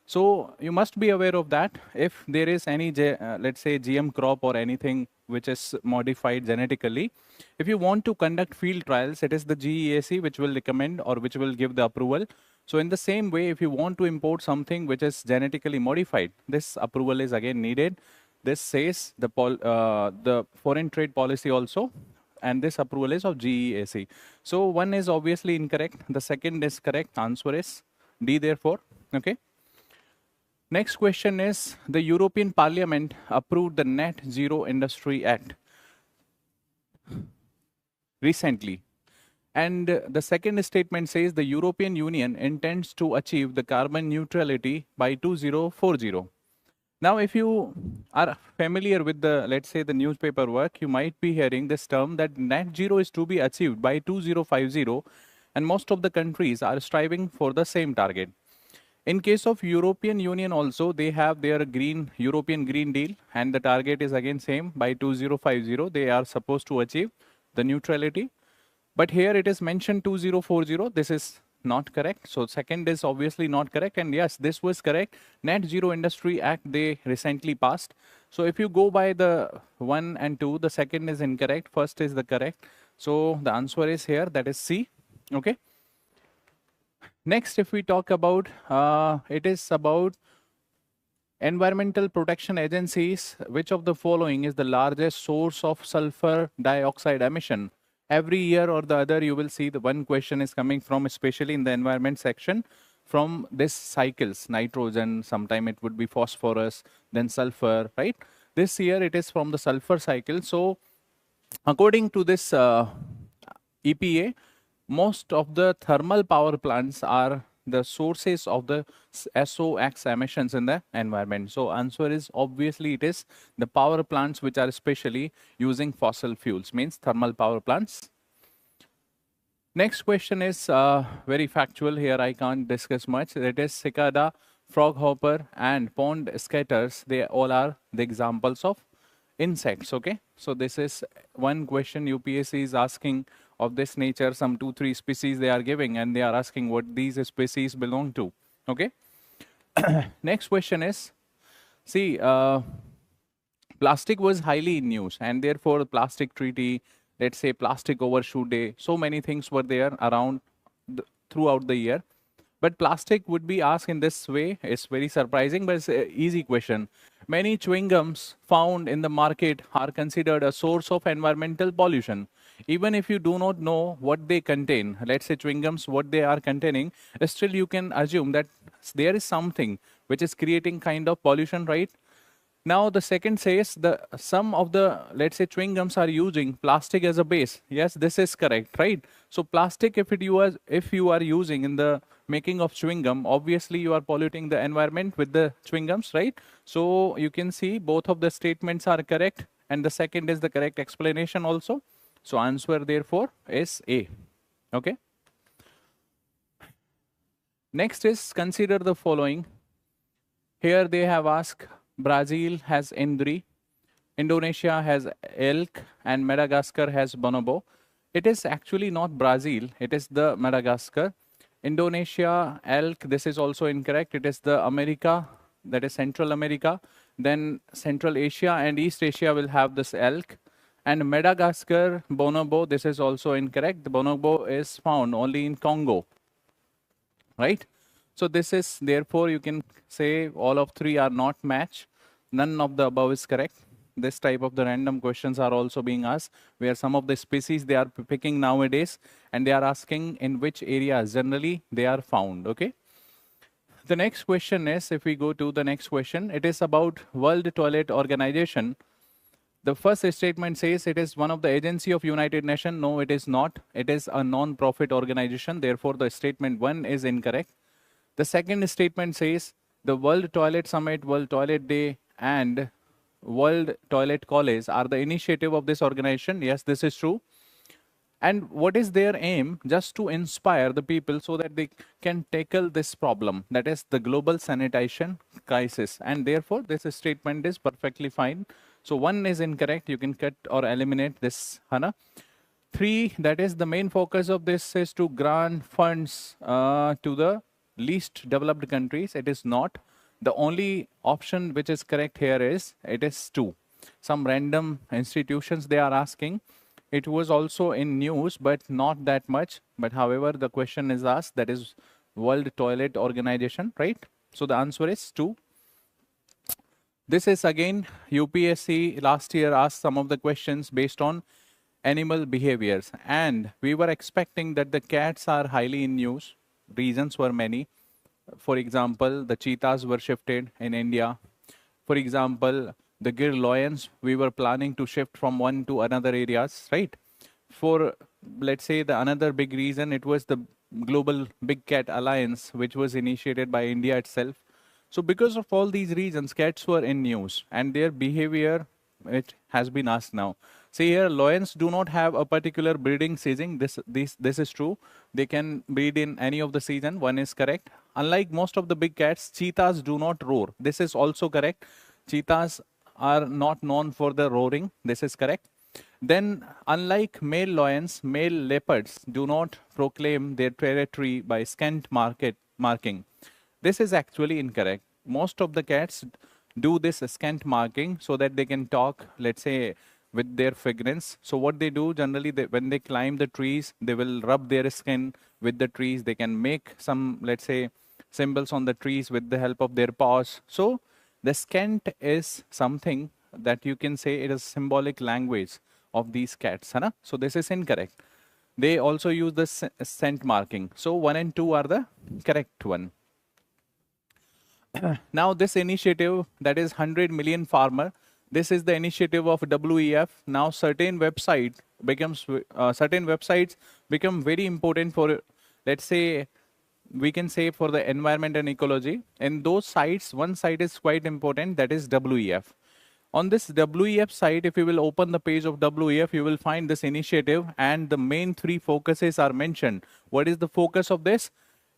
So you must be aware of that. If there is any, let's say, GM crop or anything which is modified genetically, if you want to conduct field trials, it is the GEAC which will recommend or which will give the approval. So in the same way, if you want to import something which is genetically modified, this approval is again needed. This says the foreign trade policy also and this approval is of GEAC. So one is obviously incorrect. The second is correct. Answer is D therefore. Okay. Next question is, the European Parliament approved the Net Zero Industry Act recently. And the second statement says the European Union intends to achieve the carbon neutrality by 2040. Now, if you are familiar with the, let's say, the newspaper work, you might be hearing this term that net zero is to be achieved by 2050, and most of the countries are striving for the same target. In case of European Union also, they have their European Green Deal, and the target is again same, by 2050, they are supposed to achieve the neutrality. But here it is mentioned 2040, this is not correct. So second is obviously not correct, and yes, this was correct. Net Zero Industry Act they recently passed. So if you go by the 1 and 2, the second is incorrect, first is the correct. So the answer is here, that is C. Okay. Next, if we talk about, it is about environmental protection agencies, which of the following is the largest source of sulfur dioxide emission? Every year or the other, you will see the one question is coming from, especially in the environment section, from this cycles, nitrogen, sometime it would be phosphorus, then sulfur, right? This year it is from the sulfur cycle. So according to this EPA, most of the thermal power plants are the sources of the SOx emissions in the environment. So answer is obviously it is the power plants which are especially using fossil fuels, means thermal power plants. Next question is very factual. Here I can't discuss much. It is cicada, froghopper and pond scatters. They all are the examples of insects. Okay, so this is one question UPSC is asking of this nature. Some 2-3 species they are giving, and they are asking what these species belong to. Okay. Next question is, see, plastic was highly in use, and therefore plastic treaty, let's say plastic overshoot day, so many things were there around throughout the year. But plastic would be asked in this way. It's very surprising, but it's an easy question. Many chewing gums found in the market are considered a source of environmental pollution. Even if you do not know what they contain, let's say chewing gums, what they are containing, still you can assume that there is something which is creating kind of pollution, right? Now the second says some of the, let's say, chewing gums are using plastic as a base. Yes, this is correct, right? So plastic, if you are using in the making of chewing gum, obviously you are polluting the environment with the chewing gums, right? So you can see both of the statements are correct, and the second is the correct explanation also. So answer therefore is A. Okay. Next is, consider the following. Here they have asked, Brazil has indri, Indonesia has elk, and Madagascar has bonobo. It is actually not Brazil, it is the Madagascar. Indonesia, elk, this is also incorrect. It is the America, that is Central America. Then Central Asia and East Asia will have this elk. And Madagascar, bonobo, this is also incorrect. The bonobo is found only in Congo, right? So this is, therefore you can say all of three are not match. None of the above is correct. This type of the random questions are also being asked, where some of the species they are picking nowadays, and they are asking in which areas generally they are found. Okay. The next question is, if we go to the next question, it is about World Toilet Organization. The first statement says it is one of the agency of United Nations. No, it is not. It is a non-profit organization. Therefore, the statement 1 is incorrect. The second statement says the World Toilet Summit, World Toilet Day, and World Toilet College are the initiative of this organization. Yes, this is true. And what is their aim? Just to inspire the people so that they can tackle this problem, that is the global sanitation crisis. And therefore, this statement is perfectly fine. So 1 is incorrect. You can cut or eliminate this, Hannah. 3, that is the main focus of this is to grant funds to the least developed countries. It is not. The only option which is correct here is, it is 2. Some random institutions they are asking. It was also in news, but not that much. But however, the question is asked, that is World Toilet Organization, right? So the answer is 2. This is again, UPSC last year asked some of the questions based on animal behaviors. And we were expecting that the cats are highly in news. Reasons were many. For example, the cheetahs were shifted in India. For example, the Gir lions, we were planning to shift from one to another areas, right? For, let's say, the another big reason, it was the Global Big Cat Alliance, which was initiated by India itself. So because of all these reasons, cats were in news, and their behavior, it has been asked now. See here, lions do not have a particular breeding season. This is true. They can breed in any of the season. One is correct. Unlike most of the big cats, cheetahs do not roar. This is also correct. Cheetahs are not known for the roaring. This is correct. Then, unlike male lions, male leopards do not proclaim their territory by scent marking. This is actually incorrect. Most of the cats do this scent marking so that they can talk, let's say, with their fragrance. So what they do generally, when they climb the trees, they will rub their skin with the trees. They can make some, let's say, symbols on the trees with the help of their paws. So the scent is something that you can say it is symbolic language of these cats. Hai na? So this is incorrect. They also use the scent marking. So 1 and 2 are the correct one. Now this initiative, that is 100 million farmer, this is the initiative of WEF. Now certain websites become very important for, let's say, we can say for the environment and ecology. And those sites, one site is quite important, that is WEF. On this WEF site, if you will open the page of WEF, you will find this initiative, and the main 3 focuses are mentioned. What is the focus of this?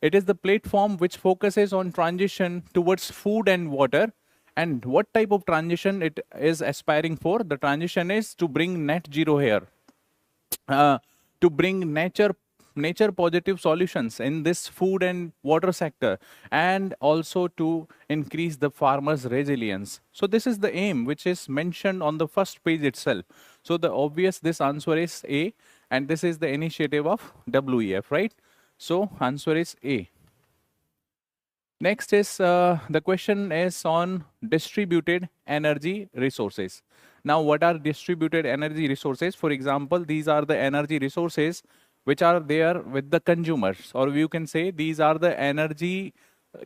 It is the platform which focuses on transition towards food and water. And what type of transition it is aspiring for? The transition is to bring net zero here, to bring nature positive solutions in this food and water sector, and also to increase the farmers' resilience. So this is the aim which is mentioned on the first page itself. So this answer is A, and this is the initiative of WEF, right? So answer is A. Next is the question is on distributed energy resources. Now, what are distributed energy resources? For example, these are the energy resources which are there with the consumers, or you can say these are the energy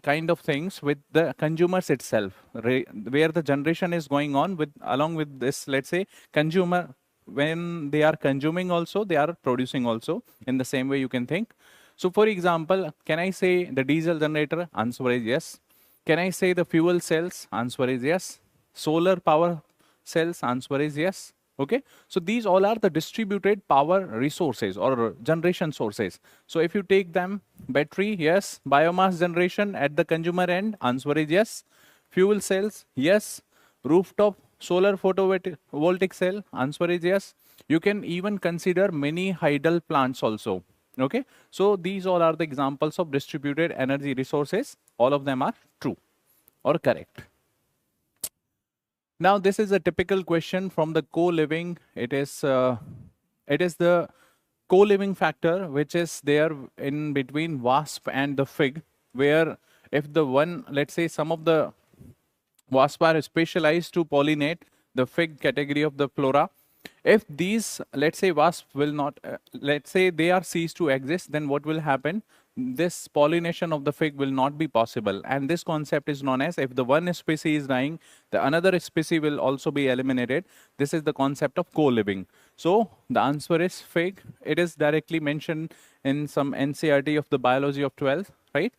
kind of things with the consumers itself, where the generation is going on with along with this, let's say, consumer. When they are consuming also, they are producing also, in the same way you can think. So for example, can I say the diesel generator? Answer is yes. Can I say the fuel cells? Answer is yes. Solar power cells? Answer is yes. Okay. So these all are the distributed power resources or generation sources. So if you take them, battery, yes. Biomass generation at the consumer end? Answer is yes. Fuel cells? Yes. Rooftop solar photovoltaic cell? Answer is yes. You can even consider mini hydel plants also. Okay, so these all are the examples of distributed energy resources. All of them are true or correct. Now, this is a typical question from the co-living. It is the co-living factor which is there in between wasp and the fig, where if the one, let's say, some of the wasp are specialized to pollinate the fig category of the flora. If these, let's say, wasps will not, let's say they are ceased to exist, then what will happen? This pollination of the fig will not be possible. And this concept is known as, if the one species is dying, the another species will also be eliminated. This is the concept of co-living. So the answer is fig. It is directly mentioned in some NCERT of the biology of 12th, right?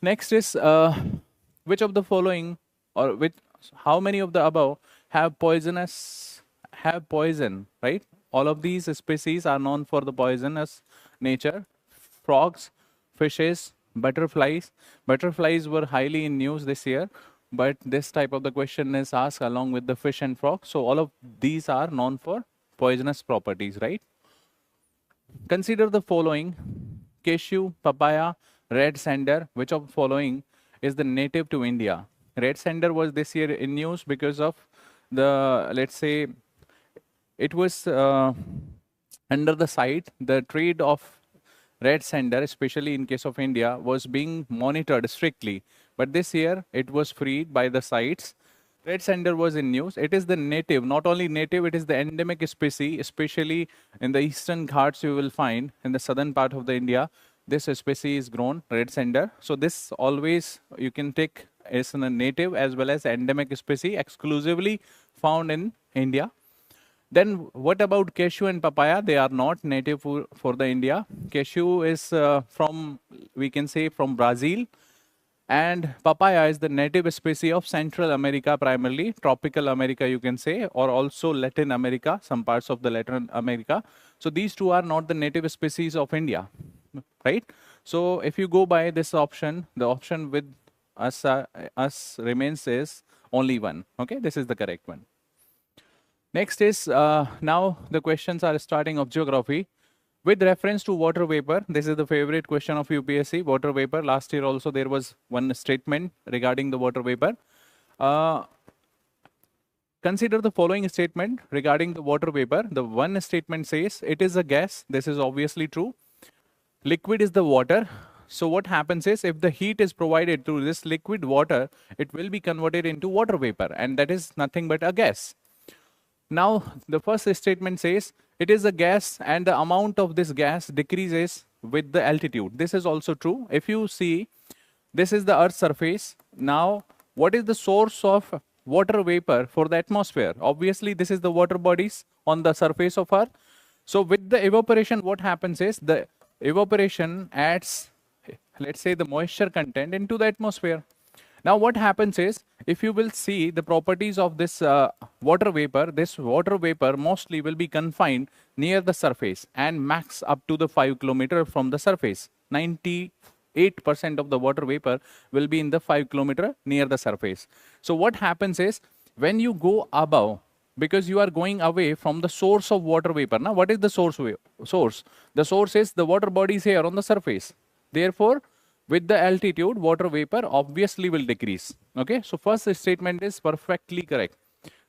Next is, which of the following, or how many of the above have poison, right? All of these species are known for the poisonous nature. Frogs, fishes, butterflies. Butterflies were highly in news this year, but this type of the question is asked along with the fish and frog. So all of these are known for poisonous properties, right? Consider the following: cashew, papaya, red sander. Which of the following is the native to India? Red sander was this year in news because of the, let's say, it was under the site, the trade of red sander, especially in case of India, was being monitored strictly. But this year, it was freed by the sites red sender was in news. It is the native, not only native, it is the endemic species, especially in the eastern Ghats you will find in the southern part of the India. This species is grown, red sender. So this always you can take as a native as well as endemic species exclusively found in India. Then what about cashew and papaya? They are not native for the India. Cashew is from, we can say, from Brazil. And papaya is the native species of Central America, primarily tropical America, you can say, or also Latin America, some parts of the Latin America. So these two are not the native species of India, right? So if you go by this option, the option with us remains is only one. Okay, this is the correct one. Next is, now the questions are starting of geography. With reference to water vapor, this is the favorite question of UPSC, water vapor. Last year also there was one statement regarding the water vapor. Consider the following statement regarding the water vapor. The one statement says, it is a gas. This is obviously true. Liquid is the water. So what happens is, if the heat is provided through this liquid water, it will be converted into water vapor, and that is nothing but a gas. Now, the first statement says, it is a gas and the amount of this gas decreases with the altitude. This is also true. If you see, this is the Earth's surface. Now, what is the source of water vapor for the atmosphere? Obviously, this is the water bodies on the surface of Earth. So, with the evaporation, what happens is, the evaporation adds, let's say, the moisture content into the atmosphere. Now what happens is, if you will see the properties of this water vapor mostly will be confined near the surface and max up to the 5 kilometer from the surface. 98% of the water vapor will be in the 5 kilometer near the surface. So what happens is, when you go above, because you are going away from the source of water vapor. Now what is the source? The source is the water bodies here on the surface. Therefore, with the altitude, water vapor obviously will decrease. Okay, so first statement is perfectly correct.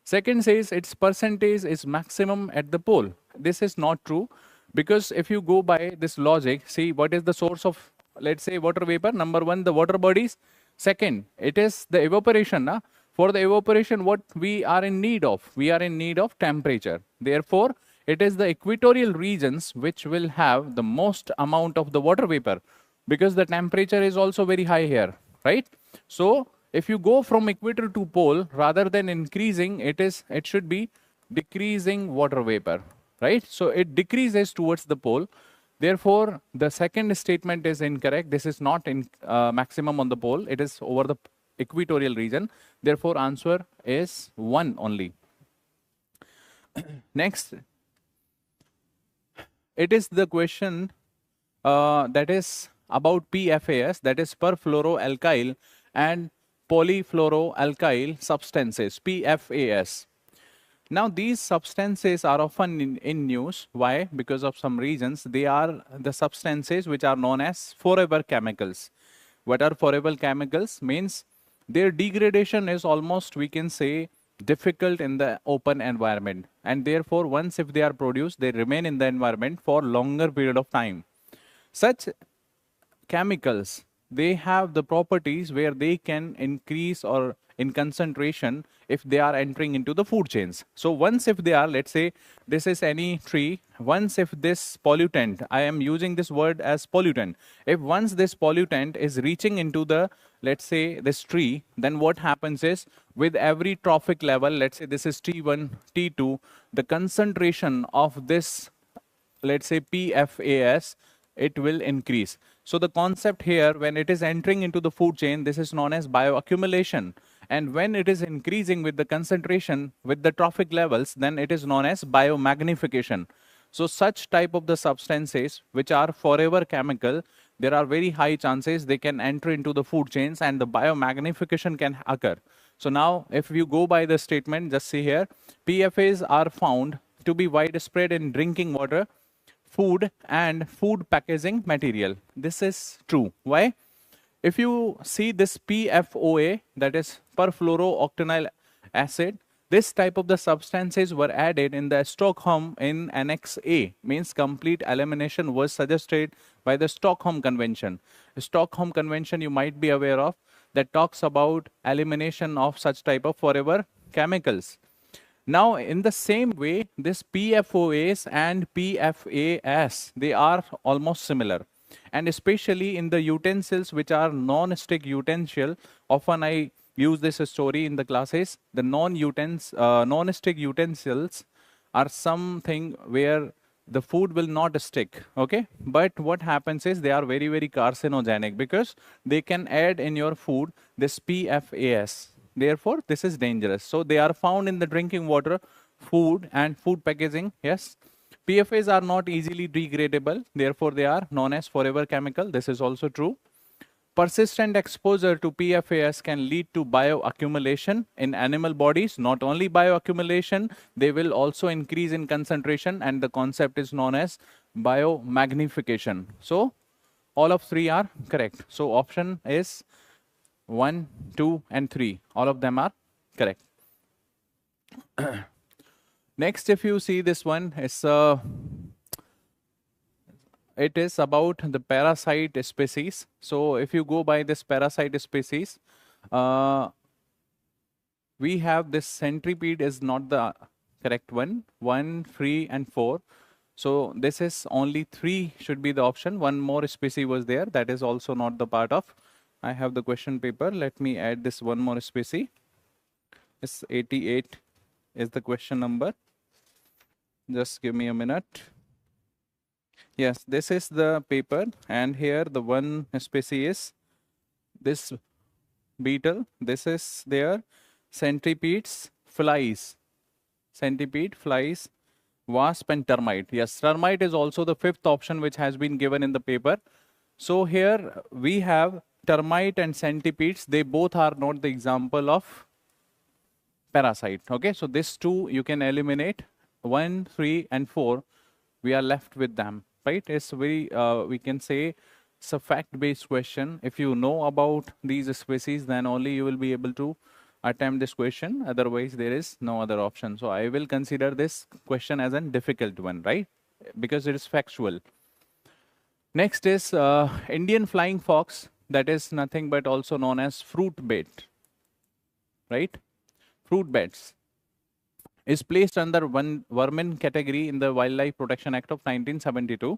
Second says its percentage is maximum at the pole. This is not true, because if you go by this logic, see what is the source of, let's say, water vapor. Number one, the water bodies. Second, it is the evaporation. For the evaporation, what we are in need of? We are in need of temperature. Therefore, it is the equatorial regions which will have the most amount of the water vapor, because the temperature is also very high here, right? So if you go from equator to pole, rather than increasing, it should be decreasing water vapor, right? So it decreases towards the pole. Therefore, the second statement is incorrect. This is not in maximum on the pole. It is over the equatorial region. Therefore, answer is 1 only. Next, it is the question that is about PFAS, that is perfluoroalkyl and polyfluoroalkyl substances, PFAS. Now these substances are often in news. Why? Because of some reasons. They are the substances which are known as forever chemicals. What are forever chemicals? Means their degradation is almost, we can say, difficult in the open environment, and therefore once if they are produced, they remain in the environment for longer period of time. Such chemicals, they have the properties where they can increase or in concentration if they are entering into the food chains. So once if they are, let's say this is any tree, once if this pollutant, I am using this word as pollutant, if once this pollutant is reaching into the, let's say, this tree, then what happens is, with every trophic level, let's say this is T1, T2, the concentration of this, let's say, PFAS, it will increase. So the concept here, when it is entering into the food chain, this is known as bioaccumulation. And when it is increasing with the concentration, with the trophic levels, then it is known as biomagnification. So such type of the substances which are forever chemical, there are very high chances they can enter into the food chains and the biomagnification can occur. So now if you go by the statement, just see here, PFAS are found to be widespread in drinking water, food and food packaging material. This is true. Why? If you see this PFOA, that is perfluorooctanyl acid, this type of the substances were added in the Stockholm in Annex A, means complete elimination was suggested by the Stockholm Convention. The Stockholm Convention you might be aware of. that talks about elimination of such type of forever chemicals. Now, in the same way, this PFOAs and PFAS, they are almost similar. And especially in the utensils which are non-stick utensil, often I use this story in the classes. The non-stick utensils are something where the food will not stick, okay? But what happens is they are very, very carcinogenic because they can add in your food this PFAS. Therefore, this is dangerous. So they are found in the drinking water, food and food packaging, yes. PFAs are not easily degradable. Therefore, they are known as forever chemical. This is also true. Persistent exposure to PFAS can lead to bioaccumulation in animal bodies. Not only bioaccumulation, they will also increase in concentration, and the concept is known as biomagnification. So all of three are correct. So option is 1, 2, and 3. All of them are correct. Next, if you see this one, it is about the parasite species. So if you go by this parasite species, we have this centipede is not the correct one. 1, 3, and 4. So this is only 3 should be the option. One more species was there. That is also not the part of. I have the question paper. Let me add this one more species. It's 88 is the question number. Just give me a minute. Yes, this is the paper, and here the one species is this beetle. This is their centipedes, flies. Centipede, flies, wasp, and termite. Yes, termite is also the 5th option which has been given in the paper. So here we have termite and centipedes. They both are not the example of parasite. Okay, so this 2 you can eliminate. 1, 3, and 4, we are left with them. Right? It's very, we can say, it's a fact-based question. If you know about these species, then only you will be able to attempt this question. Otherwise, there is no other option. So I will consider this question as a difficult one, right? Because it is factual. Next is Indian flying fox. That is nothing but also known as fruit bat, right? Fruit bats is placed under one vermin category in the Wildlife Protection Act of 1972.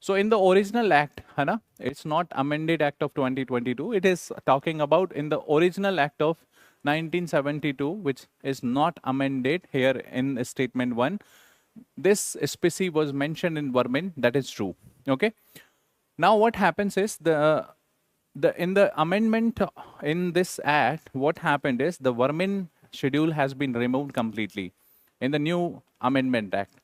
So in the original act, Hana, it's not amended act of 2022. It is talking about in the original act of 1972, which is not amended here in statement 1. This species was mentioned in vermin. That is true. Okay. Now what happens is in the amendment in this act, what happened is the vermin schedule has been removed completely in the new amendment act,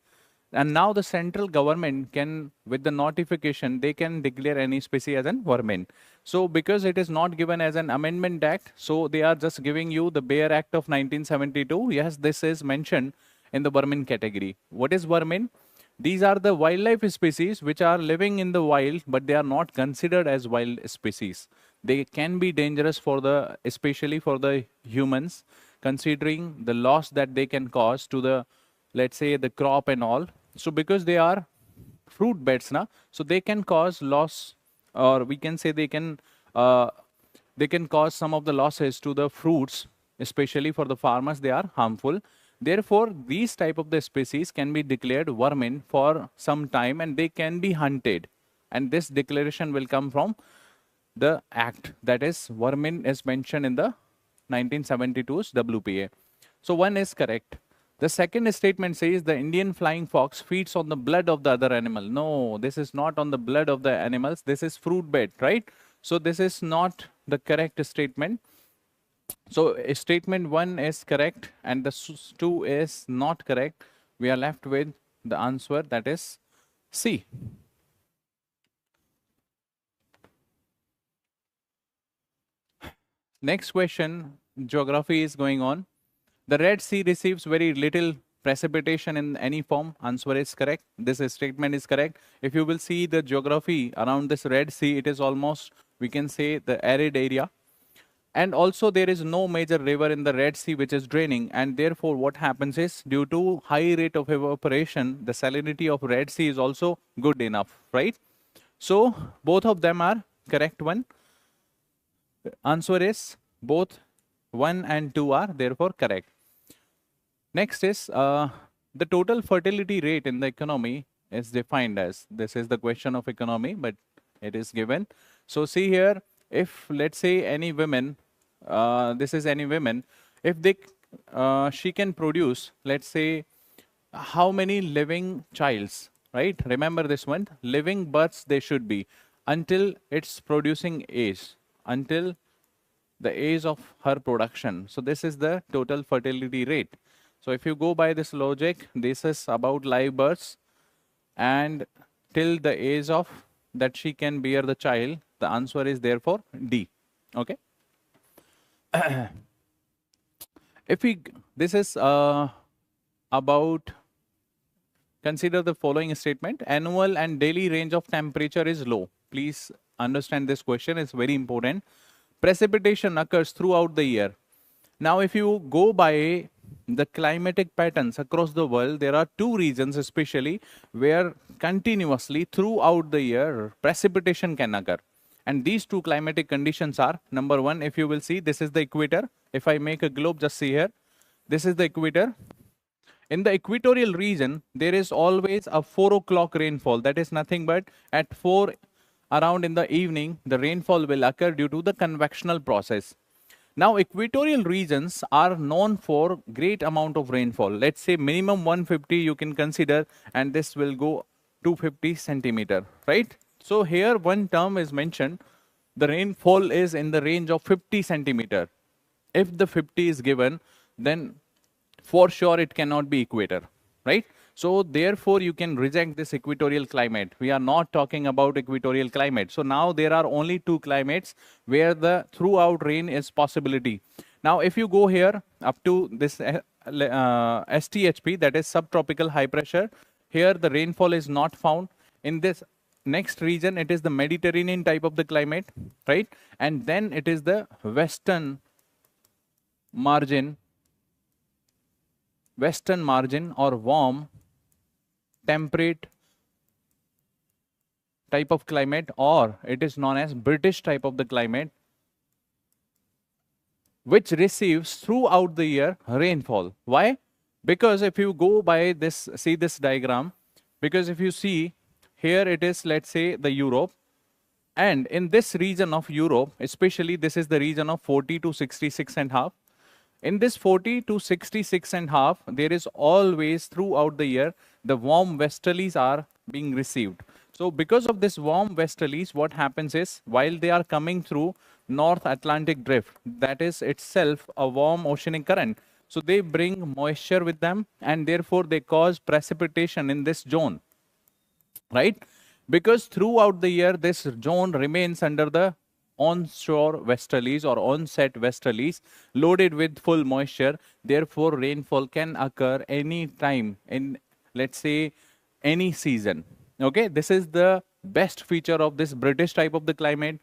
and now the central government can, with the notification, they can declare any species as an vermin. So because it is not given as an amendment act, so they are just giving you the bare act of 1972. Yes, this is mentioned in the vermin category. What is vermin? These are the wildlife species which are living in the wild, but they are not considered as wild species. They can be dangerous for especially for the humans, considering the loss that they can cause to the, let's say, the crop and all. So because they are fruit bats, so they can cause loss, or we can say they can cause some of the losses to the fruits, especially for the farmers. They are harmful. Therefore, these type of the species can be declared vermin for some time, and they can be hunted. And this declaration will come from the act. That is, vermin is mentioned in the 1972's WPA. So 1 is correct. The second statement says the Indian flying fox feeds on the blood of the other animal. No, this is not on the blood of the animals. This is fruit bat, right? So this is not the correct statement. So statement 1 is correct and the 2 is not correct. We are left with the answer, that is C. Next question, geography is going on. The Red Sea receives very little precipitation in any form. Answer is correct. This statement is correct. If you will see the geography around this Red Sea, it is almost, we can say, the arid area. And also there is no major river in the Red Sea which is draining, and therefore what happens is, due to high rate of evaporation, the salinity of Red Sea is also good enough, right? So both of them are correct one. Answer is both 1 and 2 are therefore correct. Next is the total fertility rate in the economy is defined as, this is the question of economy, but it is given. So see here, if let's say any women, this is any women, if they she can produce, let's say, how many living childs, right? Remember this one, living births they should be until its producing age, until the age of her production. So this is the total fertility rate. So if you go by this logic, this is about live births and till the age of that she can bear the child. The answer is therefore D. Okay. If we, this is about, consider the following statement. Annual and daily range of temperature is low. Please understand this question, it's very important. Precipitation occurs throughout the year. Now, if you go by the climatic patterns across the world, there are two regions especially where continuously throughout the year precipitation can occur. And these two climatic conditions are, number one, if you will see, this is the equator. If I make a globe, just see here, this is the equator. In the equatorial region, there is always a 4 o'clock rainfall. That is nothing but at 4 around in the evening, the rainfall will occur due to the convectional process. Now, equatorial regions are known for great amount of rainfall. Let's say minimum 150 you can consider, and this will go 250 centimeter, right? So here one term is mentioned, the rainfall is in the range of 50 centimeter. If the 50 is given, then for sure it cannot be equator, right? So therefore you can reject this equatorial climate. We are not talking about equatorial climate. So now there are only two climates where the throughout rain is possibility. Now if you go here up to this STHP, that is subtropical high pressure, here the rainfall is not found. In this next region, it is the Mediterranean type of the climate, right? And then it is the western margin or warm temperate type of climate, or it is known as British type of the climate, which receives throughout the year rainfall. Why? Because if you go by this, see this diagram, because if you see here it is, let's say, the Europe, and in this region of Europe, especially this is the region of 40 to 66.5. In this 40 to 66.5, there is always throughout the year, the warm westerlies are being received. So because of this warm westerlies, what happens is, while they are coming through North Atlantic drift, that is itself a warm oceanic current. So they bring moisture with them, and therefore they cause precipitation in this zone, right? Because throughout the year, this zone remains under the onshore westerlies or onset westerlies loaded with full moisture. Therefore, rainfall can occur any time in, let's say, any season. Okay, this is the best feature of this British type of the climate,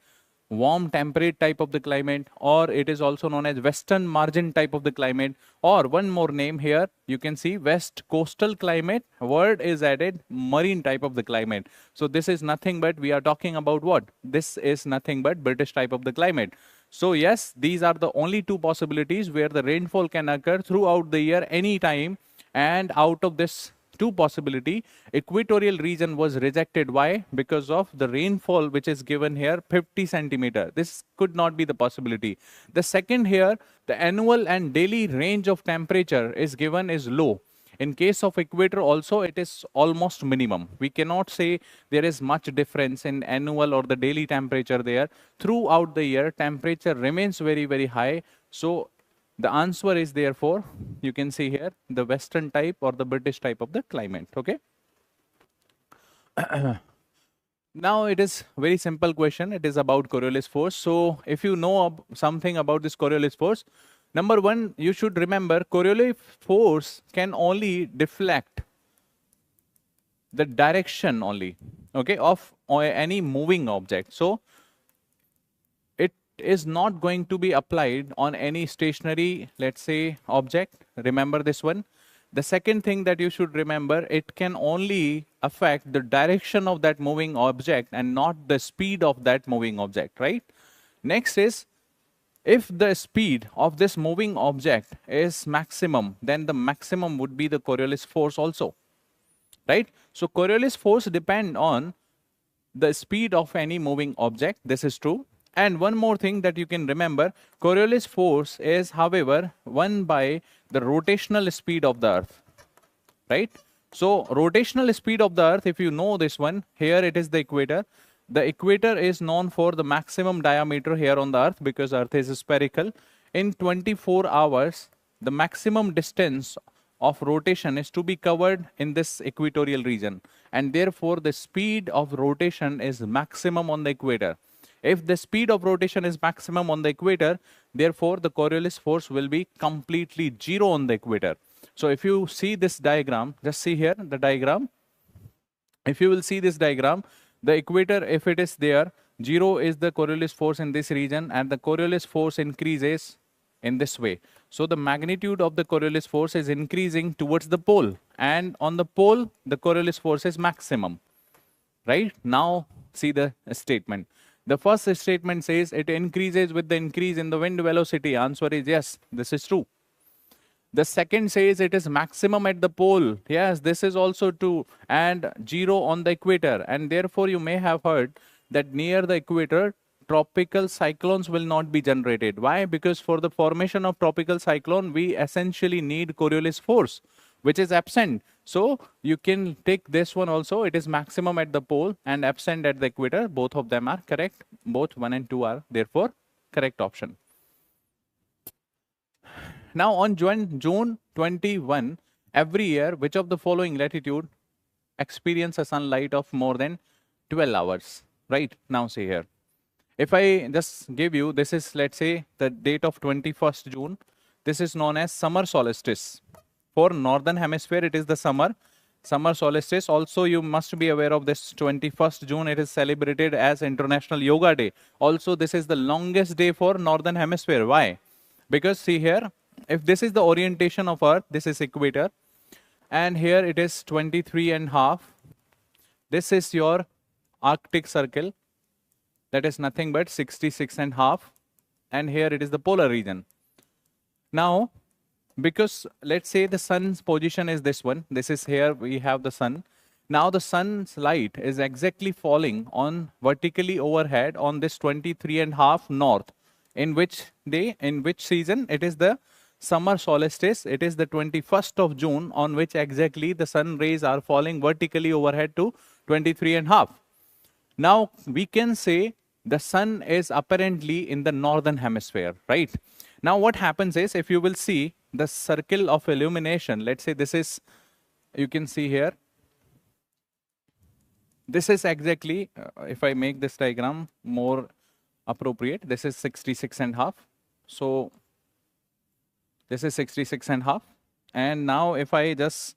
warm temperate type of the climate, or it is also known as western margin type of the climate, or one more name here, you can see west coastal climate, word is added, marine type of the climate. So this is nothing but, we are talking about what? This is nothing but British type of the climate. So yes, these are the only two possibilities where the rainfall can occur throughout the year any time, and out of this two possibility, equatorial region was rejected. Why? Because of the rainfall which is given here, 50 centimeter. This could not be the possibility. The second here, the annual and daily range of temperature is given is low. In case of equator also, it is almost minimum. We cannot say there is much difference in annual or the daily temperature there. Throughout the year, temperature remains very, very high. So the answer is therefore, you can see here, the western type or the British type of the climate, okay? Now it is very simple question. It is about Coriolis force. So if you know something about this Coriolis force, number one, you should remember Coriolis force can only deflect the direction only, okay, of any moving object. So is not going to be applied on any stationary, let's say, object. Remember this one. The second thing that you should remember, it can only affect the direction of that moving object and not the speed of that moving object, right? Next is, if the speed of this moving object is maximum, then the maximum would be the Coriolis force also, right? So Coriolis force depend on the speed of any moving object. This is true. And one more thing that you can remember, Coriolis force is, however, one by the rotational speed of the Earth, right? So rotational speed of the Earth, if you know this one, here it is the equator. The equator is known for the maximum diameter here on the Earth because Earth is spherical. In 24 hours, the maximum distance of rotation is to be covered in this equatorial region. And therefore, the speed of rotation is maximum on the equator. If the speed of rotation is maximum on the equator, therefore, the Coriolis force will be completely zero on the equator. So if you see this diagram, just see here the diagram. If you will see this diagram, the equator, if it is there, 0 is the Coriolis force in this region, and the Coriolis force increases in this way. So the magnitude of the Coriolis force is increasing towards the pole, and on the pole, the Coriolis force is maximum. Right? Now, see the statement. The first statement says it increases with the increase in the wind velocity. Answer is yes, this is true. The second says it is maximum at the pole. Yes, this is also true. And 0 on the equator. And therefore, you may have heard that near the equator, tropical cyclones will not be generated. Why? Because for the formation of tropical cyclone, we essentially need Coriolis force, which is absent. So you can take this one also. It is maximum at the pole and absent at the equator. Both of them are correct. Both 1 and 2 are therefore correct option. Now on June 21, every year, which of the following latitude experience a sunlight of more than 12 hours? Right? Now see here. If I just give you, this is, let's say, the date of 21st June. This is known as summer solstice. For northern hemisphere, it is the summer solstice. Also, you must be aware of this 21st June. It is celebrated as International Yoga Day. Also, this is the longest day for northern hemisphere. Why? Because see here, if this is the orientation of Earth, this is equator, and here it is 23.5. This is your Arctic Circle, that is nothing but 66.5, and here it is the polar region. Now, because let's say the sun's position is this one, this is here we have the sun. Now the sun's light is exactly falling on vertically overhead on this 23.5 north. In which day, in which season? It is the summer solstice. It is the 21st of June on which exactly the sun rays are falling vertically overhead to 23.5. Now we can say the sun is apparently in the northern hemisphere, right? Now what happens is, if you will see the circle of illumination, let's say this is, you can see here, this is exactly, if I make this diagram more appropriate, this is 66.5. So this is 66.5. And now if I just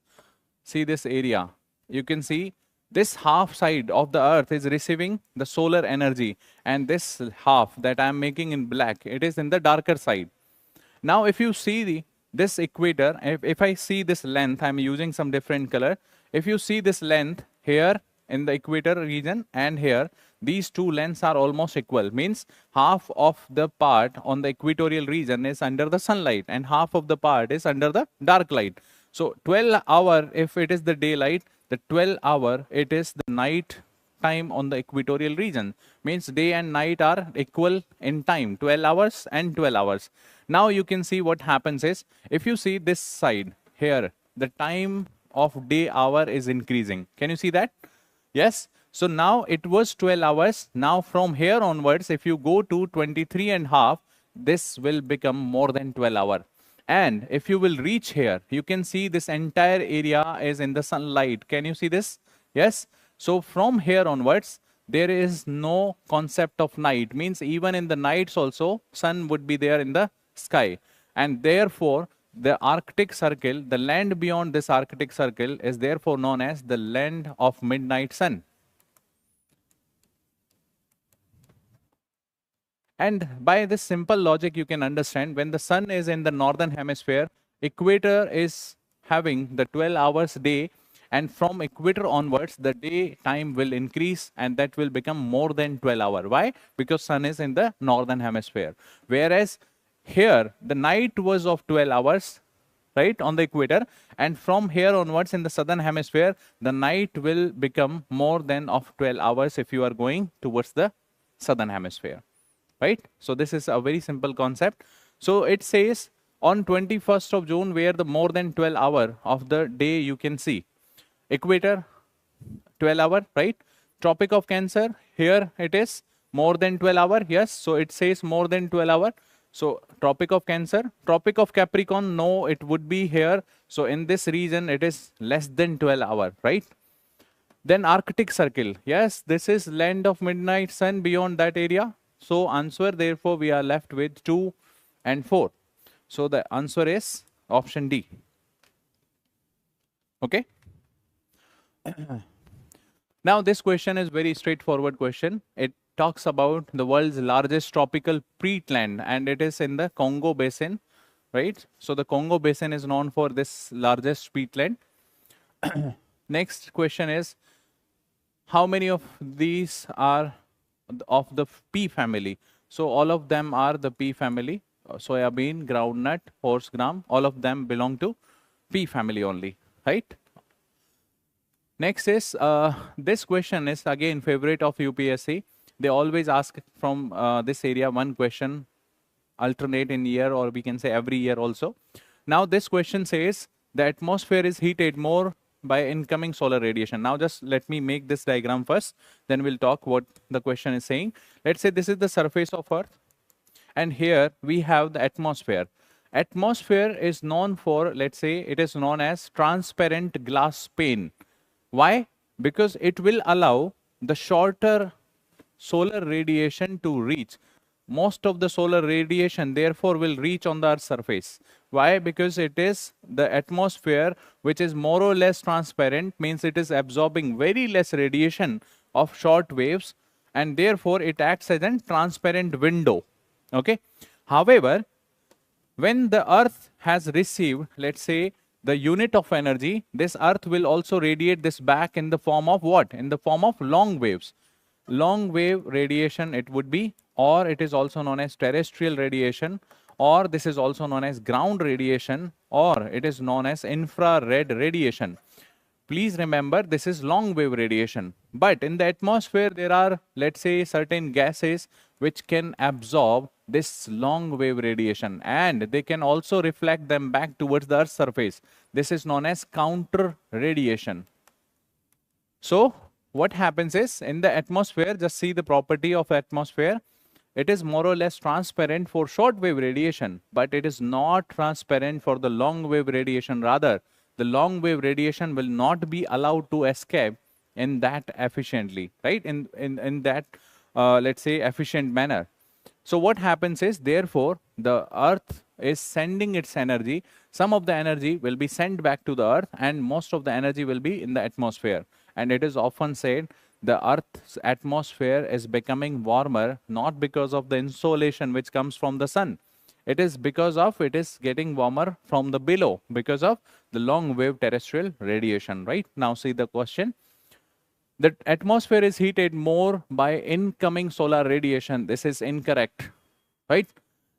see this area, you can see this half side of the Earth is receiving the solar energy, and this half that I am making in black, it is in the darker side. Now if you see this equator, if I see this length, I am using some different color. If you see this length here in the equator region and here, these two lengths are almost equal. Means half of the part on the equatorial region is under the sunlight and half of the part is under the dark light. So 12 hour, if it is the daylight, the 12 hour, it is the night time on the equatorial region. Means day and night are equal in time, 12 hours and 12 hours. Now you can see what happens is, if you see this side here, the time of day hour is increasing. Can you see that? Yes. So now it was 12 hours. Now from here onwards, if you go to 23.5, this will become more than 12 hour. And if you will reach here, you can see this entire area is in the sunlight. Can you see this? Yes. So from here onwards, there is no concept of night. Means even in the nights also, sun would be there in the sky. And therefore, the Arctic Circle, the land beyond this Arctic Circle, is therefore known as the land of midnight sun. And by this simple logic, you can understand when the sun is in the northern hemisphere, equator is having the 12 hours day, and from equator onwards, the day time will increase and that will become more than 12 hours. Why? Because sun is in the northern hemisphere. Whereas here the night was of 12 hours, right, on the equator, and from here onwards in the southern hemisphere, the night will become more than of 12 hours if you are going towards the southern hemisphere, right? So this is a very simple concept. So it says on 21st of June, where the more than 12 hour of the day you can see. Equator, 12 hour, right? Tropic of Cancer, here it is more than 12 hour, yes. So it says more than 12 hour. So Tropic of Cancer, Tropic of Capricorn, no, it would be here. So in this region, it is less than 12 hour, right? Then Arctic Circle, yes, this is land of midnight sun beyond that area. So answer, therefore, we are left with 2 and 4. So the answer is option D. Okay. Now this question is very straightforward question. It talks about the world's largest tropical peatland, and it is in the Congo Basin, right? So the Congo Basin is known for this largest peatland. Next question is, how many of these are of the pea family? So all of them are the pea family. Soya bean, groundnut, horse gram, all of them belong to pea family only, right? Next is, this question is again favorite of UPSC. They always ask from this area one question, alternate in year, or we can say every year also. Now this question says, the atmosphere is heated more by incoming solar radiation. Now just let me make this diagram first, then we'll talk what the question is saying. Let's say this is the surface of Earth, and here we have the atmosphere. Atmosphere is known for, let's say, it is known as transparent glass pane. Why? Because it will allow the shorter solar radiation to reach. Most of the solar radiation, therefore, will reach on the Earth's surface. Why? Because it is the atmosphere which is more or less transparent, means it is absorbing very less radiation of short waves, and therefore it acts as a transparent window. Okay. However, when the Earth has received, let's say, the unit of energy, this Earth will also radiate this back in the form of what? In the form of long waves. Long wave radiation it would be, or it is also known as terrestrial radiation, or this is also known as ground radiation, or it is known as infrared radiation. Please remember, this is long wave radiation. But in the atmosphere, there are, let's say, certain gases which can absorb this long wave radiation, and they can also reflect them back towards the Earth's surface. This is known as counter radiation. So what happens is, in the atmosphere, just see the property of atmosphere. It is more or less transparent for short wave radiation, but it is not transparent for the long wave radiation. Rather, the long wave radiation will not be allowed to escape in that efficiently, right? In that, let's say, efficient manner. So what happens is, therefore, the Earth is sending its energy. Some of the energy will be sent back to the Earth, and most of the energy will be in the atmosphere. And it is often said the Earth's atmosphere is becoming warmer, not because of the insolation which comes from the sun. It is because of it is getting warmer from the below, because of the long wave terrestrial radiation, right? Now see the question. The atmosphere is heated more by incoming solar radiation. This is incorrect, right?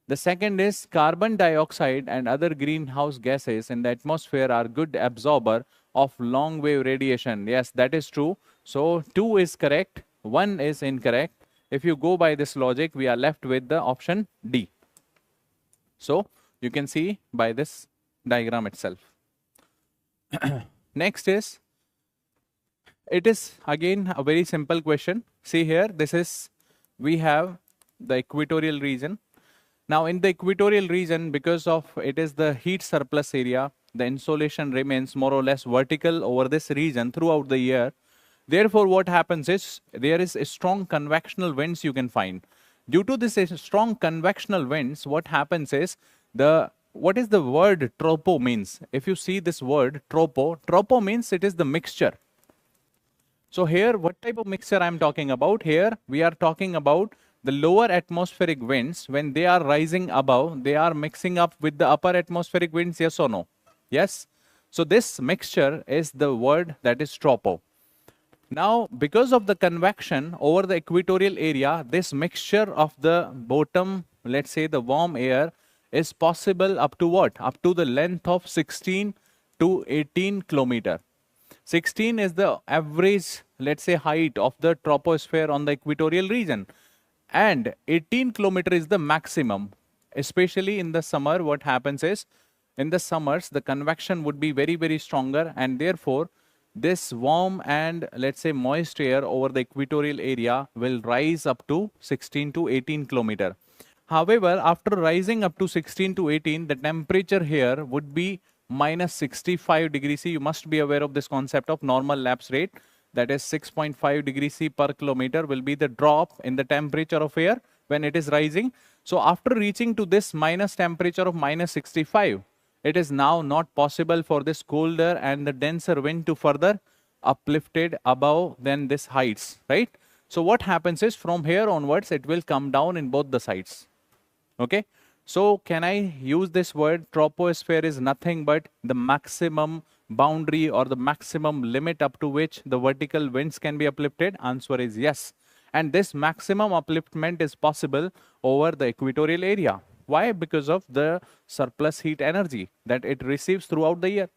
The second is, carbon dioxide and other greenhouse gases in the atmosphere are good absorber of long wave radiation. Yes, that is true. So 2 is correct, 1 is incorrect. If you go by this logic, we are left with the option D. So you can see by this diagram itself. Next is, it is again a very simple question. See here, this is, we have the equatorial region. Now in the equatorial region, because of it is the heat surplus area, the insolation remains more or less vertical over this region throughout the year. Therefore, what happens is, there is a strong convectional winds you can find. Due to this strong convectional winds, what happens is, what is the word tropo means? If you see this word tropo means it is the mixture. So here, what type of mixture I am talking about? Here, we are talking about the lower atmospheric winds. When they are rising above, they are mixing up with the upper atmospheric winds, yes or no? Yes. So this mixture is the word that is tropo. Now, because of the convection over the equatorial area, this mixture of the bottom, let's say the warm air, is possible up to what? Up to the length of 16 to 18 kilometer. 16 is the average, let's say, height of the troposphere on the equatorial region. And 18 kilometer is the maximum. Especially in the summer, what happens is, in the summers, the convection would be very, very stronger, and therefore, this warm and, let's say, moist air over the equatorial area will rise up to 16 to 18 kilometer. However, after rising up to 16 to 18, the temperature here would be minus 65 degrees C. You must be aware of this concept of normal lapse rate. That is 6.5 degrees C per kilometer will be the drop in the temperature of air when it is rising. So after reaching to this minus temperature of minus 65, it is now not possible for this colder and the denser wind to further uplifted above than this heights, right? So what happens is, from here onwards, it will come down in both the sides. Okay, so can I use this word? Troposphere is nothing but the maximum boundary or the maximum limit up to which the vertical winds can be uplifted. Answer is yes. And this maximum upliftment is possible over the equatorial area. Why? Because of the surplus heat energy that it receives throughout the year.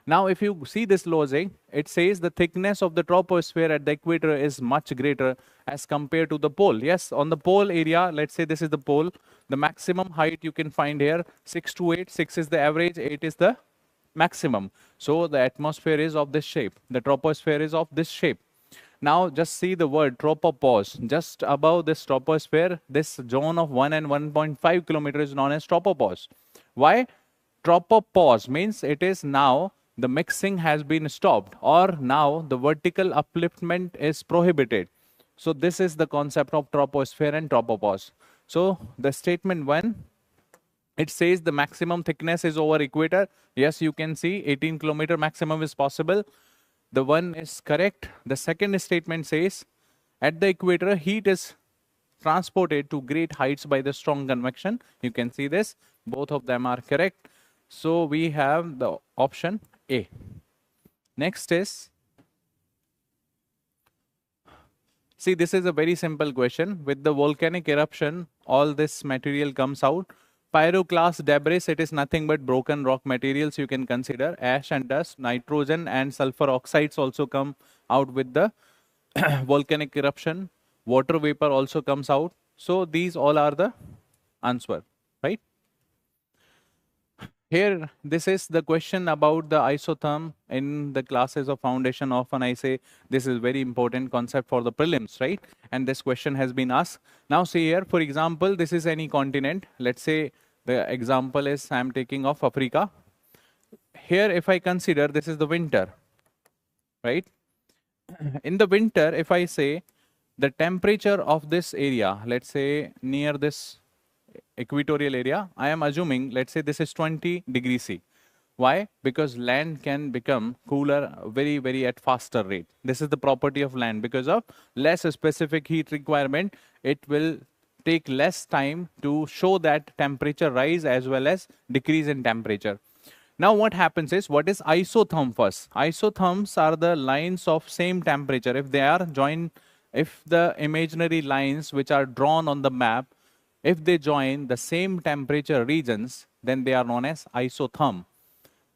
Now, if you see this logic, it says the thickness of the troposphere at the equator is much greater as compared to the pole. Yes, on the pole area, let's say this is the pole, the maximum height you can find here, 6 to 8, 6 is the average, 8 is the maximum. So the atmosphere is of this shape, the troposphere is of this shape. Now just see the word tropopause. Just above this troposphere, this zone of 1 and 1.5 kilometers is known as tropopause. Why? Tropopause means it is now the mixing has been stopped, or now the vertical upliftment is prohibited. So this is the concept of troposphere and tropopause. So the statement 1, it says the maximum thickness is over equator. Yes, you can see 18 kilometer maximum is possible. The one is correct. The second statement says, at the equator, heat is transported to great heights by the strong convection. You can see this. Both of them are correct. So we have the option A. Next is, see, this is a very simple question. With the volcanic eruption, all this material comes out. Pyroclast debris, it is nothing but broken rock materials you can consider. Ash and dust, nitrogen and sulfur oxides also come out with the volcanic eruption. Water vapor also comes out. So these all are the answer, right? Here, this is the question about the isotherm in the classes of foundation. Often I say this is very important concept for the prelims, right? And this question has been asked. Now see here, for example, this is any continent. Let's say the example is I'm taking of Africa. Here, if I consider this is the winter, right? In the winter, if I say the temperature of this area, let's say near this equatorial area, I am assuming, let's say this is 20 degrees C. Why? Because land can become cooler very, very at faster rate. This is the property of land. Because of less specific heat requirement, it will take less time to show that temperature rise as well as decrease in temperature. Now what happens is, what is isotherm first? Isotherms are the lines of same temperature. If they are joined, if the imaginary lines which are drawn on the map, if they join the same temperature regions, then they are known as isotherm.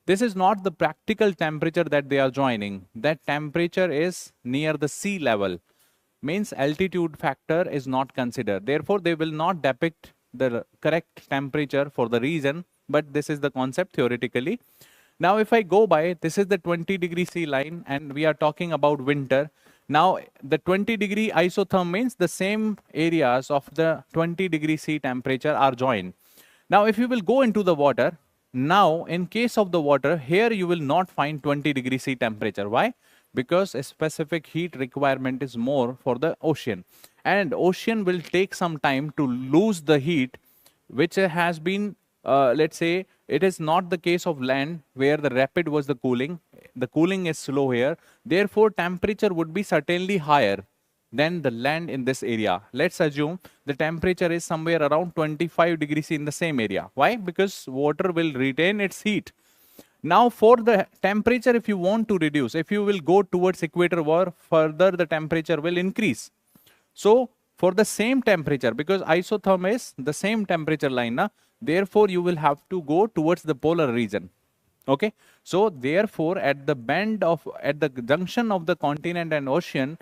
This is not the practical temperature that they are joining. That temperature is near the sea level. Means altitude factor is not considered. Therefore, they will not depict the correct temperature for the region, but this is the concept theoretically. Now, if I go by, this is the 20 degree C line, and we are talking about winter. Now, the 20 degree isotherm means the same areas of the 20 degree C temperature are joined. Now, if you will go into the water, now in case of the water, here you will not find 20 degree C temperature. Why? Because a specific heat requirement is more for the ocean. And ocean will take some time to lose the heat, which has been, let's say, it is not the case of land where the rapid was the cooling. The cooling is slow here. Therefore, temperature would be certainly higher than the land in this area. Let's assume the temperature is somewhere around 25 degrees in the same area. Why? Because water will retain its heat. Now, for the temperature, if you want to reduce, if you will go towards equator war, further the temperature will increase. So, for the same temperature, because isotherm is the same temperature line, Therefore, you will have to go towards the polar region. Okay. So therefore, at the junction of the continent and ocean,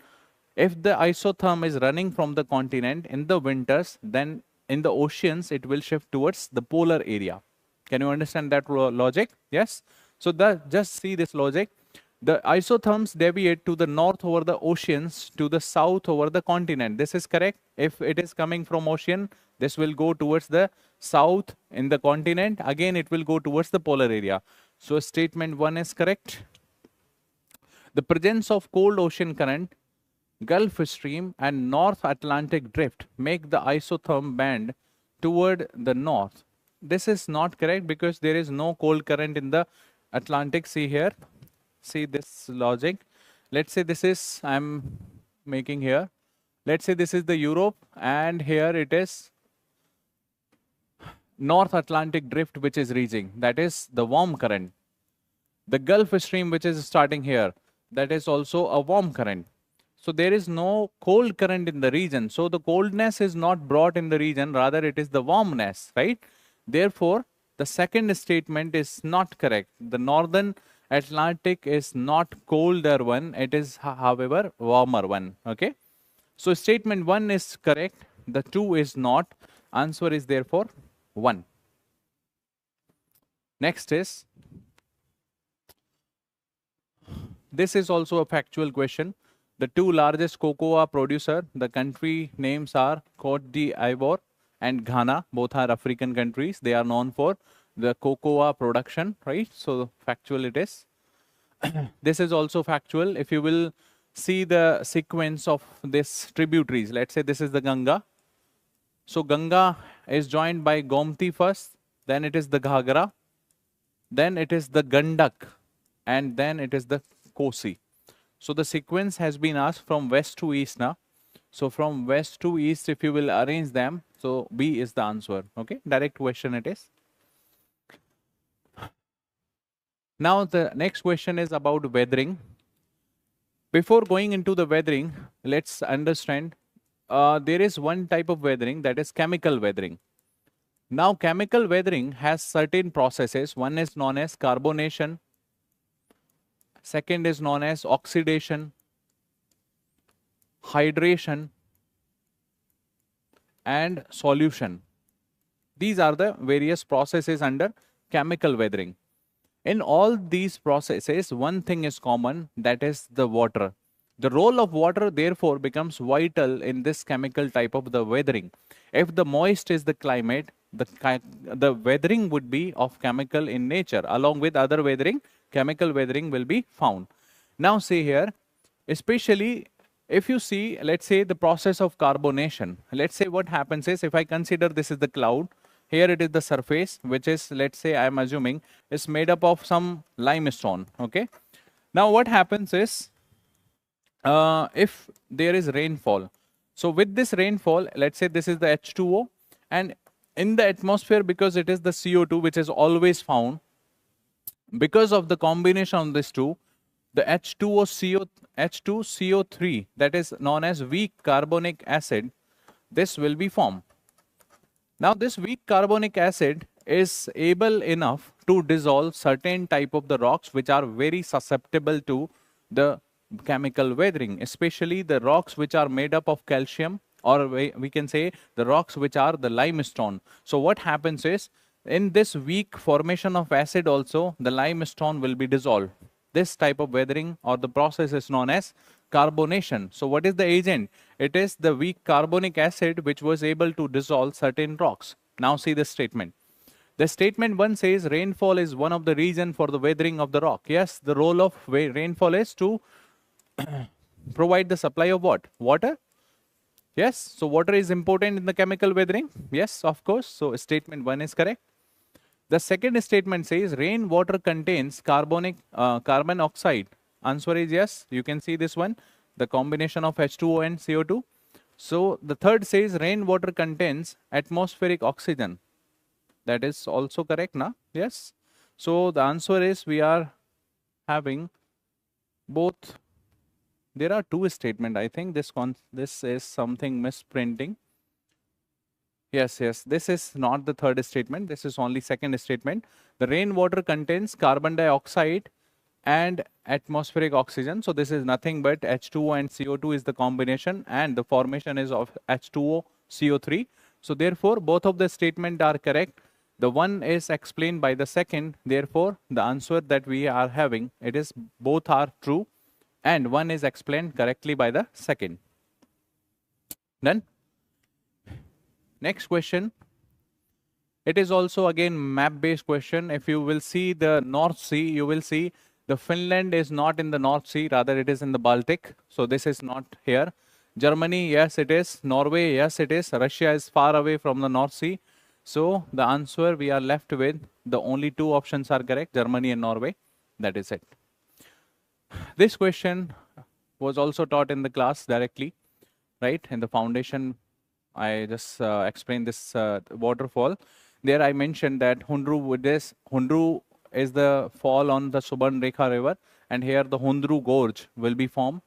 if the isotherm is running from the continent in the winters, then in the oceans, it will shift towards the polar area. Can you understand that logic? Yes. So just see this logic. The isotherms deviate to the north over the oceans, to the south over the continent. This is correct. If it is coming from ocean, this will go towards the south in the continent. Again, it will go towards the polar area. So statement 1 is correct. The presence of cold ocean current, Gulf Stream and North Atlantic drift make the isotherm bend toward the north. This is not correct because there is no cold current in the Atlantic. See here. See this logic. Let's say this is, I'm making here. Let's say this is the Europe and here it is North Atlantic drift which is reaching. That is the warm current. The Gulf Stream which is starting here, that is also a warm current. So there is no cold current in the region. So the coldness is not brought in the region, rather it is the warmness, right? Therefore, the second statement is not correct. The northern Atlantic is not colder one, it is however warmer one. Okay. So statement 1 is correct, the 2 is not. Answer is therefore 1. Next is, this is also a factual question. The 2 largest cocoa producer, the country names are Cote d'Ivoire and Ghana. Both are African countries. They are known for the cocoa production, right? So factual it is. This is also factual. If you will see the sequence of this tributaries, let's say this is the Ganga. So Ganga is joined by Gomti first, then it is the Ghagra, then it is the Gandak, and then it is the Kosi. So the sequence has been asked from west to east now. So from west to east, if you will arrange them, so B is the answer. Okay, direct question it is. Now the next question is about weathering. Before going into the weathering, let's understand there is one type of weathering, that is chemical weathering. Now chemical weathering has certain processes. One is known as carbonation. Second is known as oxidation, hydration, and solution. These are the various processes under chemical weathering. In all these processes, one thing is common, that is the water. The role of water therefore becomes vital in this chemical type of the weathering. If the moist is the climate, the weathering would be of chemical in nature. Along with other weathering, chemical weathering will be found. Now see here, especially if you see, let's say the process of carbonation. Let's say what happens is, if I consider this is the cloud, here it is the surface, which is, let's say I am assuming, is made up of some limestone. Okay. Now what happens is, if there is rainfall, so with this rainfall, let's say this is the H2O, and in the atmosphere, because it is the CO2 which is always found, because of the combination of these two, the H2CO3, that is known as weak carbonic acid, this will be formed. Now this weak carbonic acid is able enough to dissolve certain type of the rocks which are very susceptible to the chemical weathering, especially the rocks which are made up of calcium, or we can say the rocks which are the limestone. So what happens is, in this weak formation of acid also, the limestone will be dissolved. This type of weathering or the process is known as carbonation. So what is the agent? It is the weak carbonic acid which was able to dissolve certain rocks. Now see the statement. The statement 1 says rainfall is one of the reasons for the weathering of the rock. Yes, the role of rainfall is to provide the supply of what? Water. Yes, so water is important in the chemical weathering. Yes, of course. So statement 1 is correct. The second statement says rainwater contains carbon oxide. Answer is yes. You can see this one, the combination of H2O and CO2. So the third says rainwater contains atmospheric oxygen. That is also correct, na? Yes. So the answer is we are having both. There are two statements. I think this is something misprinting. Yes, yes. This is not the third statement. This is only second statement. The rainwater contains carbon dioxide and atmospheric oxygen. So this is nothing but H2O and CO2 is the combination, and the formation is of H2O, CO3. So therefore, both of the statement are correct. The one is explained by the second. Therefore, the answer that we are having, it is both are true, and one is explained correctly by the second. Done? Next question. It is also again map-based question. If you will see the North Sea, you will see the Finland is not in the North Sea, rather it is in the Baltic. So this is not here. Germany, yes it is. Norway, yes it is. Russia is far away from the North Sea. So the answer we are left with, the only two options are correct, Germany and Norway. That is it. This question was also taught in the class directly, right? In the foundation, I just explained this waterfall. There I mentioned that Hundru is the fall on the Subarnrekha river, and here the Hundru gorge will be formed.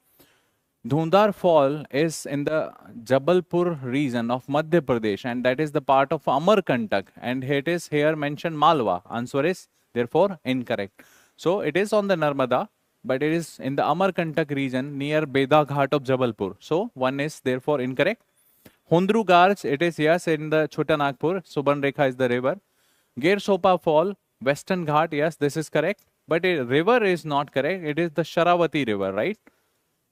Dhundar fall is in the Jabalpur region of Madhya Pradesh, and that is the part of Amarkantak, and it is here mentioned Malwa. Answer is therefore incorrect. So it is on the Narmada, but it is in the Amarkantak region near Beda Ghat of Jabalpur. So one is therefore incorrect. Hundru Gorge, it is yes in the Chota Nagpur. Subarnrekha is the river. Gersopa fall, Western Ghat, yes, this is correct. But a river is not correct. It is the Sharavati river, right?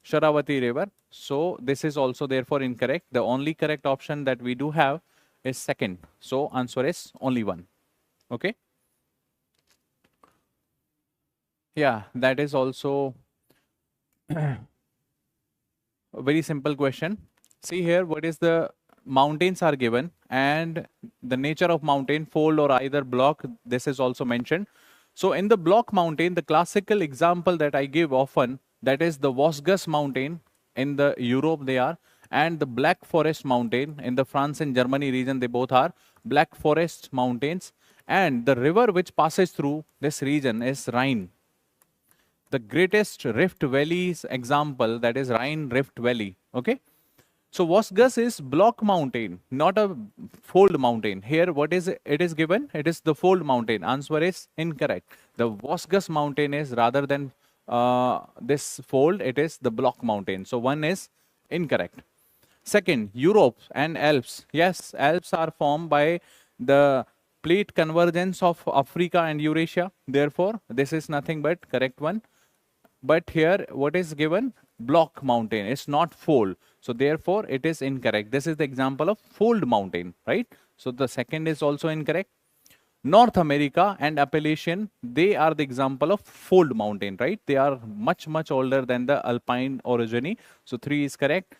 Sharavati river. So this is also therefore incorrect. The only correct option that we do have is second. So answer is only one. Okay. Yeah, that is also a very simple question. See here, what is the mountains are given, and the nature of mountain, fold or either block, this is also mentioned. So in the block mountain, the classical example that I give often, that is the Vosges mountain in the Europe they are, and the Black Forest mountain in the France and Germany region, they both are Black Forest mountains. And the river which passes through this region is Rhine. The greatest rift valleys example, that is Rhine Rift Valley. Okay. So Vosges is block mountain, not a fold mountain. Here, what is it is given? It is the fold mountain. Answer is incorrect. The Vosges mountain is rather than this fold, it is the block mountain. So one is incorrect. Second, Europe and Alps. Yes, Alps are formed by the plate convergence of Africa and Eurasia. Therefore, this is nothing but correct one. But here, what is given? Block mountain. It's not fold. So therefore, it is incorrect. This is the example of fold mountain, right? So the second is also incorrect. North America and Appalachian, they are the example of fold mountain, right? They are much, much older than the alpine orogeny. So 3 is correct.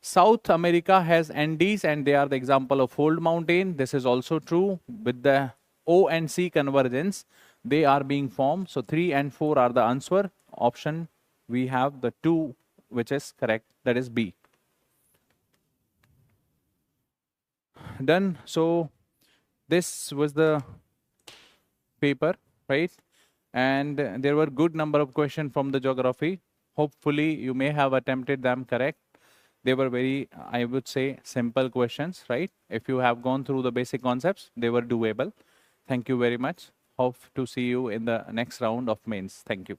South America has Andes, and they are the example of fold mountain. This is also true. With the O and C convergence, they are being formed. So 3 and 4 are the answer. Option, we have the 2 which is correct, that is B. Done. So this was the paper, right? And there were good number of questions from the geography. Hopefully you may have attempted them correct. They were very, I would say, simple questions, right? If you have gone through the basic concepts, they were doable. Thank you very much. Hope to see you in the next round of mains. Thank you.